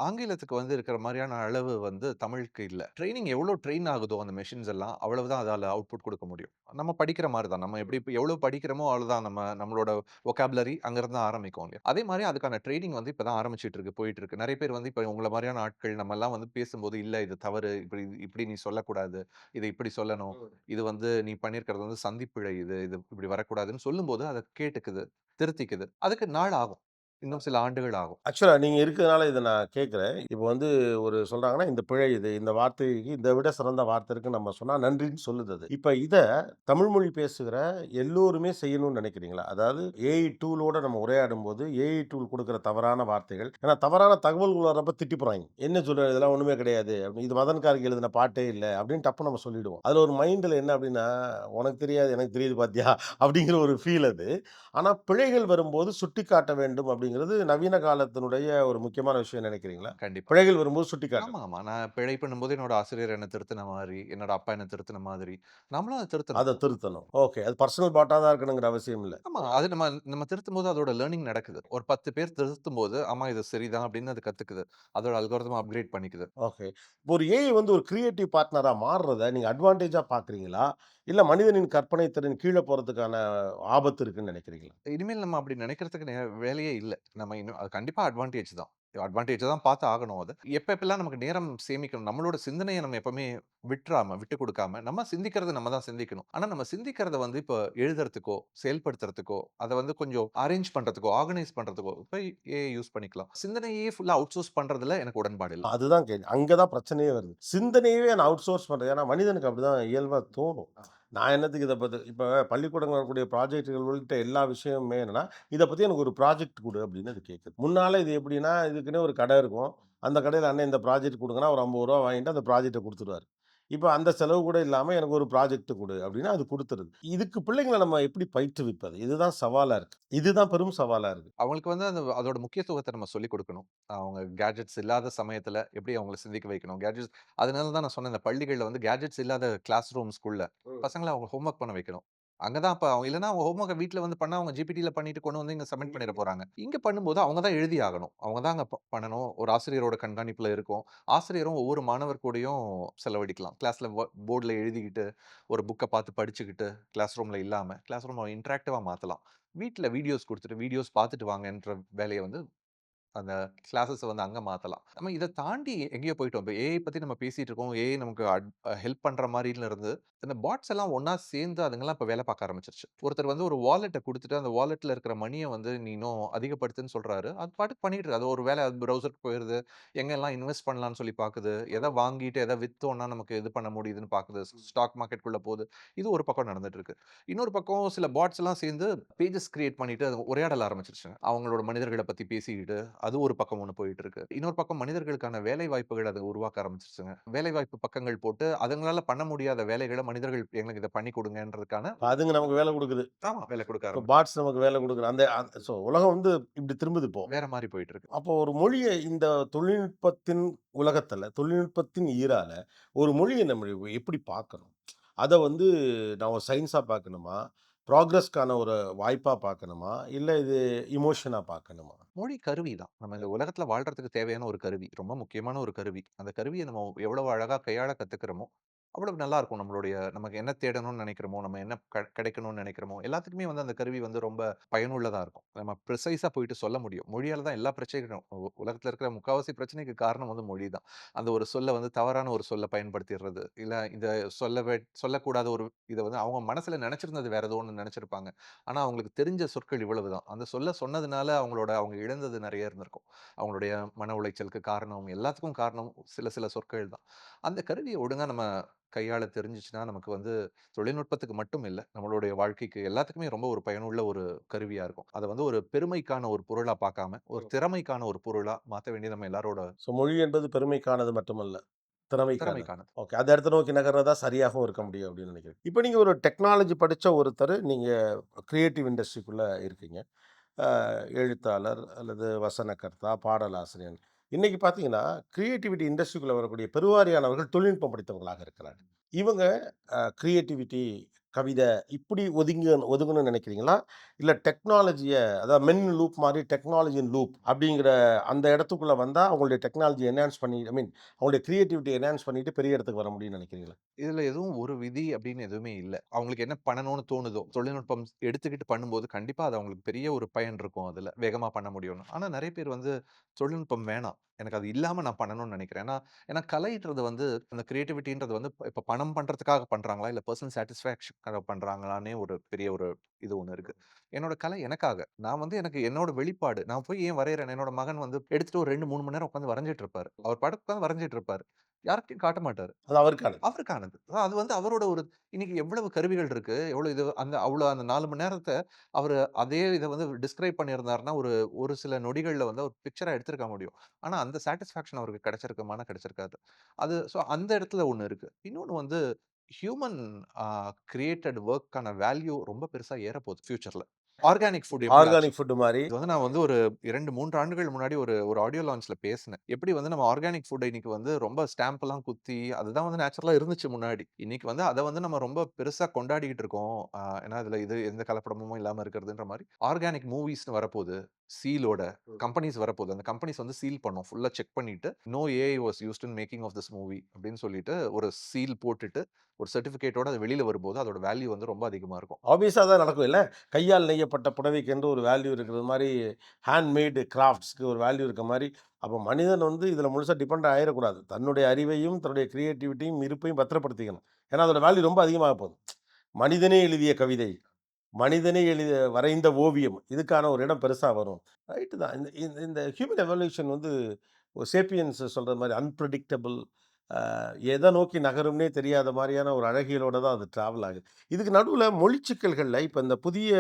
ஆங்கிலத்துக்கு வந்து இருக்கிற மாரியான அளவு வந்து தமிழுக்கு இல்ல. ட்ரெய்னிங் எவ்வளோ ட்ரெயின் ஆகுதோ அந்த மெஷின்ஸ் எல்லாம், அவ்வளவுதான் அதால அவுட்புட் குடுக்க முடியும். நம்ம படிக்கிற மாரி தான். நம்ம எப்படி இப்ப எவ்வளோ படிக்கிறோமோ அவ்வளோதான் நம்மளோட வொக்காபுலரி அங்கருந்து தான் ஆரம்பிக்கும் இல்லையா? அதே மாரி அதுக்கான ட்ரெய்னிங் வந்து இப்ப தான் ஆரம்பிச்சுட்டு இருக்கு, போயிட்டு இருக்கு. நெறைய பேர் வந்து இப்ப உங்கள மாரியான ஆட்கள் நம்மலாம் வந்து பேசும்போது, "இல்ல இது தவறு. இப்படி இப்படி நீ சொல்லக்கூடாது. இத இப்படி சொல்லணும். இது வந்து நீ பண்ணியிருக்கிறது வந்து சந்திப்பிழை இது. இது இப்படி வரக்கூடாதுன்னு" சொல்லும்போது அத கேட்டுக்குது, திருத்திக்குது. அதுக்கு நாள் ஆகும். இன்னும் சில ஆண்டுகள் ஆகும். ஆக்சுவலா நீங்க இருக்கிறதுனால இத நான் கேட்கிறேன். இப்ப வந்து ஒரு சொல்றாங்கன்னா, இந்த பிழை இது. இந்த வார்த்தைக்கு இத விட சிறந்த வார்த்தை இருக்குன்னு நம்ம சொன்னா நன்றின்னு சொல்லுது அது. இப்ப இத தமிழ் மொழி பேசுகிற எல்லோருமே செய்யணும்னு நினைக்கிறீங்களா? அதாவது ஏஐ டூலோட நம்ம உரையாடும்போது, ஏஐ டூல் குடுக்குற தவறான வார்த்தைகள் ஏன்னா தவறான தகவல்கள் வர்றப்ப திட்டி போறாய்ங்க. "என்ன சொல்ற? இதெல்லாம் ஒண்ணுமே கிடையாது. அப்படி இது மதன் கார்கி எழுதின பாட்டே இல்ல." அப்படின்னு டப்புன்னு நம்ம சொல்லிடுவோம். அதுல ஒரு மைண்ட்ல என்ன அப்படின்னா, "உனக்கு தெரியாது, எனக்கு தெரியுது பாத்தியா?" அப்படிங்கிற ஒரு ஃபீல் அது. ஆனா, பிழைகள் வரும்போது சுட்டிக்காட்ட வேண்டும் அப்படிங்கிறது நவீன காலத்தினுடைய ஒரு முக்கியமான விஷயம் நினைக்கிறீங்களா? கண்டிப்பா. பிழைகள் வரும்போது சுட்டிக்காட்டணும். ஆமா. நான் பிழை பண்ணும்போது என்னோட ஆசிரியர் என்ன திருத்தின மாரி, என்னோட அப்பா என்ன திருத்தின மாதிரி, நம்மளும் அத திருத்தணும். அத திருத்தணும். ஓகே. அது பர்சனல் பாட்டா தான் இருக்கணுங்கிற அவசியம் இல்ல. ஆமா. அது நம்ம நம்ம திருத்தும்போது அதோட லேர்னிங் நடக்குது. ஒரு 10 பேர் திருத்தும்போது, ஆமா இது சரிதான் அப்படின்னு அது கத்துக்குது. அதோட அல்காரிதம் அப்கிரேட் பண்ணிக்குது. ஓகே. இப்போ ஒரு ஏஐ வந்து ஒரு கிரியேட்டிவ் பார்ட்னரா மாறுறத நீங்க அட்வான்டேஜா பார்க்கிறீங்களா? இல்ல மனிதனின் கற்பனை திறன் கீழ போறதுக்கான ஆபத்து இருக்குன்னு நினைக்கிறீங்களா? இனிமேல் நம்ம அப்படி நினைக்கிறதுக்கு வேலையே இல்ல. நம்ம இன்னும் அது கண்டிப்பா அட்வான்டேஜ் தான். அட்வான்டேஜ தான் பார்த்து ஆகணும் அது. எப்ப எப்பலாம் நமக்கு நேரம் சேமிக்கணும், நம்மளோட சிந்தனைய நம்ம எப்பவுமே விட்டுக் குடுக்காம, நம்ம சிந்திக்கிறத நம்ம தான் சிந்திக்கணும். ஆனா நம்ம சிந்திக்கிறத வந்து இப்ப எழுதுறதுக்கோ, செயல்படுத்துறதுக்கோ, அத வந்து கொஞ்சம் அரேஞ்ச் பண்றதுக்கோ, ஆர்கனைஸ் பண்றதுக்கோ, இப்ப ஏஐ யூஸ் பண்ணிக்கலாம். சிந்தனையே ஃபுல்லா அவுட் சோர்ஸ் பண்றதுல எனக்கு உடன்பாடு இல்ல. அதுதான் கேள்வி. அங்க தான் பிரச்சனையே வருது. சிந்தனையவே நான் அவுட் சோர்ஸ் பண்றேன். ஏன்னா மனிதனுக்கு அப்படிதான் இயல்பா தோணும். நான் என்னத்துக்கு இத பத்தி இப்ப பள்ளிக்கூடங்கள்ல வரக்கூடிய ப்ராஜெக்ட்கள் உள்ளிட்ட எல்லா விஷயமுமே என்னன்னா, "இத பத்தி எனக்கு ஒரு ப்ராஜெக்ட் குடு" அப்படின்னு அது கேட்குது. முன்னால இது எப்படின்னா, இதுக்குன்னே ஒரு கடை இருக்கும். அந்த கடையில அண்ணன் இந்த ப்ராஜெக்ட் குடுங்கன்னா, ஒரு ரூ. 50 வாங்கிட்டு அந்த ப்ராஜெக்ட்ட குடுத்துருவாரு. இப்ப அந்த செலவு கூட இல்லாம எனக்கு ஒரு ப்ராஜெக்ட் குடு அப்படின்னா அது குடுத்துருது. இதுக்கு பிள்ளைங்கள நம்ம எப்படி பயிற்றுவிப்பது? இதுதான் சவாலா இருக்கு. இதுதான் பெரும் சவாலா இருக்கு. அவங்களுக்கு வந்து அதோட முக்கியத்துவத்த நம்ம சொல்லிக் குடுக்கணும். அவங்க கேட்ஜெட்ஸ் இல்லாத சமயத்துல எப்படி அவங்கள சிந்திக்க வைக்கணும். அதனால தான் நான் சொன்னேன், இந்த பள்ளிகள்ல வந்து கேட்ஜெட்ஸ் இல்லாத கிளாஸ் ரூம்ஸ்குள்ள பசங்கள அவங்க ஹோம் ஒர்க் பண்ண வைக்கணும். அங்க தான் அப்ப அவங்க இல்லன்னா அவங்க ஹோம் ஒர்க்க வீட்ல வந்து பண்ணா அவங்க ஜிபிடில பண்ணிட்டு கொண்டு வந்து இங்க சப்மிட் பண்ணிற போறாங்க. இங்க பண்ணும்போது அவங்க தான் எழுதி ஆகணும். அவங்க தான் அங்க பண்ணணும். ஒரு ஆசிரியரோட கண்காணிப்புல இருக்கும். ஆசிரியரும் ஒவ்வொரு மாணவர் கூடயும் செலவழிக்கலாம். கிளாஸ்ல போர்ட்ல எழுதிக்கிட்டு, ஒரு புக்க பார்த்து படிச்சுக்கிட்டு, கிளாஸ் ரூம்ல இல்லாம, கிளாஸ் ரூம இன்டராக்டிவா மாத்தலாம். வீட்ல வீடியோஸ் குடுத்துட்டு, வீடியோஸ் பார்த்துட்டு வாங்கன்ற வேலைய வந்து அந்த கிளாஸஸ வந்து அங்க மாத்தலாம். நம்ம இத தாண்டி எங்கேயோ போயிட்டோம். இப்ப ஏஐ பத்தி நம்ம பேசிட்டு இருக்கோம். ஏஐ நமக்கு ஹெல்ப் பண்ற மாரில இருந்து, இந்த பாட்ஸ் எல்லாம் ஒண்ணா சேர்ந்து அதுங்கலாம் இப்ப வேலை பார்க்க ஆரம்பிச்சுருச்சு. ஒருத்தர் வந்து ஒரு வாலெட்ட குடுத்துட்டு, அந்த வாலெட்ல இருக்கிற மணிய வந்து நீ இன்னும் அதிகப்படுத்துன்னு சொல்றாரு. அது பாட்டுக்கு பண்ணிட்டு இருக்கு. அது ஒரு வேளை அது ப்ரௌசருக்கு போயிருது. எங்கெல்லாம் இன்வெஸ்ட் பண்ணலாம்னு சொல்லி பாக்குது. எத வாங்கிட்டு எத வித்தோம்னா நமக்கு இது பண்ண முடியுதுன்னு பாக்குது. ஸ்டாக் மார்க்கெட்குள்ள போது. இது ஒரு பக்கம் நடந்துட்டு இருக்கு. இன்னொரு பக்கம் சில பாட்ஸ் எல்லாம் சேர்ந்து பேஜஸ் கிரியேட் பண்ணிட்டு அது உரையாடல் ஆரம்பிச்சுருச்சுங்க. அவங்களோட மனிதர்கள பத்தி பேசிக்கிட்டு அது ஒரு பக்கம் ஒண்ணு போயிட்டு இருக்கு. இன்னொரு பக்கம் மனிதர்களுக்கான வேலை வாய்ப்புகள் அது உருவாக்க ஆரம்பிச்சுருச்சுங்க. வேலைவாய்ப்பு பக்கங்கள் போட்டு, அதுங்களால பண்ண முடியாத வேலைகள மனிதர்கள் எங்களுக்கு இத பண்ணி குடுங்கன்றதுக்கான அதுங்க நமக்கு வேலை குடுக்குது. ஆமா வேலை குடுக்க இப்ப ஆரம்பிச்சு பாட்ஸ் நமக்கு வேலை குடுக்குது. அந்த சோ உலகம் வந்து இப்படி திரும்புது இப்போ. வேற மாரி போயிட்டு இருக்கு. அப்போ ஒரு மொழிய இந்த தொழில்நுட்பத்தின் உலகத்துல, தொழில்நுட்பத்தின் ஈரால ஒரு மொழிய நம்ம எப்படி பார்க்கணும்? அத வந்து நான் ஒரு சயின்ஸா பார்க்கணுமா? ப்ராக்ரஸ்க்கான ஒரு வாய்ப்பா பார்க்கணுமா? இல்ல இது எமோஷனா பார்க்கணுமா? மொழி கருவி தான். நம்ம இந்த உலகத்துல வாழ்றதுக்கு தேவையான ஒரு கருவி. ரொம்ப முக்கியமான ஒரு கருவி. அந்த கருவிய நம்ம எவ்வளவு அழகா கையாள கத்துக்கிறோமோ, அவ்வளவு நல்லா இருக்கும். நமக்கு என்ன தேடணும்னு நெனைக்கிறோமோ, நம்ம என்ன கிடைக்கணும்னு நெனைக்கிறோமோ, எல்லாத்துக்குமே வந்து அந்த கருவி வந்து ரொம்ப பயனுள்ளதா இருக்கும். நம்ம ப்ரிசைஸா போயிட்டு சொல்ல முடியும். மொழியால தான் எல்லா பிரச்சனைகளும் உலகத்துல இருக்கிற முக்காவாசி பிரச்சனைக்கு காரணம் வந்து மொழி தான். அந்த ஒரு சொல்ல வந்து தவறான ஒரு சொல்ல பயன்படுத்திறது. இல்ல இந்த சொல்லக்கூடாத ஒரு இத வந்து அவங்க மனசுல நெனச்சிருந்தது வேற ஏதோ ஒண்ணு நெனச்சிருப்பாங்க. ஆனா அவங்களுக்கு தெரிஞ்ச சொற்கள் இவ்வளவுதான். அந்த சொல்ல சொன்னதுனால அவங்க இழந்தது நெறைய இருந்திருக்கும். அவங்களுடைய மன உளைச்சலுக்கு காரணம், எல்லாத்துக்கும் காரணம் சில சில சொற்கள் தான். அந்த கருவிய ஒழுங்கா நம்ம கையாள தெரிஞ்சுச்சுன்னா, நமக்கு வந்து தொழில்நுட்பத்துக்கு மட்டும் இல்ல, நம்மளுடைய வாழ்க்கைக்கு எல்லாத்துக்குமே ரொம்ப ஒரு பயனுள்ள ஒரு கருவியா இருக்கும். அத வந்து ஒரு பெருமைக்கான ஒரு பொருளா பார்க்காம, ஒரு திறமைக்கான ஒரு பொருளா மாத்த வேண்டியது நம்ம எல்லாரோட ஸோ மொழி என்பது பெருமைக்கானது மட்டுமல்ல. திறமைக்கானது. திறமைக்கானது. ஓகே. அந்த இடத்த நோக்கி நகர்றது தான் சரியாகவும் இருக்க முடியும் அப்படின்னு நினைக்கிறேன். இப்ப நீங்க ஒரு டெக்னாலஜி படிச்ச ஒருத்தரு, நீங்க கிரியேட்டிவ் இண்டஸ்ட்ரிக்குள்ள இருக்கீங்க. அ எழுத்தாளர் அல்லது வசனகர்த்தா, பாடலாசிரியர். இன்னைக்கு பார்த்தீங்கன்னா, கிரியேட்டிவிட்டி இண்டஸ்ட்ரிக்குள்ள வரக்கூடிய பெருவாரியானவர்கள் தொழில்நுட்பம் படித்தவர்களாக இருக்கிறார்கள். இவங்க கிரியேட்டிவிட்டி, கவிதை இப்படி ஒதுங்கணும்னு நினைக்கிறீங்களா? இல்ல டெக்னாலஜிய அதாவது மென் லூப் மாரி டெக்னாலஜி இன் லூப் அப்படிங்கிற அந்த இடத்துக்குள்ள வந்தா அவங்களுடைய டெக்னாலஜி என்ஹான்ஸ் பண்ணி ஐ மீன் அவங்களுடைய கிரியேட்டிவிட்டி என்ஹான்ஸ் பண்ணிட்டு பெரிய இடத்துக்கு வர முடியும்னு நினைக்கிறீங்களா? இதுல எதுவும் ஒரு விதி அப்படின்னு எதுவுமே இல்ல. அவங்களுக்கு என்ன பண்ணணும்னு தோணுதோ, தொழில்நுட்பம் எடுத்துக்கிட்டு பண்ணும்போது கண்டிப்பா அது அவங்களுக்கு பெரிய ஒரு பயன் இருக்கும் அதுல. வேகமா பண்ண முடியும்னு. ஆனா நெறைய பேர் வந்து தொழில்நுட்பம் வேணாம். எனக்கு அது இல்லாம நான் பண்ணணும்னு நெனைக்கிறேன். ஏன்னா ஏன்னா கலைன்றது வந்து அந்த கிரியேட்டிவிட்டின்றது வந்து இப்ப பணம் பண்றதுக்காக பண்றாங்களா? இல்ல பெர்சனல் சாட்டிஸ்ஃபேக்ஷன்க்காக பண்றாங்களான்னே ஒரு பெரிய ஒரு இது ஒண்ணு இருக்கு. என்னோட கலை எனக்காக. நான் வந்து எனக்கு என்னோட வெளிப்பாடு. நான் போய் ஏன் வரையறேன்? என்னோட மகன் வந்து எடுத்துட்டு ஒரு 2, 3 மணி நேரம் உட்கார்ந்து வரைஞ்சுட்டு இருப்பாரு. அவர் பாட்டுக்கு உட்கார்ந்து வரைஞ்சுட்டு இருப்பாரு. யார்ட்டயும் காட்ட மாட்டாரு. அது அவருக்கானது. அவருக்கானது. அது வந்து அவரோட ஒரு இன்னைக்கு எவ்வளவு கருவிகள் இருக்கு. எவ்வளவு இது அந்த அவ்வளோ அந்த 4 மணி நேரத்த அவரு அதே இத வந்து டிஸ்கிரைப் பண்ணியிருந்தாருன்னா, ஒரு ஒரு சில நொடிகள்ல வந்து ஒரு பிக்சரா எடுத்திருக்க முடியும். ஆனா அந்த சாட்டிஸ்ஃபாக்ஷன் அவருக்கு கிடைச்சிருக்குமான்னா கிடைச்சிருக்காது. அது அந்த இடத்துல ஒண்ணு இருக்கு. இன்னொன்னு வந்து ஹியூமன் அ கிரியேட்டட் வொர்க்கான வேல்யூ ரொம்ப பெருசா ஏறப்போது ஃபியூச்சர்ல. ஆர்கானிக் ஃபுட் எப்படி ஆச்சு? ஆர்கானிக் ஃபுட் மாரி. இது வந்து நான் வந்து ஒரு 2, 3 ஆண்டுகள் முன்னாடி ஒரு ஒரு ஆடியோ லான்ச்ல பேசினேன். எப்படி வந்து நம்ம ஆர்கானிக் ஃபுட்ட இன்னைக்கு வந்து ரொம்ப ஸ்டாம்ப்லாம் குத்தி, அதுதான் வந்து நேச்சுரலா இருந்துச்சு முன்னாடி. இன்னைக்கு வந்து அத வந்து நம்ம ரொம்ப பெருசா கொண்டாடிக்கிட்டு இருக்கோம். ஏன்னா இதுல இது எந்த கலப்படமும் இல்லாம இருக்கிறதுன்ற மாரி. ஆர்கானிக் மூவிஸ்ன்னு வரப்போது. சீலோட கம்பெனிஸ் வரப்போது. அந்த கம்பெனிஸ் வந்து சீல் பண்ணும். ஃபுல்லா செக் பண்ணிட்டு, "no AI was used in making of this movie" அப்படின்னு சொல்லிட்டு ஒரு சீல் போட்டுட்டு, ஒரு சர்டிஃபிகேட்டோட அது வெளியில வரும்போது, அதோட வேல்யூ வந்து ரொம்ப அதிகமா இருக்கும். ஆப்வியஸா அதான் நடக்கும் இல்ல? கையால் நெய்யப்பட்ட புடவைக்கு என்று ஒரு வேல்யூ இருக்கிறது மாரி, ஹேண்ட்மேட் கிராஃப்ட்ஸ்க்கு ஒரு வேல்யூ இருக்க மாரி, அப்ப மனிதன் வந்து இதில முழுசா டிபெண்ட் ஆயிறக்கூடாது. தன்னுடைய அறிவையும், தன்னுடைய கிரியேட்டிவிட்டியும், இருப்பையும் பத்திரப்படுத்திக்கணும். ஏன்னா, அதோட வேல்யூ ரொம்ப அதிகமாக போது. மனிதனே எழுதிய கவிதை, மனிதனே வரைந்த ஓவியம், இதுக்கான ஒரு இடம் பெருசா வரும். ரைட்டு தான். இந்த இந்த இந்த ஹியூமன் எவல்யூஷன் வந்து சேப்பியன்ஸ் சொல்ற மாரி அன்பிரெடிக்டபிள் எத நோக்கி நகரும்னே தெரியாத மாரியான ஒரு அழகியலோட தான் அது ட்ராவல் ஆகுது. இதுக்கு நடுவுல மொழி சிக்கல்கள்ல இப்ப இந்த புதிய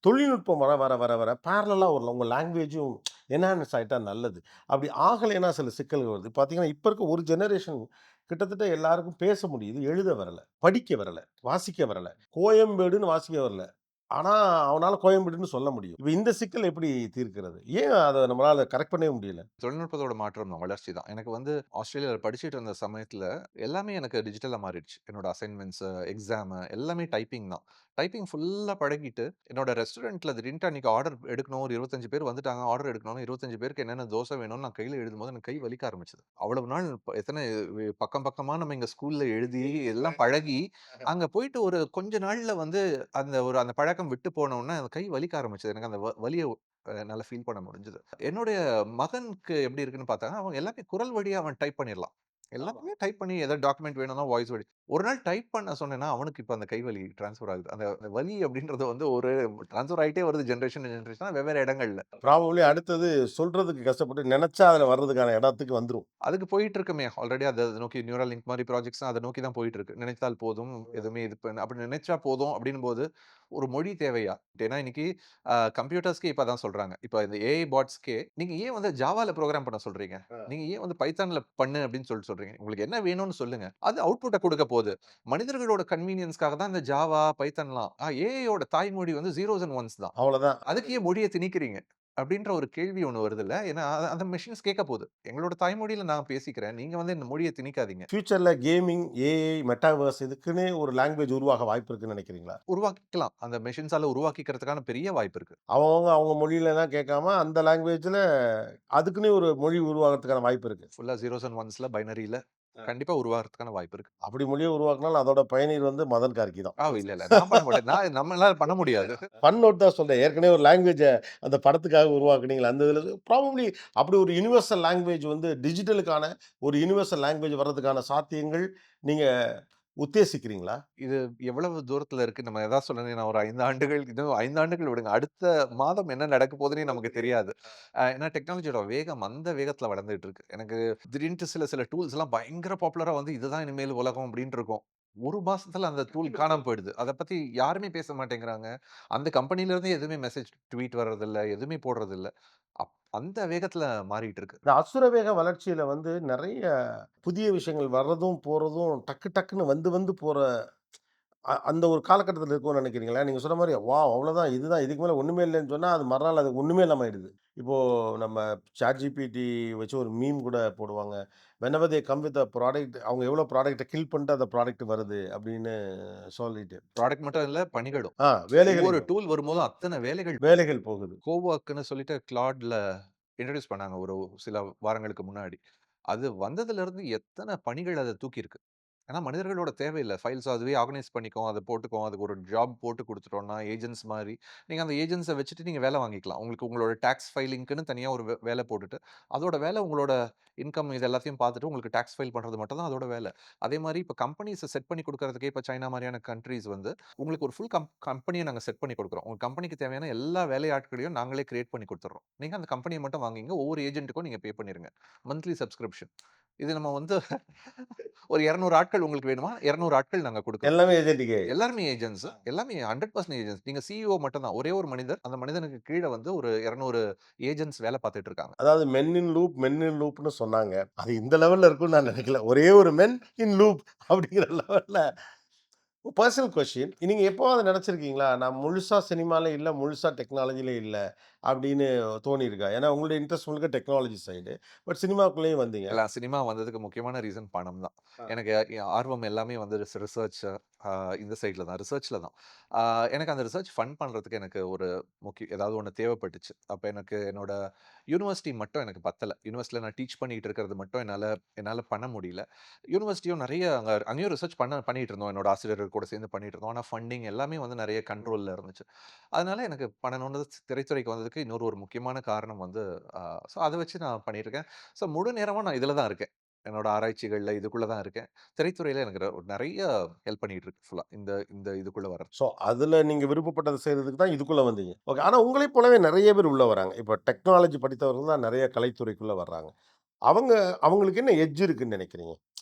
தொழில்நுட்பம் வர வர வர வர பேரலலா வரலாம். உங்க லாங்குவேஜும் என்ஹான்ஸ் ஆயிட்டா நல்லது. அப்படி ஆகலைன்னா சில சிக்கல்கள் வருது. பார்த்தீங்கன்னா, இப்ப இருக்க ஒரு ஜெனரேஷன் கிட்டத்தட்ட எல்லாருக்கும் பேச முடியுது. எழுத வரல, படிக்க வரல, வாசிக்க வரல. கோயம்பேடுன்னு வாசிக்க வரல. ஆனா, அவனால கோயம்பேடுன்னு சொல்ல முடியும். இப்ப இந்த சிக்கல் எப்படி தீர்க்கிறது? ஏன் அத நம்மளால கரெக்ட் பண்ணவே முடியல? தொழில்நுட்பத்தோட மாற்றம் தான், வளர்ச்சி தான். எனக்கு வந்து ஆஸ்திரேலியால படிச்சுட்டு இருந்த சமயத்துல, எல்லாமே எனக்கு டிஜிட்டலா மாறிடுச்சு. என்னோட அசைன்மென்ட்ஸ், எக்ஸாம் எல்லாமே டைப்பிங் தான். டைப்பிங் ஃபுல்லா பழகிட்டு, என்னோட ரெஸ்டாரண்ட்ல திடீர்னுட்டு அன்னைக்கு ஆர்டர் எடுக்கணும். ஒரு 25 பேர் வந்துட்டாங்க. ஆர்டர் எடுக்கணும்னு 25 பேருக்கு என்னென்ன தோசை வேணும்னு நான் கையில எழுதும்போது எனக்கு கை வலிக்க ஆரம்பிச்சது. அவ்வளவு நாள் எத்தன பக்கம் பக்கமா நம்ம இங்க ஸ்கூல்ல எழுதி, எல்லாம் பழகி, அங்க போயிட்டு ஒரு கொஞ்ச நாள்ல வந்து அந்த பழக்கம் விட்டு போனவுனே, அந்த கை வலிக்க ஆரம்பிச்சது. எனக்கு அந்த வலிய என்னால ஃபீல் பண்ண முடிஞ்சது. என்னுடைய மகனுக்கு எப்படி இருக்குன்னு பார்த்தா, அவன் எல்லாமே குரல் வழியா அவன் டைப் பண்ணிறலாம். எல்லாமே டைப் பண்ணி ஏதாவது டாக்குமெண்ட் வேணும்னா வாய்ஸ் வழி. ஒரு நாள் டைப் பண்ண சொன்னேன்னா, அவனுக்கு இப்ப அந்த கை வலி ட்ரான்ஸ்ஃபர் ஆகுது. அந்த அந்த வலி அப்படின்றது வந்து ஒரு ட்ரான்ஸ்ஃபர் ஆயிட்டே வருது ஜெனரேஷன் ஜெனரேஷனா வெவ்வேறு இடங்கள்ல. ப்ராபப்ளி அடுத்தது சொல்றதுக்கு கஷ்டப்பட்டு நெனச்சா அதுல வர்றதுக்கான இடத்துக்கு வந்துரும். அதுக்கு போயிட்டு இருக்குமே. ஆல்ரெடி அத நோக்கி நியூரல் லிங்க் மாரி ப்ராஜெக்ட்ஸ்லாம் அத நோக்கி தான் போயிட்டு இருக்கு. நினைத்தால் போதும், எதுவுமே இது அப்படி நினைச்சா போதும் அப்படின்னும்போது, ஒரு மொழி தேவையா? ஏன்னா இன்னைக்கு கம்ப்யூட்டர்ஸ்க்கே இப்ப அதான் சொல்றாங்க. இப்ப இந்த ஏஐ பாட்ஸ்க்கே நீங்க ஏன் வந்து ஜாவால புரோகிராம் பண்ண சொல்றீங்க? நீங்க ஏன் வந்து பைத்தான்ல பண்ணு அப்படின்னு சொல்றீங்க? உங்களுக்கு என்ன வேணும்னு சொல்லுங்க. அது அவுட்புட்ட குடுக்க போது. மனிதர்களோட கன்வீனியன்ஸ்க்காக தான் இந்த ஜாவா, பைத்தான்லாம். ஏஐயோட தாய்மொழி வந்து ஜீரோஸ் அண்ட் ஒன்ஸ் தான். அவ்வளோதான். அதுக்கு ஏன் மொழிய திணிக்கிறீங்க? அப்படின்ற ஒரு கேள்வி ஒண்ணு வருதுல்ல. ஏன்னா, அந்த மெஷின்ஸ் கேட்க போது. எங்களோட தாய்மொழியில நான் பேசிக்கிறேன். நீங்க வந்து இந்த மொழிய திணிக்காதீங்க. ஃபியூச்சர்ல கேமிங், ஏஐ, மெட்டாவர்ஸ் இதுக்குன்னே ஒரு லாங்குவேஜ் உருவாக வாய்ப்பு இருக்குன்னு நெனைக்கிறீங்களா? உருவாக்கிக்கலாம். அந்த மெஷின்ஸால உருவாக்கிக்கிறதுக்கான பெரிய வாய்ப்பு இருக்கு. அவங்க மொழியிலலாம் கேட்காம அந்த லாங்குவேஜ்ல அதுக்குன்னே ஒரு மொழி உருவாகுறதுக்கான வாய்ப்பு இருக்கு. ஃபுல்லா ஜீரோஸ் அண்ட் ஒன்ஸ்ல பைனரியில கண்டிப்பா உருவாகுறதுக்கான வாய்ப்பு இருக்கு. அப்படி மொழிய உருவாக்குனாலும் அதோட பயனீர் வந்து மதன் கார்க்கி தான். இல்ல, இல்ல. நான் பண்ண மாட்டேன். நம்மளால பண்ண முடியாது. ஃபன் நோட் தான் சொல்றேன். ஏற்கனவே ஒரு லாங்குவேஜ அந்த படத்துக்காக உருவாக்குனீங்கல்ல, அந்த இதுல ப்ராபப்ளி அப்படி ஒரு யுனிவர்சல் லாங்குவேஜ் வந்து டிஜிட்டலுக்கான ஒரு யுனிவர்சல் லாங்குவேஜ் வர்றதுக்கான சாத்தியங்கள் நீங்க உத்தேசிக்கிறீங்களா? இது எவ்வளவு தூரத்துல இருக்கு? நம்ம எதா சொன்னேனே நான் ஒரு 5 ஆண்டுகள் இன்னும் 5 ஆண்டுகள் விடுங்க. அடுத்த மாதம் என்ன நடக்க போதுன்னே நமக்கு தெரியாது. ஏன்னா டெக்னாலஜியோட வேகம் அந்த வேகத்துல வளர்ந்துட்டு இருக்கு. எனக்கு திடீர்ன்ட்டு சில சில டூல்ஸ்லாம் பயங்கர பாப்புலரா வந்து இதுதான் இனிமேல் உலகம் அப்டின்ட்டு இருக்கும். 1 மாசத்துல அந்த டூல் காணாம போயிடுது. அத பத்தி யாருமே பேச மாட்டேங்கிறாங்க. அந்த கம்பெனில இருந்து எதுவுமே மெசேஜ் ட்வீட் வர்றதில்ல. எதுவுமே போடுறதில்ல. அந்த வேகத்துல மாறிட்டு இருக்கு. இந்த அசுரவேக வளர்ச்சியில வந்து நெறைய புதிய விஷயங்கள் வர்றதும், போறதும் டக்கு டக்குன்னு வந்து வந்து போற அந்த ஒரு காலகட்டத்தில இருக்கோம்னு நெனைக்கிறீங்களா? நீங்க சொன்ன மாரி, வாவ்! அவ்வளோதான் இதுதான் இதுக்கு மேல ஒண்ணுமே இல்லன்னு சொன்னா, அது மறுநாள் அது ஒண்ணுமே இல்லாம ஆயிடுது. இப்போ நம்ம ChatGPT வச்சு ஒரு மீம் கூட போடுவாங்க. "Whenever they come with a product" அவங்க எவ்வளோ ப்ராடக்ட்ட கில் பண்ணிட்டு அந்த ப்ராடக்ட் வருது அப்படின்னு சொல்லிட்டு. ப்ராடக்ட் மட்டும் இல்ல, பணிகளும். ஒவ்வொரு வேலைகளையும் டூல் வரும்போதும் அத்தன வேலைகள் வேலைகள் போகுது. கோவொர்க்ன்னு சொல்லிட்டு கிளாட்ல இன்ட்ரோடியூஸ் பண்ணாங்க ஒரு சில வாரங்களுக்கு முன்னாடி. அது வந்ததிலிருந்து எத்தன பணிகள் அத தூக்கியிருக்கு. ஏன்னா மனிதர்களோட தேவையில்ல. ஃபைல்ஸ் அதுவே ஆர்கனைஸ் பண்ணிக்கும். அத போட்டுக்கும். அதுக்கு ஒரு ஜாப் போட்டு குடுத்துட்டோம்னா, ஏஜென்ட்ஸ் மாரி, நீங்க அந்த ஏஜென்ட்ஸ வச்சுட்டு நீங்க வேல வாங்கிக்கலாம். உங்களுக்கு உங்களோட டாக்ஸ் ஃபைலிங்க்குன்னு தனியா ஒரு வேல போட்டுட்டு, அதோட வேல உங்களோட இன்கம் இது எல்லாத்தையும் பார்த்துட்டு உங்களுக்கு டாக்ஸ் ஃபைல் பண்றது மட்டும் தான் அதோட வேல. அதே மாரி இப்ப கம்பெனிஸ செட் பண்ணி குடுக்குறதுக்கே இப்ப சைனா மாரியான கண்ட்ரீஸ் வந்து, உங்களுக்கு ஒரு ஃபுல் கம்பெனிய நாங்க செட் பண்ணி குடுக்குறோம். உங்க கம்பெனிக்கு தேவையான எல்லா வேலையாட்களையும் நாங்களே கிரியேட் பண்ணி குடுத்துர்றோம். நீங்க அந்த கம்பெனிய மட்டும் வாங்கிங்க. ஒவ்வொரு ஏஜென்ட்க்கும் நீங்க பே பண்ணிருங்க. Monthly subscription. இது நம்ம வந்து ஒரு 200 ஆட்கள் உங்களுக்கு வேணுமா? 200 ஆட்கள் நாங்க குடுக்குறோம். எல்லாமே ஏஜென்ட்டுக்கு. எல்லாருமே ஏஜென்ட்ஸ். எல்லாமே 100% ஏஜென்ட்ஸ். நீங்க சிஇஓ மட்டும் தான். ஒரே ஒரு மனிதர். அந்த மனிதனுக்கு கீழ வந்து ஒரு 200 ஏஜென்ட்ஸ் வேல பார்த்துட்டு இருக்காங்க. அதாவது மென் இன் லூப்ன்னு சொன்னாங்க. அது இந்த லெவல்ல இருக்கும்னு நான் நெனைக்கல. ஒரே ஒரு மென் இன் லூப் அப்படிங்கிற லெவல்ல பெர்சனல் கொஸ்டின். நீங்க எப்பவாவது நெனச்சிருக்கீங்களா? நான் முழுசா சினிமால இல்ல, முழுசா டெக்னாலஜில இல்ல அப்படின்னு தோணியிருக்கா? ஏன்னா உங்களுடைய இன்ட்ரெஸ்ட் முழுக்க டெக்னாலஜி சைடு. பட் சினிமாக்குள்ளேயும் வந்தீங்க. எல்லாம் சினிமா வந்ததுக்கு முக்கியமான ரீசன் பணம் தான். எனக்கு ஆர்வம் எல்லாமே வந்து ரிசர்ச் அ இந்த சைட்ல தான். ரிசர்ச்ல தான். அ எனக்கு அந்த ரிசர்ச் ஃபண்ட் பண்றதுக்கு எனக்கு ஒரு ஏதாவது ஒண்ணு தேவைப்பட்டுச்சு. அப்ப எனக்கு என்னோட யூனிவர்சிட்டி மட்டும் எனக்கு பத்தல. யூனிவர்சிட்டில நான் டீச் பண்ணிட்டு இருக்கிறது மட்டும் என்னால என்னால பண்ண முடியல. யூனிவர்சிட்டியும் நெறைய அங்கேயும் ரிசர்ச் பண்ணிட்டு இருந்தோம். என்னோட ஆசிரியர்கள் கூட சேர்ந்து பண்ணிட்டு இருந்தோம். ஆனா ஃபண்டிங் எல்லாமே வந்து நெறைய கண்ட்ரோல்ல இருந்துச்சு. அதனால எனக்கு பண்ணணும்னு திரைத்துறைக்கு வந்ததுக்கு இன்னொரு ஒரு முக்கியமான காரணம் வந்து அ ஸோ அத வச்சு நான் பண்ணிட்டுருக்கேன். ஸோ முழு நேரமா நான் இதுல தான் இருக்கேன். என்னோட ஆராய்ச்சிகள்ல இதுக்குள்ள தான் இருக்கேன். திரைத்துறையில எனக்கு நெறைய ஹெல்ப் பண்ணிட்டு இருக்கு ஃபுல்லா. இந்த இந்த இதுக்குள்ள வர்றது. ஸோ, அதுல நீங்க விருப்பப்பட்டத செய்றதுக்கு தான் இதுக்குள்ள வந்தீங்க. ஓகே. ஆனா உங்களைப் போலவே நெறைய பேர் உள்ள வராங்க. இப்ப டெக்னாலஜி படித்தவர்கள் தான் நெறைய கலைத்துறைக்குள்ள வர்றாங்க. அவங்க அவங்களுக்கு என்ன எட்ஜ் இருக்குன்னு நெனைக்கிறீங்க?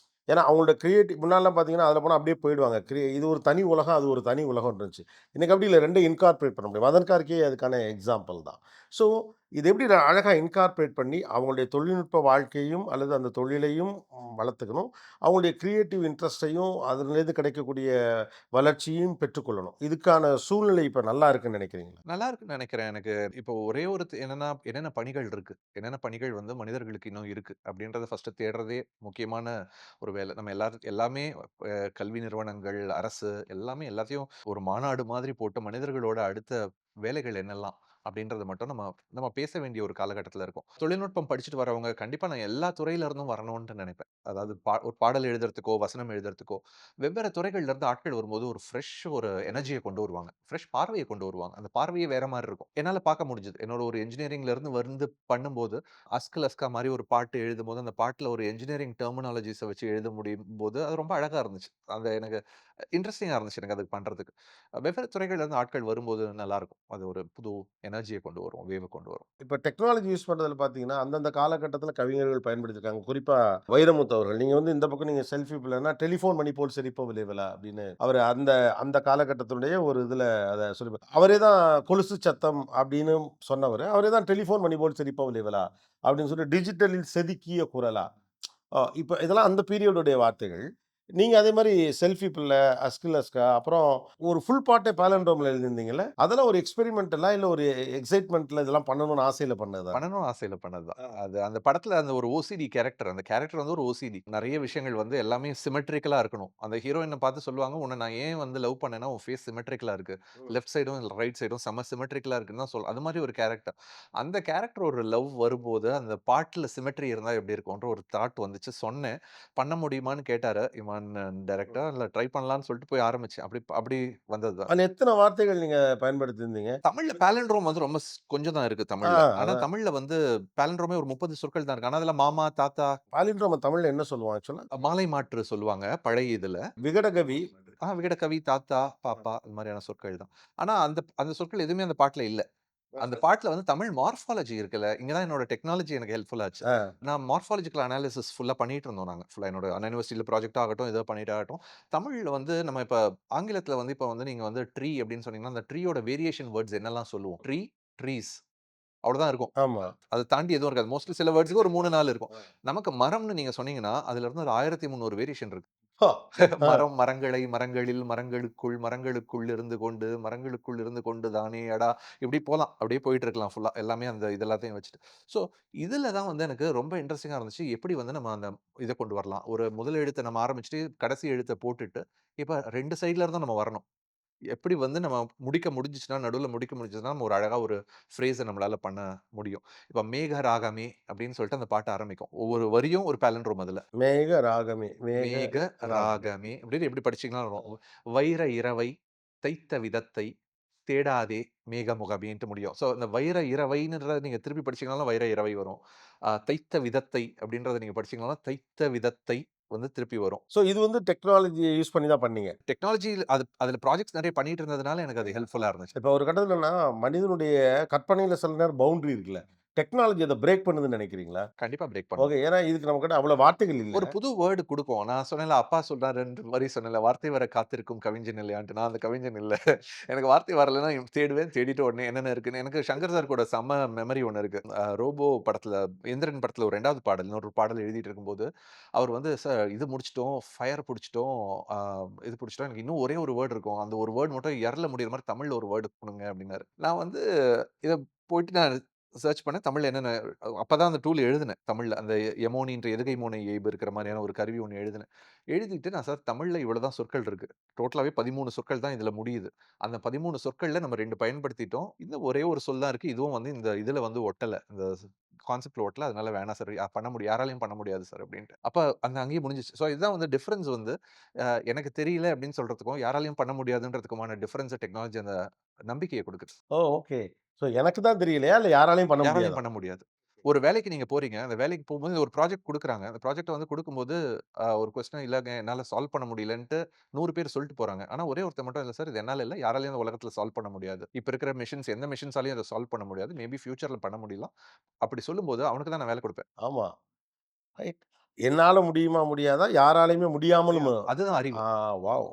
ஏன்னா, அவங்களோட முன்னாடிலாம் பார்த்தீங்கன்னா, அதில போனா அப்படியே போயிடுவாங்க. இது ஒரு தனி உலகம், அது ஒரு தனி உலகம்ன்னு இருந்துச்சு. இன்னைக்கு அப்படி இல்ல. 2யும் இன்கார்ப்பரேட் பண்ண முடியும். மதன் கார்க்கே அதுக்கான எக்ஸாம்பிள் தான். ஸோ, இது எப்படி அழகா இன்கார்ப்பரேட் பண்ணி, அவங்களுடைய தொழில்நுட்ப வாழ்க்கையும் அல்லது அந்த தொழிலையும் வளர்த்துக்கணும். அவங்களுடைய கிரியேட்டிவ் இன்ட்ரெஸ்ட்டையும் அதிலிருந்து கிடைக்கக்கூடிய வளர்ச்சியும் பெற்றுக்கொள்ளணும். இதுக்கான சூழ்நிலை இப்ப நல்லா இருக்குன்னு நினைக்கிறீங்களா? நல்லா இருக்குன்னு நெனைக்கிறேன். எனக்கு இப்போ ஒரே ஒரு என்னன்னா, என்னென்ன பணிகள் இருக்கு? என்னென்ன பணிகள் வந்து மனிதர்களுக்கு இன்னும் இருக்கு? அப்படின்றத ஃபர்ஸ்ட்டு தேடுறதே முக்கியமான ஒரு வேலை. நம்ம எல்லாமே கல்வி நிறுவனங்கள், அரசு எல்லாமே எல்லாத்தையும் ஒரு மாநாடு மாதிரி போட்டு மனிதர்களோட அடுத்த வேலைகள் என்னலாம்? அப்படின்றத மட்டும் நம்ம நம்ம பேச வேண்டிய ஒரு காலகட்டத்தில இருக்கோம். தொழில்நுட்பம் படிச்சுட்டு வரவங்க கண்டிப்பா நான் எல்லா துறையில இருந்தும் வரணும்னு நெனைப்பேன். அதாவது ஒரு பாடல் எழுதுறதுக்கோ, வசனம் எழுதுறதுக்கோ, வெவ்வேறு துறைகள்ல இருந்து ஆட்கள் வரும்போது ஒரு எனர்ஜிய கொண்டு வருவாங்க. ஃப்ரெஷ் பார்வைய கொண்டு வருவாங்க. அந்த பார்வையே வேற மாரி இருக்கும். என்னால பார்க்க முடிஞ்சது. என்னோட ஒரு என்ஜினியரிங்ல இருந்து பண்ணும்போது, அஸ்கு அஸ்கா மாரி ஒரு பாட்டு எழுதும்போது, அந்த பாட்டுல ஒரு என்ஜினியரிங் டெர்மினாலஜிஸ வச்சு எழுத முடியும்போது, அது ரொம்ப அழகா இருந்துச்சு. அந்த எனக்கு இன்ட்ரஸ்டிங்கா இருந்துச்சு எனக்கு அது பண்றதுக்கு. வெவ்வேறு துறைகள்ல இருந்து ஆட்கள் வரும்போது நல்லாருக்கும். அது ஒரு புது எனர்ஜிய கொண்டு வரும். வேவ கொண்டு வரும். இப்ப டெக்னாலஜி யூஸ் பண்றதுல பார்த்தீங்கன்னா, அந்தந்த காலகட்டத்தில கவிஞர்கள் பயன்படுத்தியிருக்காங்க. குறிப்பா வைரமுத்து அவர்கள். நீங்க வந்து இந்த பக்கம் நீங்க செல்ஃபி பிள்ளைன்னா, "டெலிஃபோன் மணி போல் சிரிப்பவளே இவளா" அப்படின்னு அவரு அந்த அந்த காலகட்டத்தினுடைய ஒரு இதுல அத அவரே தான் கொலுசு சத்தம் அப்படின்னு சொன்னவரு. அவரே தான் "டெலிஃபோன் மணி போல் சிரிப்பவளே இவளா" அப்படின்னு சொல்லி டிஜிட்டலில் செதுக்கிய குரலா. இப்ப இதெல்லாம் அந்த பீரியடுடைய வார்த்தைகள். நீங்க அதே மாரி செல்ஃபி பிள்ள, அஸ்கில் அஸ்கா, அப்புறம் ஒரு ஃபுல் பாட்டே பாலண்ட்ரோம்ல எழுதியிருந்தீங்கல்ல? அதெல்லாம் ஒரு எக்ஸ்பெரிமெண்டலா? இல்ல ஒரு எக்ஸைட்மென்ட்ல இதெல்லாம் பண்ணணும்னு ஆசையில பண்ணதா? பண்ணணும்னு ஆசையில பண்ணது தான். அது அந்த படத்துல அந்த ஒரு ஓசிடி கேரக்டர். அந்த கேரக்டர் வந்து ஒரு ஓசிடி. நெறைய விஷயங்கள் வந்து எல்லாமே சிமெட்ரிக்கலா இருக்கணும். அந்த ஹீரோயின பார்த்து சொல்லுவாங்க, "உன்ன நான் ஏன் வந்து லவ் பண்ணேன்னா, உன் ஃபேஸ் சிமெட்ரிக்கலா இருக்கு. லெஃப்ட் சைடும், ரைட் சைடும் செம்ம சிமெட்ரிக்கலா இருக்குன்னு" தான் அது மாரி ஒரு கேரக்டர். அந்த கேரக்டர் ஒரு லவ் வரும்போது, அந்த பாட்டுல சிமெட்ரி இருந்தா எப்படி இருக்கும்ன்ற ஒரு தாட் வந்துச்சு. சொன்னேன். பண்ண முடியுமான்னு கேட்டாரு. இவன் பண்ணலாமான்னு டைரக்ட்டா இல்ல ட்ரை பண்ணலான்னு சொல்லிட்டு போய் ஆரம்பிச்சேன். அப்படி வந்தது தான். அதுல எத்தன வார்த்தைகள் நீங்க பயன்படுத்தியிருந்தீங்க? தமிழ்ல பாலிண்ட்ரோம் வந்து ரொம்ப கொஞ்சம் தான் இருக்கு ஆ தமிழ்ல. ஆனா அதான். தமிழ்ல வந்து பாலிண்ட்ரோமே ஒரு 30 சொற்கள் தான் இருக்கு. ஆனா அதுல மாமா, தாத்தா, பாலிண்ட்ரோம தமிழ்ல என்ன சொல்லுவோம் ஆக்சுவலா? மாலை மாற்று சொல்லுவாங்க பழைய இதுல. விகடகவி. விகடகவி, தாத்தா, பாப்பா அது மாதிரியான சொற்கள் தான். ஆனா அந்த அந்த சொற்கள் எதுவுமே அந்த பாட்டுல இல்ல. அந்த பாட்டுல வந்து தமிழ் மார்ஃபாலஜி இருக்குல்ல, இங்க தான் என்னோட டெக்னாலஜி எனக்கு ஹெல்ப்ஃபுல் ஆச்சு. ஆ. நான் மார்ஃபாலஜிக்கல் அனாலிசிஸ் ஃபுல்லா பண்ணிட்டு இருந்தோம் நாங்க. ஃபுல்லா என்னோட அண்ணா யுனிவர்சிட்டில ப்ராஜெக்ட் ஆகட்டும், ஏதோ பண்ணிட்டு ஆகட்டும். தமிழ்ல வந்து நம்ம இப்ப ஆங்கிலத்துல வந்து இப்ப வந்து நீங்க வந்து ட்ரீ அப்படின்னு சொன்னீங்கன்னா, அந்த ட்ரீயோட வேரியேஷன் வேர்ட்ஸ் என்னலாம் சொல்லுவோம்? ட்ரீ, ட்ரீஸ் அவ்வளோதான் இருக்கும். ஆமா. அத தாண்டி எதுவும் இருக்காது. மோஸ்ட்லி சில வேர்ட்ஸ்க்கு ஒரு 3, 4 இருக்கும். நமக்கு மரம்னு நீங்க சொன்னீங்கன்னா, அதுல இருந்து ஒரு 1300 வேரியேஷன் இருக்கு. ஹா! ஆ. மரம், மரங்களை, மரங்களில், மரங்களுக்குள், மரங்களுக்குள் இருந்து கொண்டு, மரங்களுக்குள் இருந்து கொண்டு தானே அடா! இப்படி போலாம். அப்படியே போயிட்டு இருக்கலாம் ஃபுல்லா. எல்லாமே அந்த இது எல்லாத்தையும் வச்சுட்டு. ஸோ, இதுல தான் வந்து எனக்கு ரொம்ப இன்ட்ரஸ்டிங்கா இருந்துச்சு. எப்படி வந்து நம்ம அந்த இத கொண்டு வரலாம். ஒரு முதல் எழுத்த நம்ம ஆரம்பிச்சுட்டு, கடைசி எழுத்த போட்டுட்டு, இப்ப 2 சைட்ல இருந்தும் நம்ம வரணும். எப்படி வந்து நம்ம முடிஞ்சுச்சுன்னா, நடுவுல முடிக்க முடிஞ்சுச்சுன்னா, நம்ம ஒரு அழகா ஒரு ஃப்ரேஸ நம்மளால பண்ண முடியும். இப்ப மேக ராகமே அப்படின்னு சொல்லிட்டு அந்த பாட்டு ஆரம்பிக்கும். ஒவ்வொரு வரியும் ஒரு பாலிண்ட்ரோம் அதுல. மேக ராகமே. மேக மேக ராகம். ராகமே அப்படின்னு எப்படி படிச்சீங்கனாலும் வரும். வைர இரவை தைத்த விதத்தை தேடாதே மேகமுகமேன்ட்டு முடியும். ஸோ இந்த வைர இரவைன்றத நீங்க திருப்பி படிச்சீங்கனாலும் வைர இரவை வரும். தைத்த விதத்தை அப்படின்றத நீங்க படிச்சீங்கனாலும் தைத்த விதத்தை வந்து திருப்பி வரும். ஸோ இது வந்து டெக்னாலஜிய யூஸ் பண்ணி தான் பண்ணீங்க. டெக்னாலஜி அதுல ப்ராஜெக்ட்ஸ் நெறைய பண்ணிட்டு இருந்ததுனால எனக்கு அது ஹெல்ப்ஃபுல்லா இருந்துச்சு. இப்ப ஒரு கட்டத்துலன்னா, மனிதனுடைய கற்பனையில சில நேரம் பவுண்டரி இருக்குல்ல. டெக்னாலஜி அத பிரேக் பண்ணுதுன்னு நெனைக்கிறீங்களா? கண்டிப்பா பிரேக் பண்ணும். ஓகே. ஏன்னா இதுக்கு நம்மகிட்ட அவ்வளோ வார்த்தைகள் இல்ல. ஒரு புது வேர்ட் குடுப்போம். நான் சொன்னேன்ல, அப்பா சொல்றாரு 2 வரி சொன்னேன்ல, "வார்த்தை வர காத்திருக்கும் கவிஞன் இல்லையான்ட்டு." நான் அந்த கவிஞன் இல்ல. எனக்கு வார்த்தை வரலன்னா தேடுவேன். தேடிட்டு உடனே என்னென்ன இருக்குன்னு எனக்கு சங்கர் சார் கூட செம்ம மெமரி ஒண்ணு இருக்கு. ரோபோ படத்துல, எந்திரன் படத்துல ஒரு 2வது பாடல், இன்னொரு பாடல் எழுதிட்டு இருக்கும்போது, அவர் வந்து "சார் இது முடிச்சுட்டோம், ஃபயர் புடிச்சுட்டோம், அ இது புடிச்சுட்டோம். எனக்கு இன்னும் ஒரே ஒரு வேர்ட் இருக்கும். அந்த ஒரு வேர்ட் மட்டும் ல முடியிற மாரி தமிழ்ல ஒரு வேர்ட் குடுங்க" அப்டின்னாரு. நான் வந்து இத போயிட்டு நான் சர்ச் பண்ணேன். தமிழ்ல என்னென்ன அப்பதான் அந்த டூல் எழுதினேன். தமிழ்ல. அந்த எமோனின்ற எதுகை மோனை எய்ப் இருக்கிற மாரியான ஒரு கருவி ஒண்ணு எழுதினேன். எழுதிட்டு நான் சார் தமிழ்ல இவ்வளவு தான் சொற்கள் இருக்கு. டோட்டலாவே 13 சொற்கள் தான் இதுல முடியுது. அந்த 13 சொற்கள்ல நம்ம 2 பயன்படுத்திட்டோம். இன்னும் ஒரே ஒரு சொல் தான் இருக்கு. இதுவும் வந்து இந்த இதுல வந்து ஒட்டல. இந்த கான்செப்ட்ல ஒட்டல. அதனால வேணாம் சார். பண்ண முடியும். யாராலயும் பண்ண முடியாது சார் அப்டின்ட்டு. அப்ப அந்த அங்கேயே முடிஞ்சுச்சு. ஸோ இதுதான் வந்து டிஃபரன்ஸ் வந்து எனக்கு தெரியல அப்டின்னு சொல்றதுக்கும், யாராலயும் பண்ண முடியாதுன்றதுக்குமான டிஃபரன்ஸ டெக்னாலஜி அந்த நம்பிக்கைய குடுக்குது. ஓ! ஓகே. ஸோ எனக்கு தான் தெரியலையா? இல்ல யாராலயும் பண்ண யாராலயும் முடியாதா? பண்ண முடியாது. ஒரு வேலைக்கு நீங்க போறீங்க. அந்த வேலைக்கு போம்போது ஒரு ப்ராஜெக்ட் குடுக்குறாங்க. அந்த ப்ராஜெக்ட்ட வந்து குடுக்கும்போது, ஒரு கொஸ்டின் இல்லங்க என்னால சால்வ் பண்ண முடியலன்ட்டு 100 பேர் சொல்லிட்டு போறாங்க. ஆனா ஒரே ஒருத்தன் மட்டும் இல்ல சார் இது என்னால இல்ல. யாராலயும் இந்த உலகத்துல சால்வ் பண்ண முடியாது. இப்ப இருக்கிற மெஷின்ஸ் எந்த மெஷின்ஸாலயும் அத சால்வ் பண்ண முடியாது. மேபி ஃபியூச்சர்ல பண்ண முடியலாம். அப்படி சொல்லும்போது அவனுக்கு தான் நான் வேலை குடுப்பேன். ஆமா. ரைட். என்னால முடியுமா? முடியாதா? யாராலயுமே முடியாமலும் அதுதான் அறிவு. ஆ வாவ்!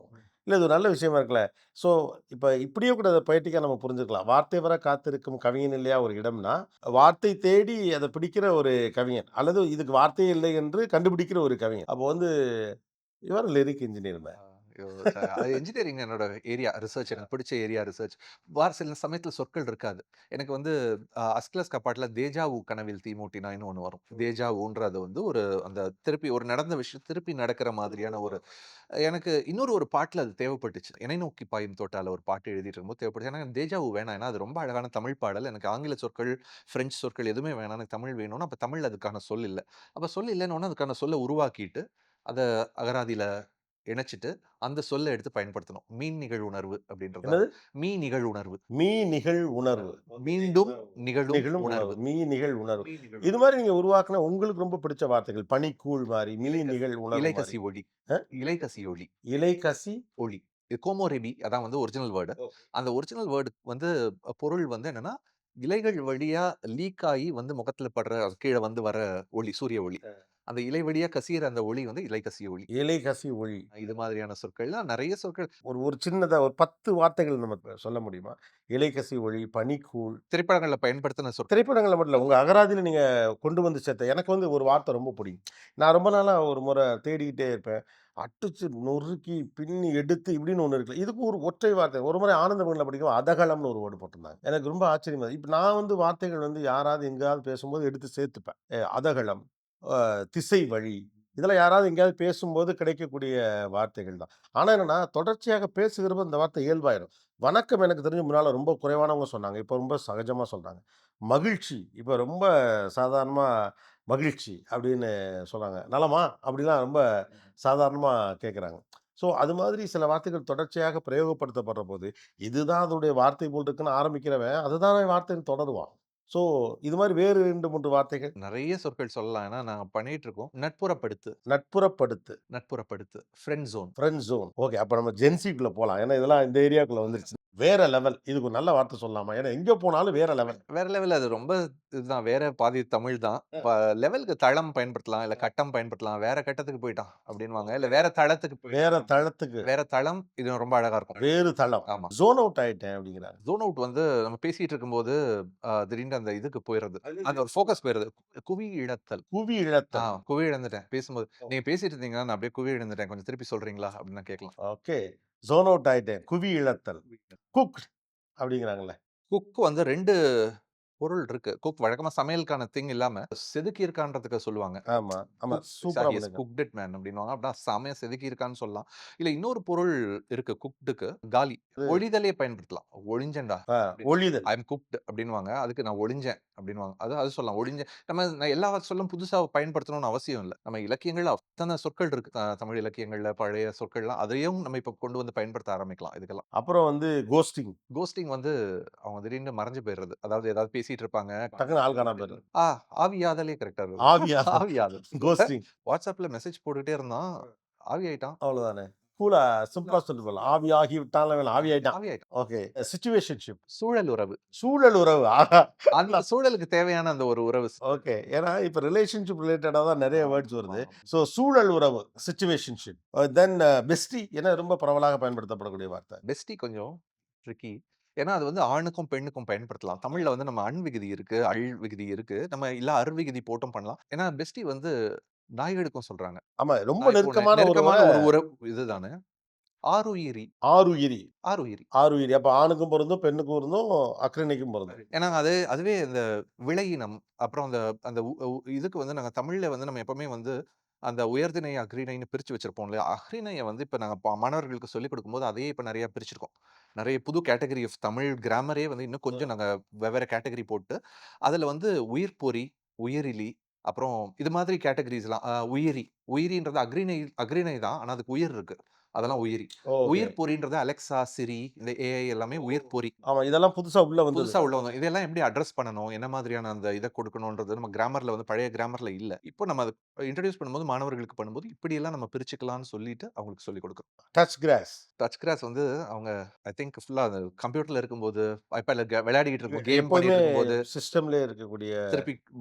இல்ல இது ஒரு நல்ல விஷயமா இருக்குல்ல. ஸோ இப்ப இப்படியே கூட அத பொயட்டிக்கா நம்ம புரிஞ்சுக்கலாம். வார்த்தை வர காத்திருக்கும் கவிஞன் இல்லையா ஒரு இடம்னா, வார்த்தை தேடி அத பிடிக்கிற ஒரு கவிஞன். அல்லது இதுக்கு வார்த்தையே இல்லை என்று கண்டுபிடிக்கிற ஒரு கவிஞன். அப்போ வந்து you are lyric engineer man. ஐயோ! அது என்ஜினியரிங் என்னோட ஏரியா. ரிசர்ச் எனக்கு பிடிச்ச ஏரியா ரிசர்ச். சில சமயத்துல சொற்கள் இருக்காது. எனக்கு வந்து அஸ்கிலஸ் காப்பாட்ல தேஜாவு கனவில் தீமூட்டினாய்ன்னு ஒண்ணு வரும். தேஜாவுன்றது வந்து ஒரு அந்த திருப்பி ஒரு நடந்த விஷயம் திருப்பி நடக்கிற மாதிரியான ஒரு எனக்கு இன்னொரு ஒரு பாட்டுல அது தேவைப்பட்டுச்சு. "எனை நோக்கி பாயும் தோட்டால" ஒரு பாட்டு எழுதிட்டு இருக்கும்போது தேவைப்பட்டுச்சு. ஏன்னா எனக்கு தேஜாவு வேணாம். ஏன்னா அது ரொம்ப அழகான தமிழ் பாடல். எனக்கு ஆங்கில சொற்கள், பிரெஞ்சு சொற்கள் எதுவுமே வேணாம். எனக்கு தமிழ் வேணும்னு. அப்ப தமிழ்ல அதுக்கான சொல் இல்ல. அப்ப சொல் இல்லன்னோன அதுக்கான சொல்ல உருவாக்கிட்டு, அத அகராதியில இணைச்சுட்டு, அந்த சொல்ல எடுத்து பயன்படுத்தணும். மீன் நிகழுணர்வு அப்படின்றதா என்னது? மீ நிகழுணர்வு. மீ நிகழ் உணர்வு. மீண்டும் நிகழும் நிகழும் உணர்வு. உணர்வு. மீ நிகழ் உணர்வு. மீ இது நிகழுணர்வு. மாரி நீங்க உருவாக்குன உங்களுக்கு ரொம்ப பிடிச்ச வார்த்தைகள். பனிக்கூழ் மாரி, மீ நிகழ் உணர்வு மாரி. இலைக்கசி ஒளி. அ இலைக்கசி ஒளி. இலை கசி ஒளி. இது கோமோரெபி அதான் வந்து ஒரிஜினல் வேர்டு. அந்த ஒரிஜினல் வேர்டு வந்து பொருள் வந்து என்னன்னா, இலைகள் வழியா லீக் ஆயி வந்து முகத்துல படுற கீழ வந்து வர ஒளி, சூரிய ஒளி. அந்த இலை வழியா கசியிற அந்த ஒளி வந்து இலைக்கசி ஒளி. இலை கசி ஒளி. இது மாதிரியான சொற்கள்லாம் நெறைய சொற்கள் ஒரு ஒரு சின்னதா ஒரு 10 வார்த்தைகள் நமக்கு சொல்ல முடியுமா? இலைக்கசி ஒளி, பனிக்கூழ். திரைப்படங்கள்ல பயன்படுத்தின சொற்கள். திரைப்படங்கள்ல மட்டும் இல்ல. உங்க அகராதியில நீங்க கொண்டு வந்து சேர்த்த எனக்கு வந்து ஒரு வார்த்தை ரொம்ப பிடிக்கும். நான் ரொம்ப நாளா ஒரு முறை தேடிக்கிட்டே இருப்பேன். அடிச்சு நொறுக்கி, பின்னி எடுத்து இப்படின்னு ஒண்ணு இருக்குல்ல. இதுக்கு ஒரு ஒற்றை வார்த்தை. ஒரு முறை ஆனந்த விகடன்ல படிக்கும்போது அதகளம்னு ஒரு வேர்ட் போட்டிருந்தாங்க. எனக்கு ரொம்ப ஆச்சரியமா இப்ப நான் வந்து வார்த்தைகள் வந்து யாராவது எங்கேயாவது பேசும்போது எடுத்து சேர்த்துப்பேன். அதகளம், திசை வழி. இதெல்லாம் யாராவது எங்கேயாவது பேசும்போது கிடைக்கக்கூடிய வார்த்தைகள் தான். ஆனா என்னன்னா, தொடர்ச்சியாக பேசுகிறப்ப இந்த வார்த்தை இயல்பாயிரும். வணக்கம் எனக்கு தெரிஞ்சு முன்னால ரொம்ப குறைவானவங்க சொன்னாங்க. இப்ப ரொம்ப சகஜமா சொல்றாங்க. மகிழ்ச்சி இப்ப ரொம்ப சாதாரணமா மகிழ்ச்சி அப்படின்னு சொல்றாங்க. நலமா? அப்படிலாம் ரொம்ப சாதாரணமா கேட்குறாங்க. ஸோ அது மாதிரி சில வார்த்தைகள் தொடர்ச்சியாக பிரயோகப்படுத்தப்படுறபோது, இதுதான் அதனுடைய வார்த்தை போல் இருக்குன்னு ஆரம்பிக்கிறவன், அதுதானே வார்த்தைன்னு தொடருவான். ஸோ இது மாரி வேறு 2, 3 வார்த்தைகள். நெறைய சொற்கள் சொல்லலாம். ஏன்னா நாங்க பண்ணிட்டு இருக்கோம். நட்புறப்படுத்து, நட்புறப்படுத்து, நட்புறப்படுத்து, friend zone. Friend zone. Okay. அப்ப நம்ம ஜென்ஸிக்குள்ள போலாம். ஏன்னா இதெல்லாம் இந்த ஏரியாக்குள்ள வந்துருச்சு. வேற லெவல். இதுக்கு ஒரு நல்ல வார்த்தை சொல்லலாமா? ஏன்னா எங்க போனாலும் வேற லெவல். வேற லெவல் அது ரொம்ப இதுதான். வேற பாதி தமிழ் தான். லெவலுக்கு தளம் பயன்படுத்தலாம். இல்ல கட்டம் பயன்படுத்தலாம். வேற கட்டத்துக்கு போயிட்டான் அப்டின்னுவாங்க. இல்ல வேற தளத்துக்கு வேற போயிட்டான். தளத்துக்கு. வேற தளம் இது ரொம்ப அழகா இருக்கும். வேறு தளம். ஆமா. ஜோன் அவுட் ஆயிட்டேன் அப்படிங்கிறாங்க. ஜோன் அவுட் வந்து நம்ம பேசிட்டு இருக்கும்போது திடீர்னு அந்த இதுக்கு போயிறது. அந்த ஒரு ஃபோக்கஸ் போயிறது. குவி இழத்தல். புவி இழத்தல். குவி இழந்துட்டேன். பேசும்போது நீங்க பேசிட்டு இருந்தீங்கன்னா, நான் அப்படியே குவி இழந்துட்டேன். கொஞ்சம் திருப்பி சொல்றீங்களா? அப்படின்னு நான் கேட்கலாம். ஓகே. ஜோன் அவுட் ஆயிட்டேன். குவி இழத்தல். குக்ட் அப்படிங்கிறாங்கல்ல. குக் வந்து 2 பொருள் இருக்கு. குக் வழக்கமா சமையலுக்கான திங் இல்லாம செதுக்கி இருக்கான்றதுக்கு சொல்லுவாங்க. ஆமா, ஆமா. குக் சூப்பரா ஹி ஹஸ் பண்ணுங்க. குக்ட் இட் மேன் அப்படின்னுவாங்க. அப்படின்னா செமையா செதுக்கி இருக்கான்னு சொல்லலாம். இல்ல இன்னொரு பொருள் இருக்கு குக்டுக்கு. காலி. இது ஒழிதலே பயன்படுத்தலாம். ஒழிஞ்சேன்டா ஆ அப்படின்னு. ஒழிதல். ஐ அம் குக்ட் அப்படின்னுவாங்க. அதுக்கு நான் ஒழிஞ்சேன் அப்படின்னுவாங்க. அது அது சொல்லலாம். ஒழிஞ்சேன். நான் எல்லா சொல்லும் புதுசா பயன்படுத்தணும்னு அவசியம் இல்ல. நம்ம இலக்கியங்கள்ல அத்தன சொற்கள் இருக்கு. தமிழ் இலக்கியங்கள்ல பழைய சொற்கள்லாம் அதையும் நம்ம இப்ப கொண்டு வந்து பயன்படுத்த ஆரம்பிக்கலாம் இதுக்கெல்லாம். அப்புறம் வந்து கோஸ்டிங். கோஸ்டிங் வந்து அவங்க திடீர்னு மறைஞ்சு போயிடுறது. அதாவது ஏதாவது பேசிட்டு இருப்பாங்க. டக்குனு ஆள் காணாம போயிடுறது. ஆ ஆவியாதலே கரெக்ட்டா இருக்குது. ஆவியா ஆவியாதல். கோஸ்டிங். WhatsAppல மெசேஜ் போட்டுட்டே இருந்தான். ஆவி ஆயிட்டான். அவ்வளவுதானே. கூலா சிம்பிளா சொல்லிட்டு போலாம். ஆவியாகி விட்டான்ல இவன் ஆவியாயிட்டான். ஆவி ஆயிட்டான். ஓகே. சிச்சுவேஷன்ஷிப். சூழல் உறவு. சூழல் உறவு. ஆஹா! அந்த சூழலுக்கு தேவையான அந்த ஒரு உறவு. ஓகே. ஏன்னா இப்ப ரிலேஷன்ஷிப் ரிலேட்டடா தான் நெறைய வேர்ட்ஸ் வருது. ஸோ சூழல் உறவு, சிச்சுவேஷன்ஷிப். தென் பெஸ்டி என ரொம்ப பரவலாக பயன்படுத்தப்படக்கூடிய வார்த்தை. பெஸ்டி கொஞ்சம் ட்ரிக்கி. ஏன்னா அது வந்து ஆணுக்கும், பெண்ணுக்கும் பயன்படுத்தலாம். தமிழ்ல வந்து நம்ம அன் விகுதி இருக்கு, அள் விகுதி இருக்கு. நம்ம இல்ல அர் விகுதி போட்டும் பண்ணலாம். ஏன்னா பெஸ்டி வந்து நாய்களுக்கும் சொல்றாங்க. ஆமா. ரொம்ப நாய், பூனை நெருக்கமான ஒருவர நெருக்கமான ஒரு உறவு இதுதானே. ஆருயிரி. ஆருயிரி. ஆருயிரி. ஆருயிரி. அப்ப ஆணுக்கும் பொருந்தும், பெண்ணுக்கும் பொருந்தும், அக்ரிணைக்கும் பொருந்தும். ஏன்னா அதுவே இந்த விளையினம், அப்புறம் அந்த அந்த உ உ இதுக்கு வந்து நாங்க தமிழ்ல வந்து நம்ம எப்பவுமே வந்து அந்த உயர்திணை, அஃறிணைன்னு பிரிச்சு வச்சிருப்போம் இல்லையா? அஃறிணைய வந்து இப்ப நாங்க மாணவர்களுக்கு சொல்லிக் குடுக்கும்போது, அதையே இப்ப நெறைய பிரிச்சிருக்கோம். நெறைய புது கேட்டகரி ஆஃப் தமிழ் கிராமரே வந்து இன்னும் கொஞ்சம் நாங்க வெவ்வேற கேட்டகரி போட்டு, அதுல வந்து உயிர்ப்பொறி, உயிரிலி, அப்புறம் இது மாதிரி கேட்டகரிஸ்லாம் உயிரி. உயிரின்றது அஃறிணை தான். ஆனா அதுக்கு உயிர் இருக்கு. அதெல்லாம் உயிரி. ஓகே. உயிர் பொறின்றது அலெக்ஸா, சிரி இந்த ஏஐ எல்லாமே உயிர் பொறி. ஆமா. இதெல்லாம் புதுசா உள்ள வந்தது. புதுசா உள்ள வந்தோம். இதெல்லாம் எப்படி அட்ரஸ் பண்ணணும்? என்ன மாதிரியான அந்த இத கொடுக்கணும்ன்றது நம்ம கிராமர்ல வந்து பழைய கிராமர்ல இல்ல. இப்போ நம்ம அத இன்ட்ரோடியூஸ் பண்ணும்போது மாணவர்களுக்கு பண்ணும்போது, இப்படியெல்லாம் நம்ம பிரிச்சுக்கலாம்னு சொல்லிட்டு அவங்களுக்கு சொல்லிக் குடுக்குறோம். Touch cross. டச் கிராஸ் வந்து அவங்க ஐ திங்க் ஃபுல்லா அந்த கம்ப்யூட்டர்ல இருக்கும்போது, iPadல விளையாடிட்டு இருக்கும், கேம் எப்போதுமே பண்ணிட்டு இருக்கும்போது, சிஸ்டம்லயே இருக்கக்கூடிய திருப்பி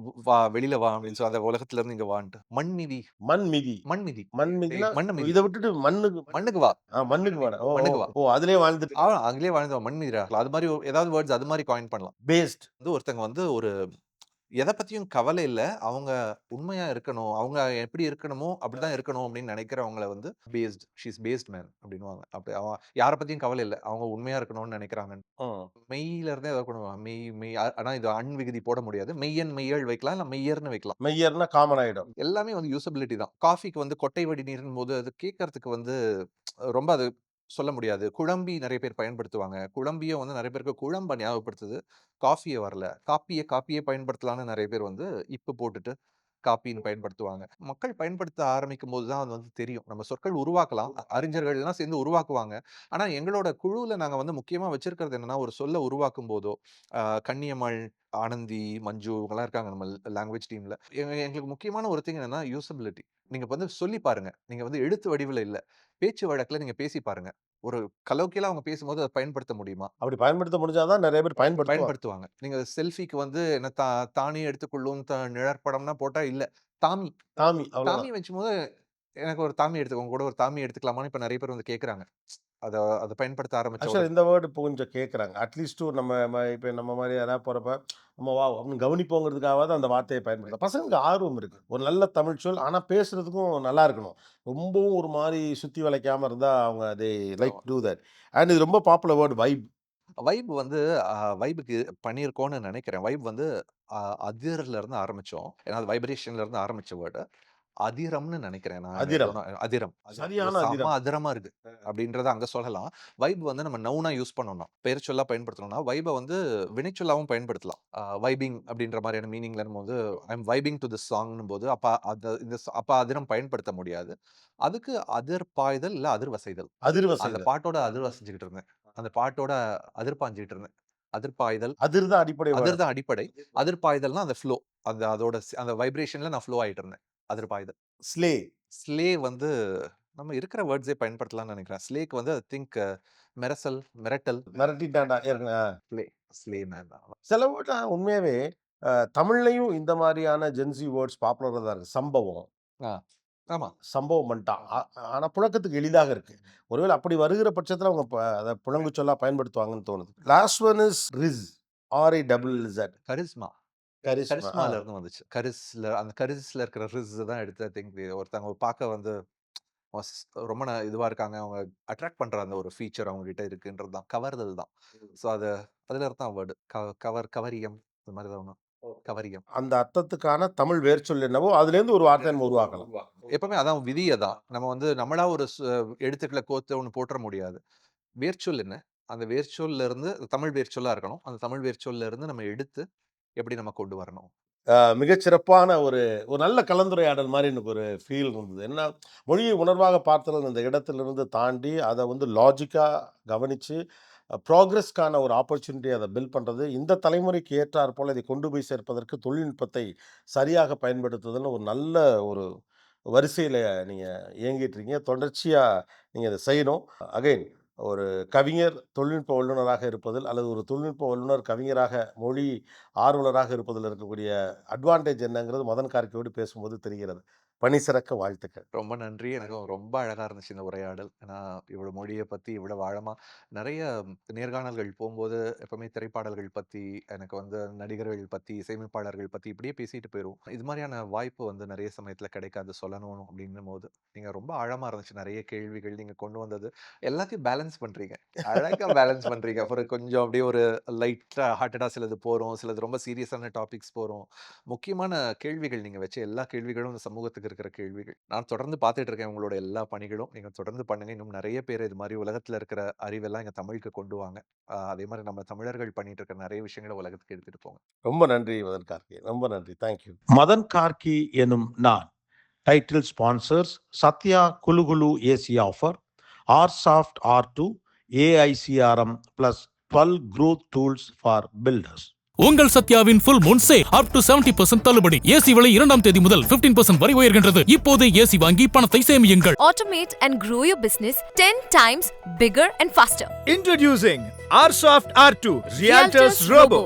வா வெளில வா அப்படின்னு சொல்லி அந்த உலகத்துல இருந்து இங்க வான்ட்டு. மண்மிதி, மண்மிதி. மண்மிதி. மண்மிதினா மண்ண மிதி. இத விட்டுட்டு மண்ணுக்கு மண்ணுக்கு வா, மண்ணுக்கு வாடா. ஓ! ஓ! மண்ணுக்கு வா. ஓ! அதிலயே வாழ்ந்துட்டு அங்கேயே வாழ்ந்து மண்மிதிடா. அது மாரி ஏதாவது வேர்ட்ஸ் அது மாரி காயின் பண்ணலாம். பேஸ்ட். வந்து ஒருத்தங்க வந்து ஒரு எத பத்தியும் கவலை இல்ல. அவங்க உண்மையா இருக்கணும். அவங்க எப்படி இருக்கணுமோ, அப்படிதான் இருக்கணும் அப்படின்னு நினைக்கிறவங்கள வந்து ஷி இஸ் பேஸ்ட் மேன் அப்படின்னுவாங்க. அப்படி யார பத்தியும் கவலை இல்ல. அவங்க உண்மையா இருக்கணும்னு நினைக்கிறாங்க. ம். மெய்யில இருந்தே ஏதாவது கொண்டு வாங்க. மெய் மெய் ஆனா இது அன் விகுதி போட முடியாது. மெய்யன், மெய்யள் வைக்கலாம். இல்ல மெய்யர்ன்னு வைக்கலாம். மெய்யர்னா காமன் ஆயிடும். எல்லாமே வந்து யூசபிலிட்டி தான். காஃபிக்கு வந்து கொட்டை வடிநீர்ன்னும்போது அது கேட்கறதுக்கு வந்து ரொம்ப அது சொல்ல முடியாது. குழம்பி நெறைய பேர் பயன்படுத்துவாங்க. குழம்பியும் வந்து நெறைய பேருக்கு குழம்ப ஞாபகப்படுத்துது. காஃபிய வரல. காப்பியே பயன்படுத்தலான்னு நெறைய பேர் வந்து இப்பு போட்டுட்டு காப்பின்னு பயன்படுத்துவாங்க. மக்கள் பயன்படுத்த ஆரம்பிக்கும்போது தான் அது வந்து தெரியும். நம்ம சொற்கள் உருவாக்கலாம். அறிஞர்கள் எல்லாம் சேர்ந்து உருவாக்குவாங்க. ஆனா எங்களோட குழுவுல நாங்க வந்து முக்கியமா வச்சிருக்கிறது என்னன்னா, ஒரு சொல்ல உருவாக்கும்போதோ, கன்னியம்மாள், ஆனந்தி, மஞ்சு இவங்கலாம் இருக்காங்க நம்ம லாங்குவேஜ் டீம்ல. எங்களுக்கு முக்கியமான ஒரு திங் என்னன்னா யூசபிலிட்டி. நீங்க வந்து சொல்லி பாருங்க. நீங்க வந்து எழுத்து வடிவில இல்ல. பேச்சு வழக்குல நீங்க பேசி பாருங்க. ஒரு கலோக்கியலா அவங்க பேசும்போது அத பயன்படுத்த முடியுமா? அப்படி பயன்படுத்த முடிஞ்சா தான் நெறைய பேர் பயன்படுத்துவாங்க. பயன்படுத்துவாங்க. நீங்க செல்ஃபிக்கு வந்து என்ன தானே எடுத்துக்கொள்ளும் நிழற்படம்னா போட்டா இல்ல. தாமி. தாமி தாமி அவ்வளோதான். வச்சும்போது எனக்கு ஒரு தாமி உங்க கூட ஒரு தாமி எடுத்துக்கலாமான்னு இப்ப நெறைய பேர் வந்து கேட்கறாங்க. அத அத பயன்படுத்த ஆரம்பிச்ச ஆக்சுவலா உடனே இந்த வேர்ட் இப்போ கொஞ்சம் கேட்கறாங்க. அட்லீஸ்ட் நம்ம இப்ப நம்ம மாரி யாராவது போறப்ப, நம்ம வாவ்! அப்படின்னு கவனிப்போங்கிறதுக்காகவாவது அந்த வார்த்தைய பயன்படுத்தலாம். பசங்களுக்கு ஆர்வம் இருக்கு. ஒரு நல்ல தமிழ் சொல். ஆனா பேசுறதுக்கும் நல்லா இருக்கணும். ரொம்பவும் ஒரு மாரி சுத்தி வளைக்காம இருந்தா அவங்க லைக் டூ தட். அண்ட் இது ரொம்ப பாப்புலர் வேர்ட் வைப். வைப் வந்து வைப்க்கு பண்ணியிருக்கோம்னு நெனைக்கிறேன். வைப் வந்து அதிர்ல இருந்து ஆரம்பிச்சோம். ஏன்னா அது வைப்ரேஷன்ல இருந்து ஆரம்பிச்ச வேர்டு. அதிரம்னு நினைக்கிறேன் நான். அதிரம். அதிரம். சரியான செம அதிரம். அதிரமா இருக்கு அப்படின்றத அங்க சொல்லலாம். வைப் வந்து நம்ம நவுனா யூஸ் பண்ணோம்னா, பெயர் சொல்லா பயன்படுத்தணும்னா, வைப வந்து வினைச்சொல்லாவும் பயன்படுத்தலாம். வைபிங் அப்படின்ற மாதிரியான மீனிங்ல நம்ம வந்து ஐ அம் வைபிங் டு திஸ் சாங்னும் போது அப்ப அப்ப அதிரம் பயன்படுத்த முடியாது. அதுக்கு அதிர் பாய்தல் இல்ல அதிர்வசைதல். அந்த அதிர்வசைதல். பாட்டோட அதிர்வசைஞ்சுகிட்டு இருந்தேன். அந்த பாட்டோட அதிர்பாஞ்சுகிட்டு இருந்தேன். அதிர்பாய்தல். அதிர் தான் அடிப்படை அதிர் தான் அடிப்படை. அதிர்பாய்தல்னா அந்த ஃப்ளோ. அதோட அந்த வைப்ரேஷன்ல நான் ஃப்ளோ ஆயிட்டு இருந்தேன். அதிர்பாய்தல். ஸ்லே. ஸ்லே வந்து நம்ம இருக்கிற வேர்ட்ஸே பயன்படுத்தலாம்னு நினைக்கிறேன். ஸ்லேக்கு வந்து ஐ திங்க் மெரசல், மிரட்டல். மிரட்டிட்டான்டா. ஸ்லே ஸ்லே மேன் தான். சில வேர்ட்லாம் உண்மையாவே தமிழ்லயும் இந்த மாதிரியான ஜென்ஸி வேர்ட்ஸ் பாப்புலரா தான் இருக்கு. சம்பவம். ஆ. ஆமா. சம்பவம் பண்ணிட்டான். ஆனா புழக்கத்துக்கு எளிதாக இருக்கு. ஒருவேளை அப்படி வருகிற பட்சத்துல அவங்க அத புழங்கு சொல்லா பயன்படுத்துவாங்கன்னு தோணுது. Last one is rizz. RIZZ. Charisma. Charisma. கரிஸ்மால இருந்து வந்துச்சு. அந்த கரிஸ்ல இருக்கிற ரிஸ் தான் எடுத்து ஐ திங்க் ஒருத்தவங்க பார்க்க வந்து ரொம்ப இதுவா இருக்காங்க. அவங்க அட்ராக்ட் பண்ற அந்த ஒரு ஃபீச்சர் அவங்க கிட்ட இருக்குன்றது தான். கவர்தல் தான். ஸோ அதுல இருந்து தான் வேர்ட். கவரியம் இந்த மாதிரி தான் ஒண்ணு. கவரியம். அந்த அர்த்தத்துக்கான தமிழ் வேர்ச்சொல் என்னவோ அதுலேருந்து ஒரு வார்த்தையை நம்ம உருவாக்கலாம். எப்பவுமே அதான் விதி அதான். நம்ம வந்து நம்மளா ஒரு எழுத்துக்கள கோர்த்து ஒண்ணு போட்டுற முடியாது. வேர்ச்சொல் என்ன? அந்த வேர்ச்சொல்ல இருந்து தமிழ் வேர்ச்சொல்லா இருக்கணும். அந்த தமிழ் வேர்ச்சொல்ல இருந்து நம்ம எடுத்து எப்படி நம்ம கொண்டு வரணும்? மிகச்சிறப்பான ஒரு ஒரு நல்ல கலந்துரையாடல் மாரி எனக்கு ஒரு ஃபீல் இருந்தது. என்ன மொழியை உணர்வாக பார்த்தல் அந்த இடத்திலிருந்து தாண்டி அத வந்து லாஜிக்கா கவனிச்சு ப்ராக்ரஸ்க்கான ஒரு ஆப்பர்ச்சுனிட்டி அத பில்ட் பண்றது. இந்த தலைமுறைக்கு ஏற்றார் போல இதை கொண்டு போய் சேர்ப்பதற்கு தொழில்நுட்பத்தை சரியாக பயன்படுத்துதல்னு ஒரு நல்ல ஒரு வரிசையில நீங்க இயங்கிட்டு இருக்கீங்க. தொடர்ச்சியா நீங்க இத செய்யணும். அகைன் ஒரு கவிஞர் தொழில்நுட்ப வல்லுனராக இருப்பதில் அல்லது ஒரு தொழில்நுட்ப வல்லுனர் கவிஞராக மொழி ஆர்வலராக இருப்பதில் இருக்கக்கூடிய அட்வான்டேஜ் என்னங்கிறது மதன் கார்க்கியோடு பேசும்போது தெரிகிறது. பணி சிறக்க வாழ்த்துக்கள். ரொம்ப நன்றி. எனக்கும் ரொம்ப அழகா இருந்துச்சு இந்த உரையாடல். ஏன்னா, இவ்வளோ மொழிய பத்தி இவ்வளவு ஆழமா நெறைய நேர்காணல்கள் போம்போது, எப்பவுமே திரைப்பாடல்கள் பத்தி, எனக்கு வந்து நடிகர்கள் பத்தி, இசையமைப்பாளர்கள் பத்தி இப்படியே பேசிட்டு போயிருவோம். இது மாரியான வாய்ப்பு வந்து நெறைய சமயத்துல கிடைக்காது சொல்லணும் அப்படின்னும்போது. நீங்க ரொம்ப ஆழமா இருந்துச்சு. நெறைய கேள்விகள் நீங்க கொண்டு வந்தது. எல்லாத்தையும் பேலன்ஸ் பண்றீங்க. அழகா பேலன்ஸ் பண்றீங்க. அப்புறம் கொஞ்சம் அப்படியே ஒரு லைட்டா ஹார்ட்டடா சிலது போறோம். சிலது ரொம்ப சீரியஸான டாபிக்ஸ் போறோம். முக்கியமான கேள்விகள் நீங்க வச்ச எல்லா கேள்விகளும் இந்த சமூகத்துக்கு இருக்கிற கேள்விகள். நான் தொடர்ந்து பார்த்துட்டு இருக்கேன் உங்களோட எல்லா பணிகளும். நீங்க தொடர்ந்து பண்ணுங்க. இன்னும் நெறைய பேர் இது மாரி உலகத்துல இருக்கிற அறிவெல்லாம் இங்க தமிழுக்கு கொண்டு வாங்க. அதே மாரி நம்ம தமிழர்கள் பண்ணிட்டு இருக்க நெறைய விஷயங்கள உலகத்துக்கு எடுத்துட்டு போங்க. ரொம்ப நன்றி மதன் கார்க்கி. ரொம்ப நன்றி. Thank you. மதன் கார்கி எனும் நான். டைட்டில் ஸ்பான்சர்ஸ் சத்யா குலுகுலு AC offer, RSoft R2, AICRM plus 12 growth tools for builders. உங்கள் சத்யாவின் full moon sale up to 70% தள்ளுபடி. ஏசி விலை 2ஆம் தேதி முதல் 15% வரை உயர்கின்றது. இப்போதே ஏசி வாங்கி பணத்தை சேமியுங்கள். Automate and grow your business 10 times bigger and faster. Introducing RSoft R2 Realtors Robo.